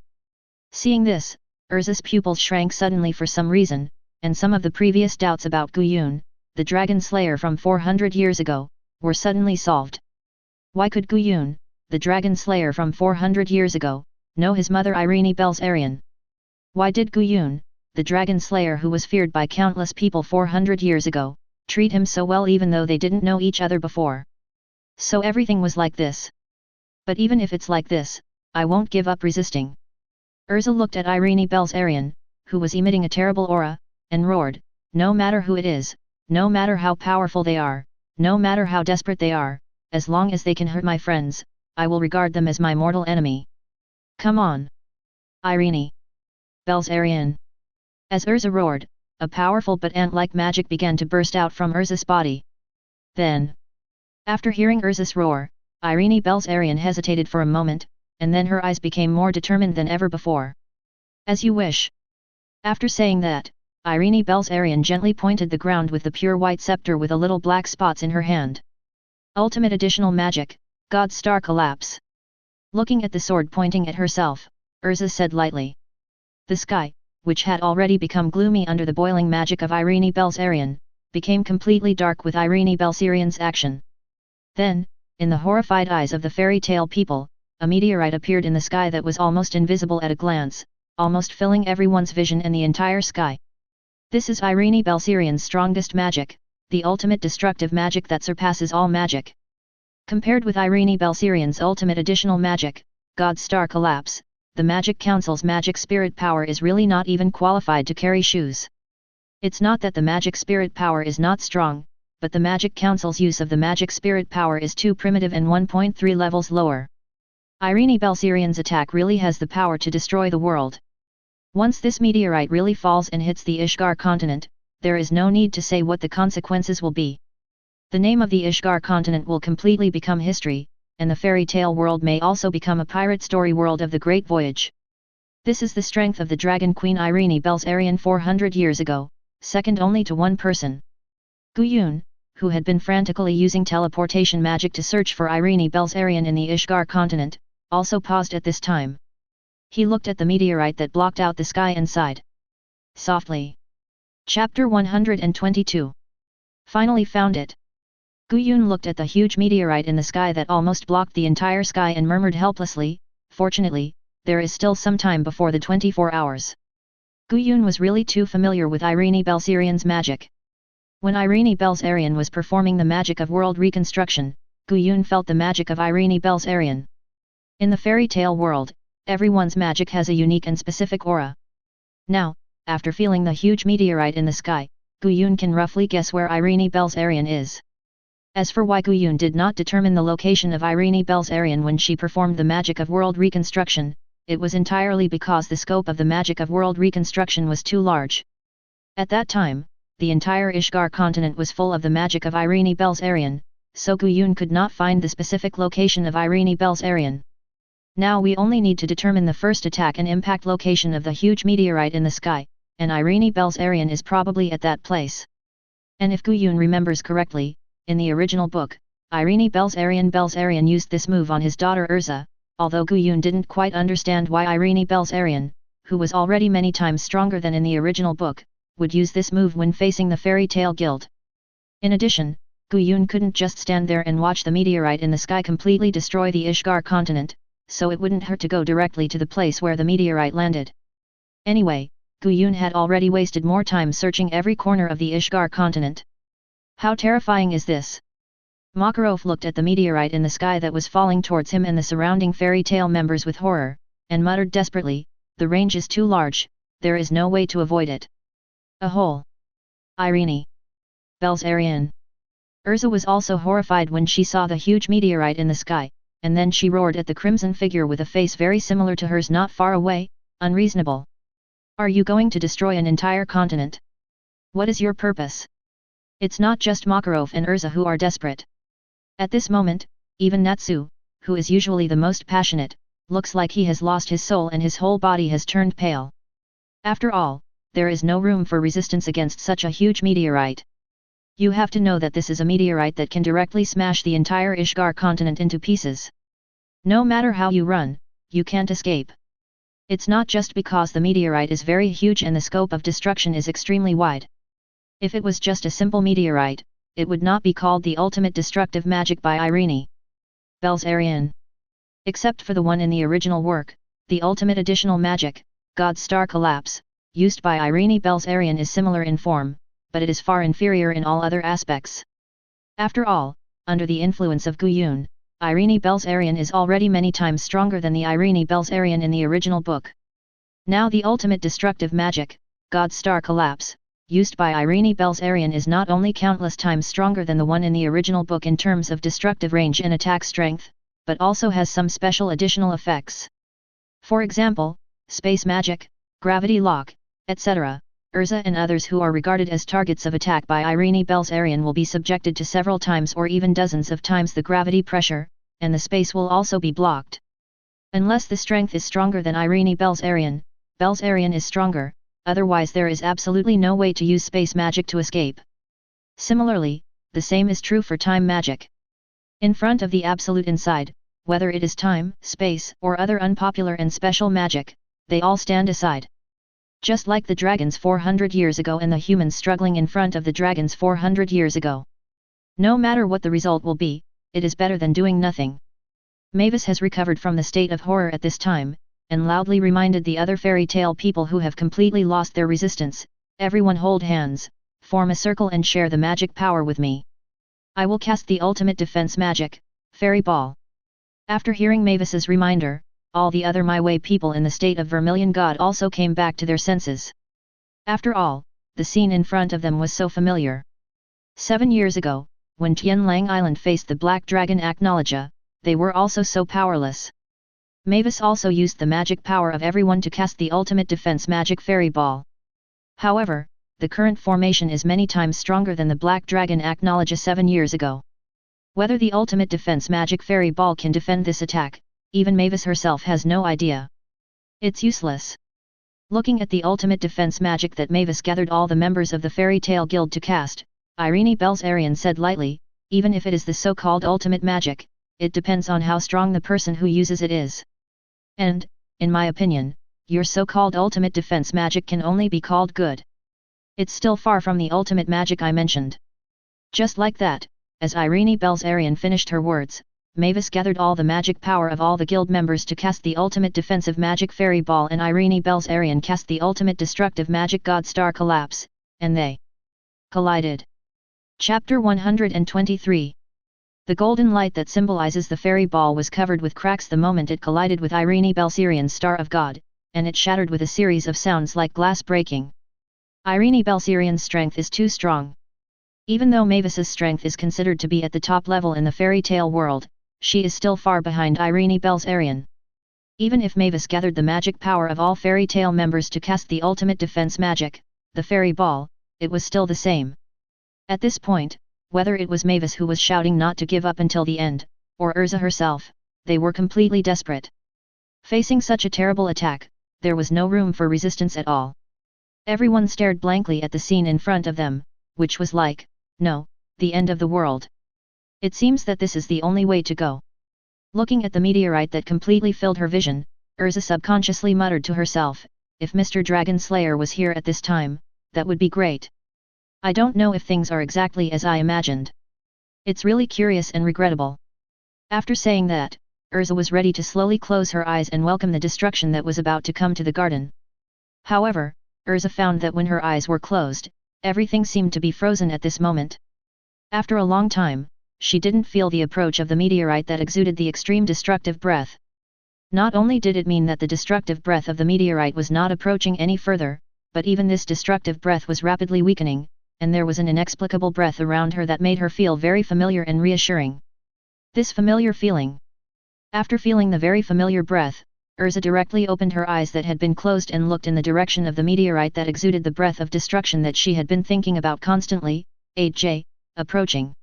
Seeing this, Erza's pupils shrank suddenly for some reason, and some of the previous doubts about Gu Yun, the dragon slayer from 400 years ago, were suddenly solved. Why could Gu Yun, the dragon slayer from 400 years ago, know his mother Irene Belserian? Why did Gu Yun, the dragon slayer who was feared by countless people 400 years ago, treat him so well even though they didn't know each other before? So everything was like this. But even if it's like this, I won't give up resisting. Erza looked at Irene Belserian, who was emitting a terrible aura, and roared, no matter who it is, no matter how powerful they are, no matter how desperate they are, as long as they can hurt my friends, I will regard them as my mortal enemy. Come on! Irene Belserian! As Erza roared, a powerful but ant-like magic began to burst out from Erza's body. Then, after hearing Erza's roar, Irene Belserian hesitated for a moment, and then her eyes became more determined than ever before. As you wish. After saying that, Irene Belserian gently pointed the ground with the pure white scepter with a little black spots in her hand. Ultimate additional magic, God's Star Collapse. Looking at the sword pointing at herself, Erza said lightly. The sky, which had already become gloomy under the boiling magic of Irene Belserian, became completely dark with Irene Belserian's action. Then, in the horrified eyes of the fairy tale people, a meteorite appeared in the sky that was almost invisible at a glance, almost filling everyone's vision and the entire sky. This is Irene Belserian's strongest magic, the ultimate destructive magic that surpasses all magic. Compared with Irene Belserian's ultimate additional magic, God's Star Collapse, the Magic Council's magic spirit power is really not even qualified to carry shoes. It's not that the magic spirit power is not strong, but the Magic Council's use of the magic spirit power is too primitive and 1.3 levels lower. Irene Belserian's attack really has the power to destroy the world. Once this meteorite really falls and hits the Ishgar continent, there is no need to say what the consequences will be. The name of the Ishgar continent will completely become history, and the fairy tale world may also become a pirate story world of the Great Voyage. This is the strength of the Dragon Queen Irene Belserian 400 years ago, second only to one person. Gu Yun, who had been frantically using teleportation magic to search for Irene Belserian in the Ishgar continent, also paused at this time. He looked at the meteorite that blocked out the sky and sighed softly. Chapter 122. Finally found it. Gu Yun looked at the huge meteorite in the sky that almost blocked the entire sky and murmured helplessly, fortunately, there is still some time before the 24 hours. Gu Yun was really too familiar with Irene Belserian's magic. When Irene Belserian was performing the magic of world reconstruction, Gu Yun felt the magic of Irene Belserian. In the fairy tale world, everyone's magic has a unique and specific aura. Now, after feeling the huge meteorite in the sky, Gu Yun can roughly guess where Irene Belserian is. As for why Gu Yun did not determine the location of Irene Belserian when she performed the magic of world reconstruction, it was entirely because the scope of the magic of world reconstruction was too large. At that time, the entire Ishgar continent was full of the magic of Irene Belserian, so Gu Yun could not find the specific location of Irene Belserian. Now we only need to determine the first attack and impact location of the huge meteorite in the sky, and Irene Belserian is probably at that place. And if Gu Yun remembers correctly, in the original book, Irene Belserian used this move on his daughter Erza, although Gu Yun didn't quite understand why Irene Belserian, who was already many times stronger than in the original book, would use this move when facing the Fairy Tale Guild. In addition, Gu Yun couldn't just stand there and watch the meteorite in the sky completely destroy the Ishgar continent, so it wouldn't hurt to go directly to the place where the meteorite landed. Anyway, Gu Yun had already wasted more time searching every corner of the Ishgar continent. How terrifying is this? Makarov looked at the meteorite in the sky that was falling towards him and the surrounding fairy tale members with horror, and muttered desperately, the range is too large, there is no way to avoid it. A hole. Irene Belserian. Erza was also horrified when she saw the huge meteorite in the sky, and then she roared at the crimson figure with a face very similar to hers not far away, unreasonable. Are you going to destroy an entire continent? What is your purpose? It's not just Makarov and Erza who are desperate. At this moment, even Natsu, who is usually the most passionate, looks like he has lost his soul and his whole body has turned pale. After all, there is no room for resistance against such a huge meteorite. You have to know that this is a meteorite that can directly smash the entire Ishgar continent into pieces. No matter how you run, you can't escape. It's not just because the meteorite is very huge and the scope of destruction is extremely wide. If it was just a simple meteorite, it would not be called the ultimate destructive magic by Irene Belsarian. Except for the one in the original work, the ultimate additional magic, God's Star Collapse, used by Irene Belsarian is similar in form, but it is far inferior in all other aspects. After all, under the influence of Guyun, Irene Belsarian is already many times stronger than the Irene Belsarian in the original book. Now the ultimate destructive magic, God's Star Collapse, used by Irene Belsarian is not only countless times stronger than the one in the original book in terms of destructive range and attack strength, but also has some special additional effects. For example, space magic, gravity lock, etc. Erza and others who are regarded as targets of attack by Irene Belsarian will be subjected to several times or even dozens of times the gravity pressure, and the space will also be blocked. Unless the strength is stronger than Irene Belsarian, Belsarian is stronger, otherwise there is absolutely no way to use space magic to escape. Similarly, the same is true for time magic. In front of the absolute inside, whether it is time, space, or other unpopular and special magic, they all stand aside. Just like the dragons 400 years ago and the humans struggling in front of the dragons 400 years ago. No matter what the result will be, it is better than doing nothing. Mavis has recovered from the state of horror at this time, and loudly reminded the other fairy tale people who have completely lost their resistance, everyone hold hands, form a circle and share the magic power with me. I will cast the ultimate defense magic, Fairy Ball. After hearing Mavis's reminder, all the other My Way people in the state of Vermilion God also came back to their senses. After all, the scene in front of them was so familiar. 7 years ago, when Tianlang Island faced the Black Dragon Acknowledge, they were also so powerless. Mavis also used the magic power of everyone to cast the ultimate defense magic Fairy Ball. However, the current formation is many times stronger than the Black Dragon Acknowledge 7 years ago. Whether the ultimate defense magic Fairy Ball can defend this attack, even Mavis herself has no idea. It's useless. Looking at the ultimate defense magic that Mavis gathered all the members of the Fairy Tale Guild to cast, Irene Belsarian said lightly, even if it is the so-called ultimate magic, it depends on how strong the person who uses it is. And, in my opinion, your so-called ultimate defense magic can only be called good. It's still far from the ultimate magic I mentioned. Just like that, as Irene Belsarian finished her words, Mavis gathered all the magic power of all the guild members to cast the ultimate defensive magic Fairy Ball, and Irene Belsarian cast the ultimate destructive magic God Star Collapse, and they collided. Chapter 123. The golden light that symbolizes the Fairy Ball was covered with cracks the moment it collided with Irene Belsarian's Star of God, and it shattered with a series of sounds like glass breaking. Irene Belsarian's strength is too strong. Even though Mavis's strength is considered to be at the top level in the fairy tale world, she is still far behind Irene Belsarian. Even if Mavis gathered the magic power of all fairy tale members to cast the ultimate defense magic, the Fairy Ball, it was still the same. At this point, whether it was Mavis who was shouting not to give up until the end, or Erza herself, they were completely desperate. Facing such a terrible attack, there was no room for resistance at all. Everyone stared blankly at the scene in front of them, which was like, no, the end of the world. It seems that this is the only way to go. Looking at the meteorite that completely filled her vision, Erza subconsciously muttered to herself, if Mr. Dragon Slayer was here at this time, that would be great. I don't know if things are exactly as I imagined. It's really curious and regrettable. After saying that, Erza was ready to slowly close her eyes and welcome the destruction that was about to come to the garden. However, Erza found that when her eyes were closed, everything seemed to be frozen at this moment. After a long time, she didn't feel the approach of the meteorite that exuded the extreme destructive breath. Not only did it mean that the destructive breath of the meteorite was not approaching any further, but even this destructive breath was rapidly weakening, and there was an inexplicable breath around her that made her feel very familiar and reassuring. This familiar feeling. After feeling the very familiar breath, Erza directly opened her eyes that had been closed and looked in the direction of the meteorite that exuded the breath of destruction that she had been thinking about constantly, approaching.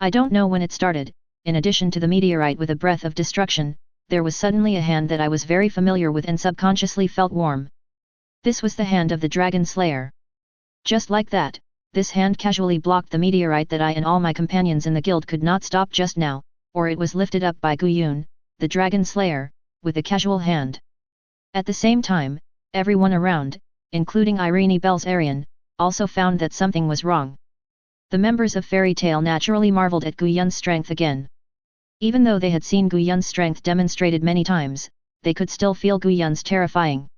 I don't know when it started. In addition to the meteorite with a breath of destruction, there was suddenly a hand that I was very familiar with and subconsciously felt warm. This was the hand of the Dragon Slayer. Just like that, this hand casually blocked the meteorite that I and all my companions in the guild could not stop just now, or it was lifted up by Guyun, the Dragon Slayer, with a casual hand. At the same time, everyone around, including Irene Belzarian, also found that something was wrong. The members of Fairy Tail naturally marveled at Guyun's strength again. Even though they had seen Guyun's strength demonstrated many times, they could still feel Guyun's terrifying.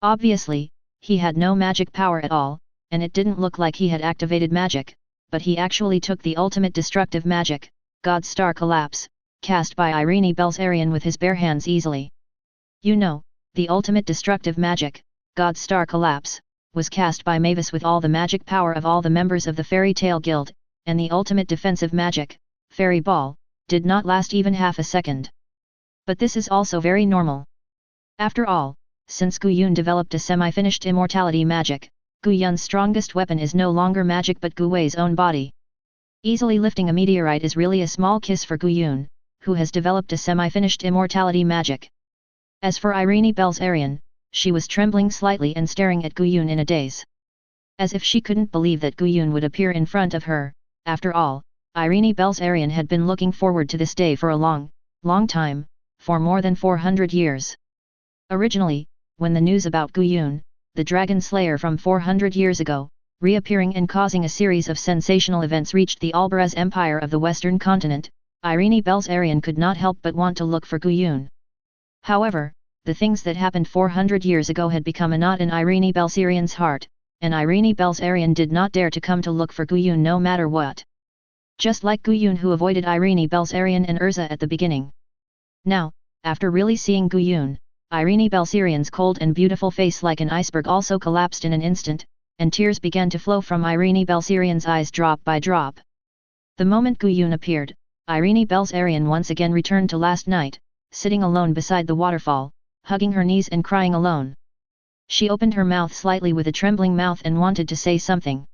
Obviously, he had no magic power at all, and it didn't look like he had activated magic, but he actually took the ultimate destructive magic, God's Star Collapse, cast by Irene Belzarian with his bare hands easily. You know, the ultimate destructive magic, God's Star Collapse, was cast by Mavis with all the magic power of all the members of the Fairy Tail Guild, and the ultimate defensive magic, Fairy Ball, did not last even half a second. But this is also very normal. After all, since Guyun developed a semi-finished immortality magic, Guyun's strongest weapon is no longer magic but Guwei's own body. Easily lifting a meteorite is really a small kiss for Guyun, who has developed a semi-finished immortality magic. As for Irene Belzarian, she was trembling slightly and staring at Guyun in a daze. As if she couldn't believe that Guyun would appear in front of her. After all, Irene Belzarian had been looking forward to this day for a long, long time, for more than 400 years. Originally, when the news about Guyun, the Dragon Slayer from 400 years ago, reappearing and causing a series of sensational events reached the Albaraz Empire of the Western continent, Irene Belzarian could not help but want to look for Guyun. However, the things that happened 400 years ago had become a knot in Irene Belzarian's heart, and Irene Belzarian did not dare to come to look for Guyun no matter what. Just like Guyun who avoided Irene Belzarian and Erza at the beginning. Now, after really seeing Guyun, Irene Belzarian's cold and beautiful face like an iceberg also collapsed in an instant, and tears began to flow from Irene Belzarian's eyes drop by drop. The moment Guyun appeared, Irene Belzarian once again returned to last night, sitting alone beside the waterfall, hugging her knees and crying alone. She opened her mouth slightly with a trembling mouth and wanted to say something.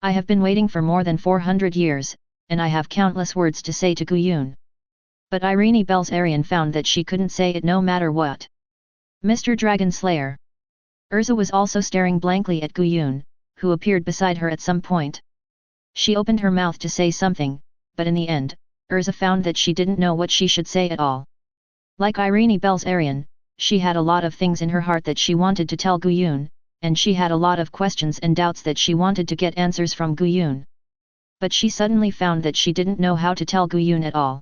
I have been waiting for more than 400 years, and I have countless words to say to Guyun. But Irene Belzarian found that she couldn't say it no matter what. Mr. Dragon Slayer. Erza was also staring blankly at Guyun, who appeared beside her at some point. She opened her mouth to say something, but in the end, Erza found that she didn't know what she should say at all. Like Irene Belzarian, she had a lot of things in her heart that she wanted to tell Guyun, and she had a lot of questions and doubts that she wanted to get answers from Guyun. But she suddenly found that she didn't know how to tell Guyun at all.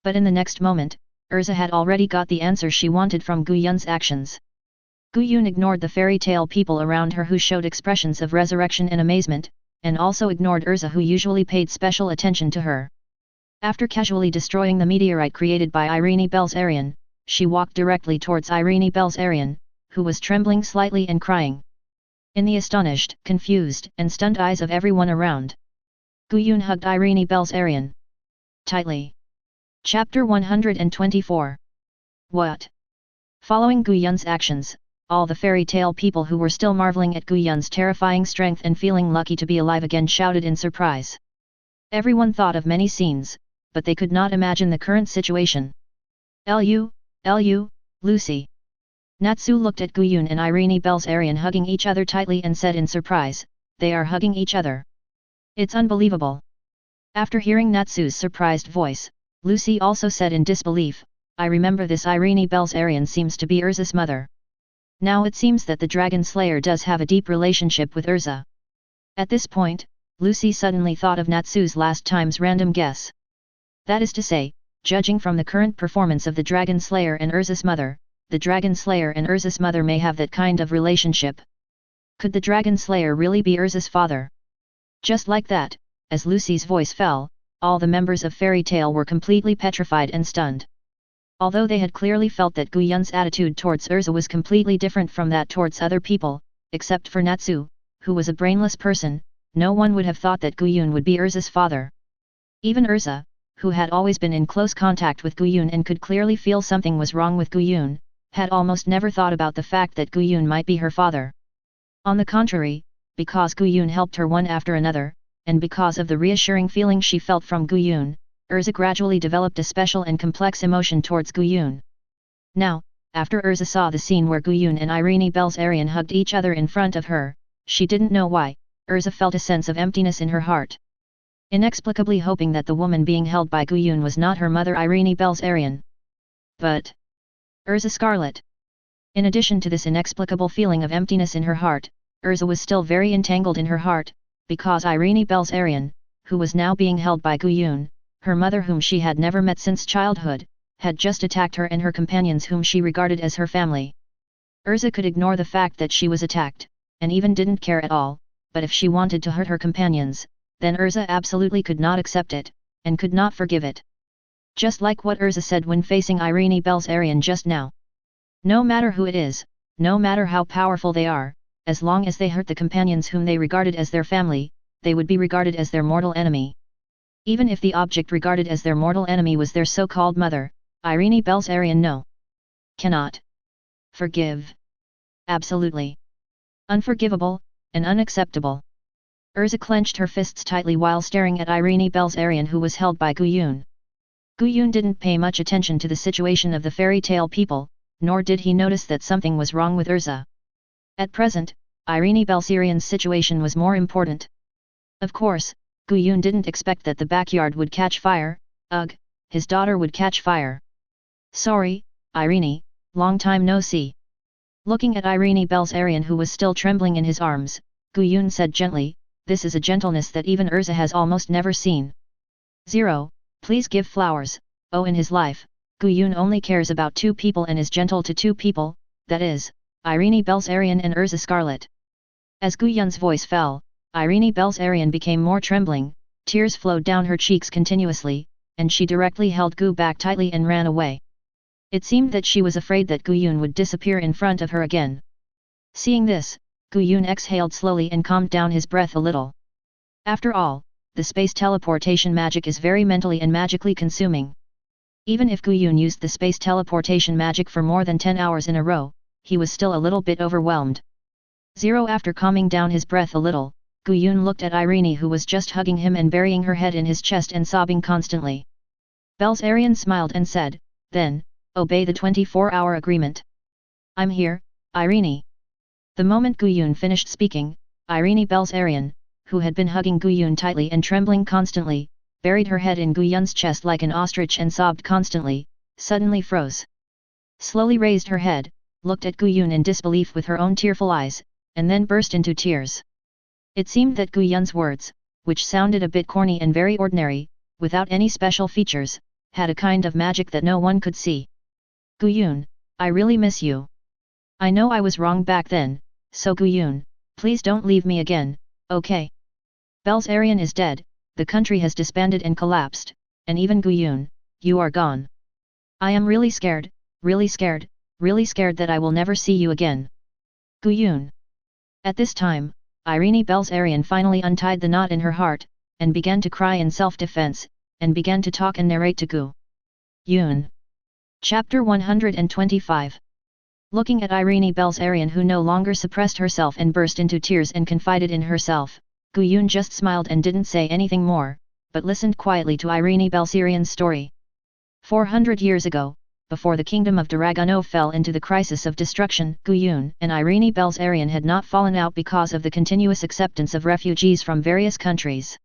But in the next moment, Erza had already got the answer she wanted from Guyun's actions. Guyun ignored the fairy tale people around her who showed expressions of resurrection and amazement, and also ignored Erza who usually paid special attention to her. After casually destroying the meteorite created by Irene Belzarian, she walked directly towards Irene Belzarian, who was trembling slightly and crying. In the astonished, confused, and stunned eyes of everyone around, Guyun hugged Irene Belzarian tightly. Chapter 124. What? Following Guyun's actions, all the fairy tale people who were still marveling at Guyun's terrifying strength and feeling lucky to be alive again shouted in surprise. Everyone thought of many scenes, but they could not imagine the current situation. Lu, Lucy. Natsu looked at Guyun and Irene Belzarian hugging each other tightly and said in surprise, they are hugging each other. It's unbelievable. After hearing Natsu's surprised voice, Lucy also said in disbelief, I remember this Irene Belzarian seems to be Erza's mother. Now it seems that the Dragon Slayer does have a deep relationship with Erza. At this point, Lucy suddenly thought of Natsu's last time's random guess. That is to say, judging from the current performance of the Dragon Slayer and Erza's mother, the Dragon Slayer and Erza's mother may have that kind of relationship. Could the Dragon Slayer really be Erza's father? Just like that, as Lucy's voice fell, all the members of Fairy Tail were completely petrified and stunned. Although they had clearly felt that Guyun's attitude towards Erza was completely different from that towards other people, except for Natsu, who was a brainless person, no one would have thought that Guyun would be Erza's father. Even Erza, who had always been in close contact with Guyun and could clearly feel something was wrong with Guyun, had almost never thought about the fact that Guyun might be her father. On the contrary, because Guyun helped her one after another, and because of the reassuring feeling she felt from Guyun, Erza gradually developed a special and complex emotion towards Guyun. Now, After Erza saw the scene where Guyun and Irene Belzarian hugged each other in front of her, she didn't know why, Erza felt a sense of emptiness in her heart. Inexplicably hoping that the woman being held by Guyun was not her mother Irene Belzarian. But Erza Scarlet. In addition to this inexplicable feeling of emptiness in her heart, Erza was still very entangled in her heart, because Irene Belzarian, who was now being held by Guyun, her mother whom she had never met since childhood, had just attacked her and her companions whom she regarded as her family. Erza could ignore the fact that she was attacked, and even didn't care at all, but if she wanted to hurt her companions, then Erza absolutely could not accept it, and could not forgive it. Just like what Erza said when facing Irene Belzarian just now. No matter who it is, no matter how powerful they are, as long as they hurt the companions whom they regarded as their family, they would be regarded as their mortal enemy. Even if the object regarded as their mortal enemy was their so-called mother, Irene Belzarian cannot forgive. Absolutely unforgivable, and unacceptable. Erza clenched her fists tightly while staring at Irene Belzarian, who was held by Guyun. Guyun didn't pay much attention to the situation of the fairy tale people, nor did he notice that something was wrong with Erza. At present, Irene Belzarian's situation was more important. Of course, Guyun didn't expect that the backyard would catch fire. Ugh, his daughter would catch fire. Sorry, Irene, long time no see. Looking at Irene Belzarian, who was still trembling in his arms, Guyun said gently, "This is a gentleness that even Erza has almost never seen. Zero, please give flowers." Oh, in his life, Guyun only cares about two people and is gentle to two people, that is, Irene Belzarian and Erza Scarlet. As Guyun's voice fell, Irene Belzarian became more trembling, tears flowed down her cheeks continuously, and she directly held Gu back tightly and ran away. It seemed that she was afraid that Guyun would disappear in front of her again. Seeing this, Guyun exhaled slowly and calmed down his breath a little. After all, the space teleportation magic is very mentally and magically consuming. Even if Guyun used the space teleportation magic for more than 10 hours in a row, he was still a little bit overwhelmed. Zero. After calming down his breath a little, Guyun looked at Irene, who was just hugging him and burying her head in his chest and sobbing constantly. Belzarian smiled and said, "Then, obey the 24-hour agreement." "I'm here, Irene." The moment Guyun finished speaking, Irene Belzarian, who had been hugging Guyun tightly and trembling constantly, buried her head in Guyun's chest like an ostrich and sobbed constantly, suddenly froze. Slowly raised her head, looked at Guyun in disbelief with her own tearful eyes, and then burst into tears. It seemed that Guyun's words, which sounded a bit corny and very ordinary, without any special features, had a kind of magic that no one could see. "Guyun, I really miss you. I know I was wrong back then, so Guyun, please don't leave me again, okay? Belzarian is dead, the country has disbanded and collapsed, and even Guyun, you are gone. I am really scared, really scared, really scared that I will never see you again. Guyun." At this time, Irene Belzarian finally untied the knot in her heart, and began to cry in self-defense, and began to talk and narrate to Guyun. Chapter 125. Looking at Irene Belzarian, who no longer suppressed herself and burst into tears and confided in herself, Guyun just smiled and didn't say anything more, but listened quietly to Irene Belzarian's story. 400 years ago, before the kingdom of Dragneel fell into the crisis of destruction, Guyun and Irene Belzarian had not fallen out because of the continuous acceptance of refugees from various countries.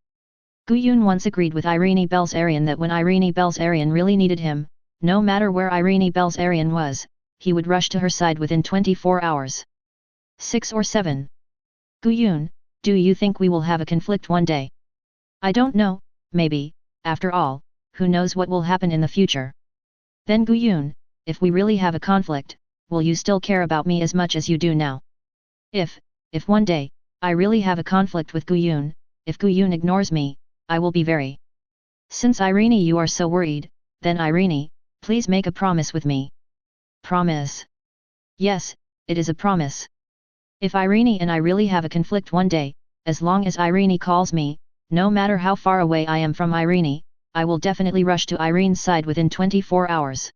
Guyun once agreed with Irene Belzarian that when Irene Belzarian really needed him, no matter where Irene Belzarian was, he would rush to her side within 24 hours. 6 or 7. Guyun, do you think we will have a conflict one day? I don't know, maybe, after all, who knows what will happen in the future. Then Guyun, if we really have a conflict, will you still care about me as much as you do now? If one day, I really have a conflict with Guyun, if Guyun ignores me, I will be very. Since Irene, you are so worried, then Irene, please make a promise with me. Promise? Yes, it is a promise. If Irene and I really have a conflict one day, as long as Irene calls me, no matter how far away I am from Irene, I will definitely rush to Irene's side within 24 hours.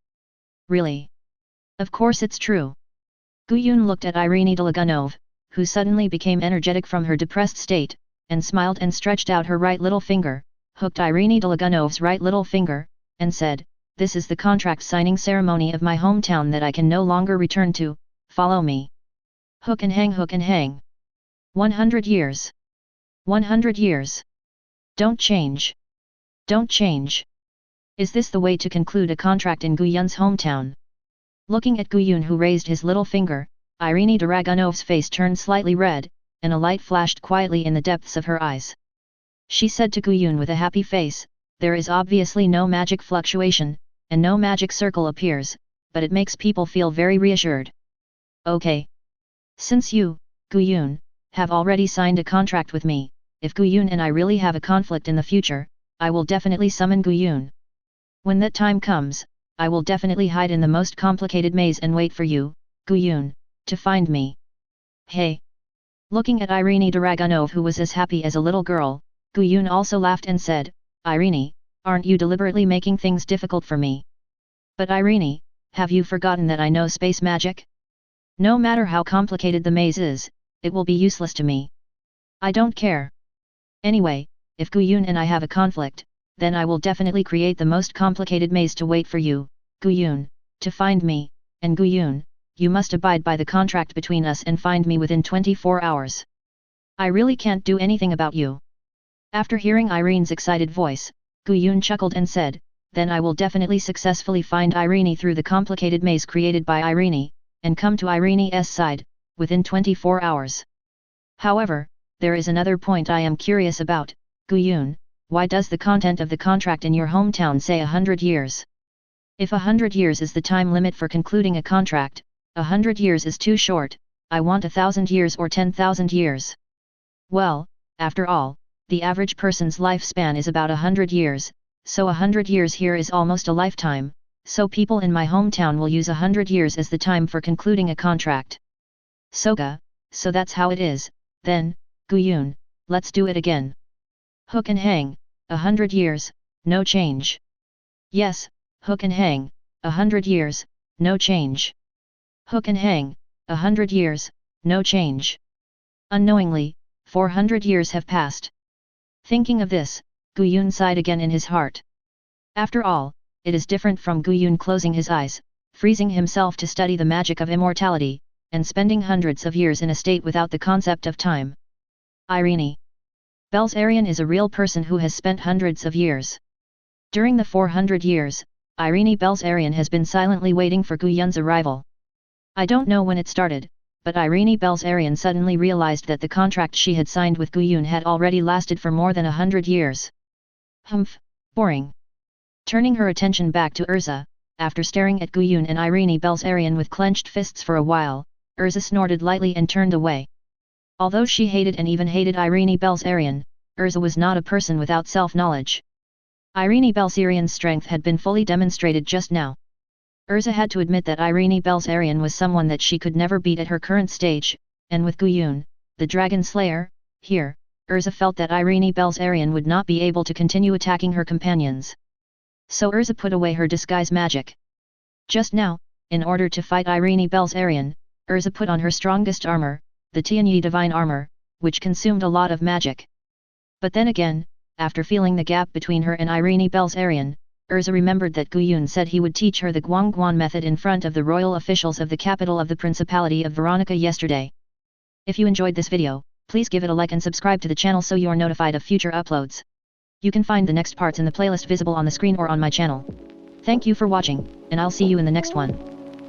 Really? Of course it's true. Guyun looked at Irene Dragneel, who suddenly became energetic from her depressed state, and smiled and stretched out her right little finger, hooked Irene Dragneel's right little finger, and said, this is the contract signing ceremony of my hometown that I can no longer return to, follow me. Hook and hang, hook and hang. 100 years. 100 years. Don't change. Don't change. Is this the way to conclude a contract in Guyun's hometown? Looking at Guyun, who raised his little finger, Irene Dragunov's face turned slightly red, and a light flashed quietly in the depths of her eyes. She said to Guyun with a happy face, there is obviously no magic fluctuation, and no magic circle appears, but it makes people feel very reassured. Okay. Since you, Guyun, have already signed a contract with me, if Guyun and I really have a conflict in the future, I will definitely summon Guyun. When that time comes, I will definitely hide in the most complicated maze and wait for you, Guyun, to find me. Hey! Looking at Irene Dragunov, who was as happy as a little girl, Guyun also laughed and said, Irene, aren't you deliberately making things difficult for me? But Irene, have you forgotten that I know space magic? No matter how complicated the maze is, it will be useless to me. I don't care. Anyway, if Guyun and I have a conflict, then I will definitely create the most complicated maze to wait for you, Guyun, to find me, and Guyun, you must abide by the contract between us and find me within 24 hours. I really can't do anything about you. After hearing Irene's excited voice, Guyun chuckled and said, then I will definitely successfully find Irene through the complicated maze created by Irene, and come to Irene's side, within 24 hours. However, there is another point I am curious about, Guyun, why does the content of the contract in your hometown say 100 years? If 100 years is the time limit for concluding a contract, 100 years is too short, I want 1,000 years or 10,000 years. Well, after all, the average person's lifespan is about 100 years, so 100 years here is almost a lifetime, so people in my hometown will use 100 years as the time for concluding a contract. Soga, so that's how it is, then, Guyun, let's do it again. Hook and hang, 100 years, no change. Yes, hook and hang, 100 years, no change. Hook and hang, 100 years, no change. Unknowingly, 400 years have passed. Thinking of this, Guyun sighed again in his heart. After all, it is different from Guyun closing his eyes, freezing himself to study the magic of immortality, and spending hundreds of years in a state without the concept of time. Irene Belzarian is a real person who has spent hundreds of years. During the 400 years, Irene Belzarian has been silently waiting for Guyun's arrival. I don't know when it started, but Irene Belzarian suddenly realized that the contract she had signed with Guyun had already lasted for more than 100 years. Humph, boring. Turning her attention back to Erza, after staring at Guyun and Irene Belzarian with clenched fists for a while, Erza snorted lightly and turned away. Although she hated and even hated Irene Belzarian, Erza was not a person without self-knowledge. Irene Belzarian's strength had been fully demonstrated just now. Erza had to admit that Irene Belzarian was someone that she could never beat at her current stage, and with Guyun, the Dragon Slayer, here, Erza felt that Irene Belzarian would not be able to continue attacking her companions. So Erza put away her disguise magic. Just now, in order to fight Irene Belzarian, Erza put on her strongest armor, the Tianyi Divine Armor, which consumed a lot of magic. But then again, after feeling the gap between her and Irene Belzarian, Erza remembered that Guyun said he would teach her the Guangguan method in front of the royal officials of the capital of the Principality of Veronica yesterday. If you enjoyed this video, please give it a like and subscribe to the channel so you're notified of future uploads. You can find the next parts in the playlist visible on the screen or on my channel. Thank you for watching, and I'll see you in the next one.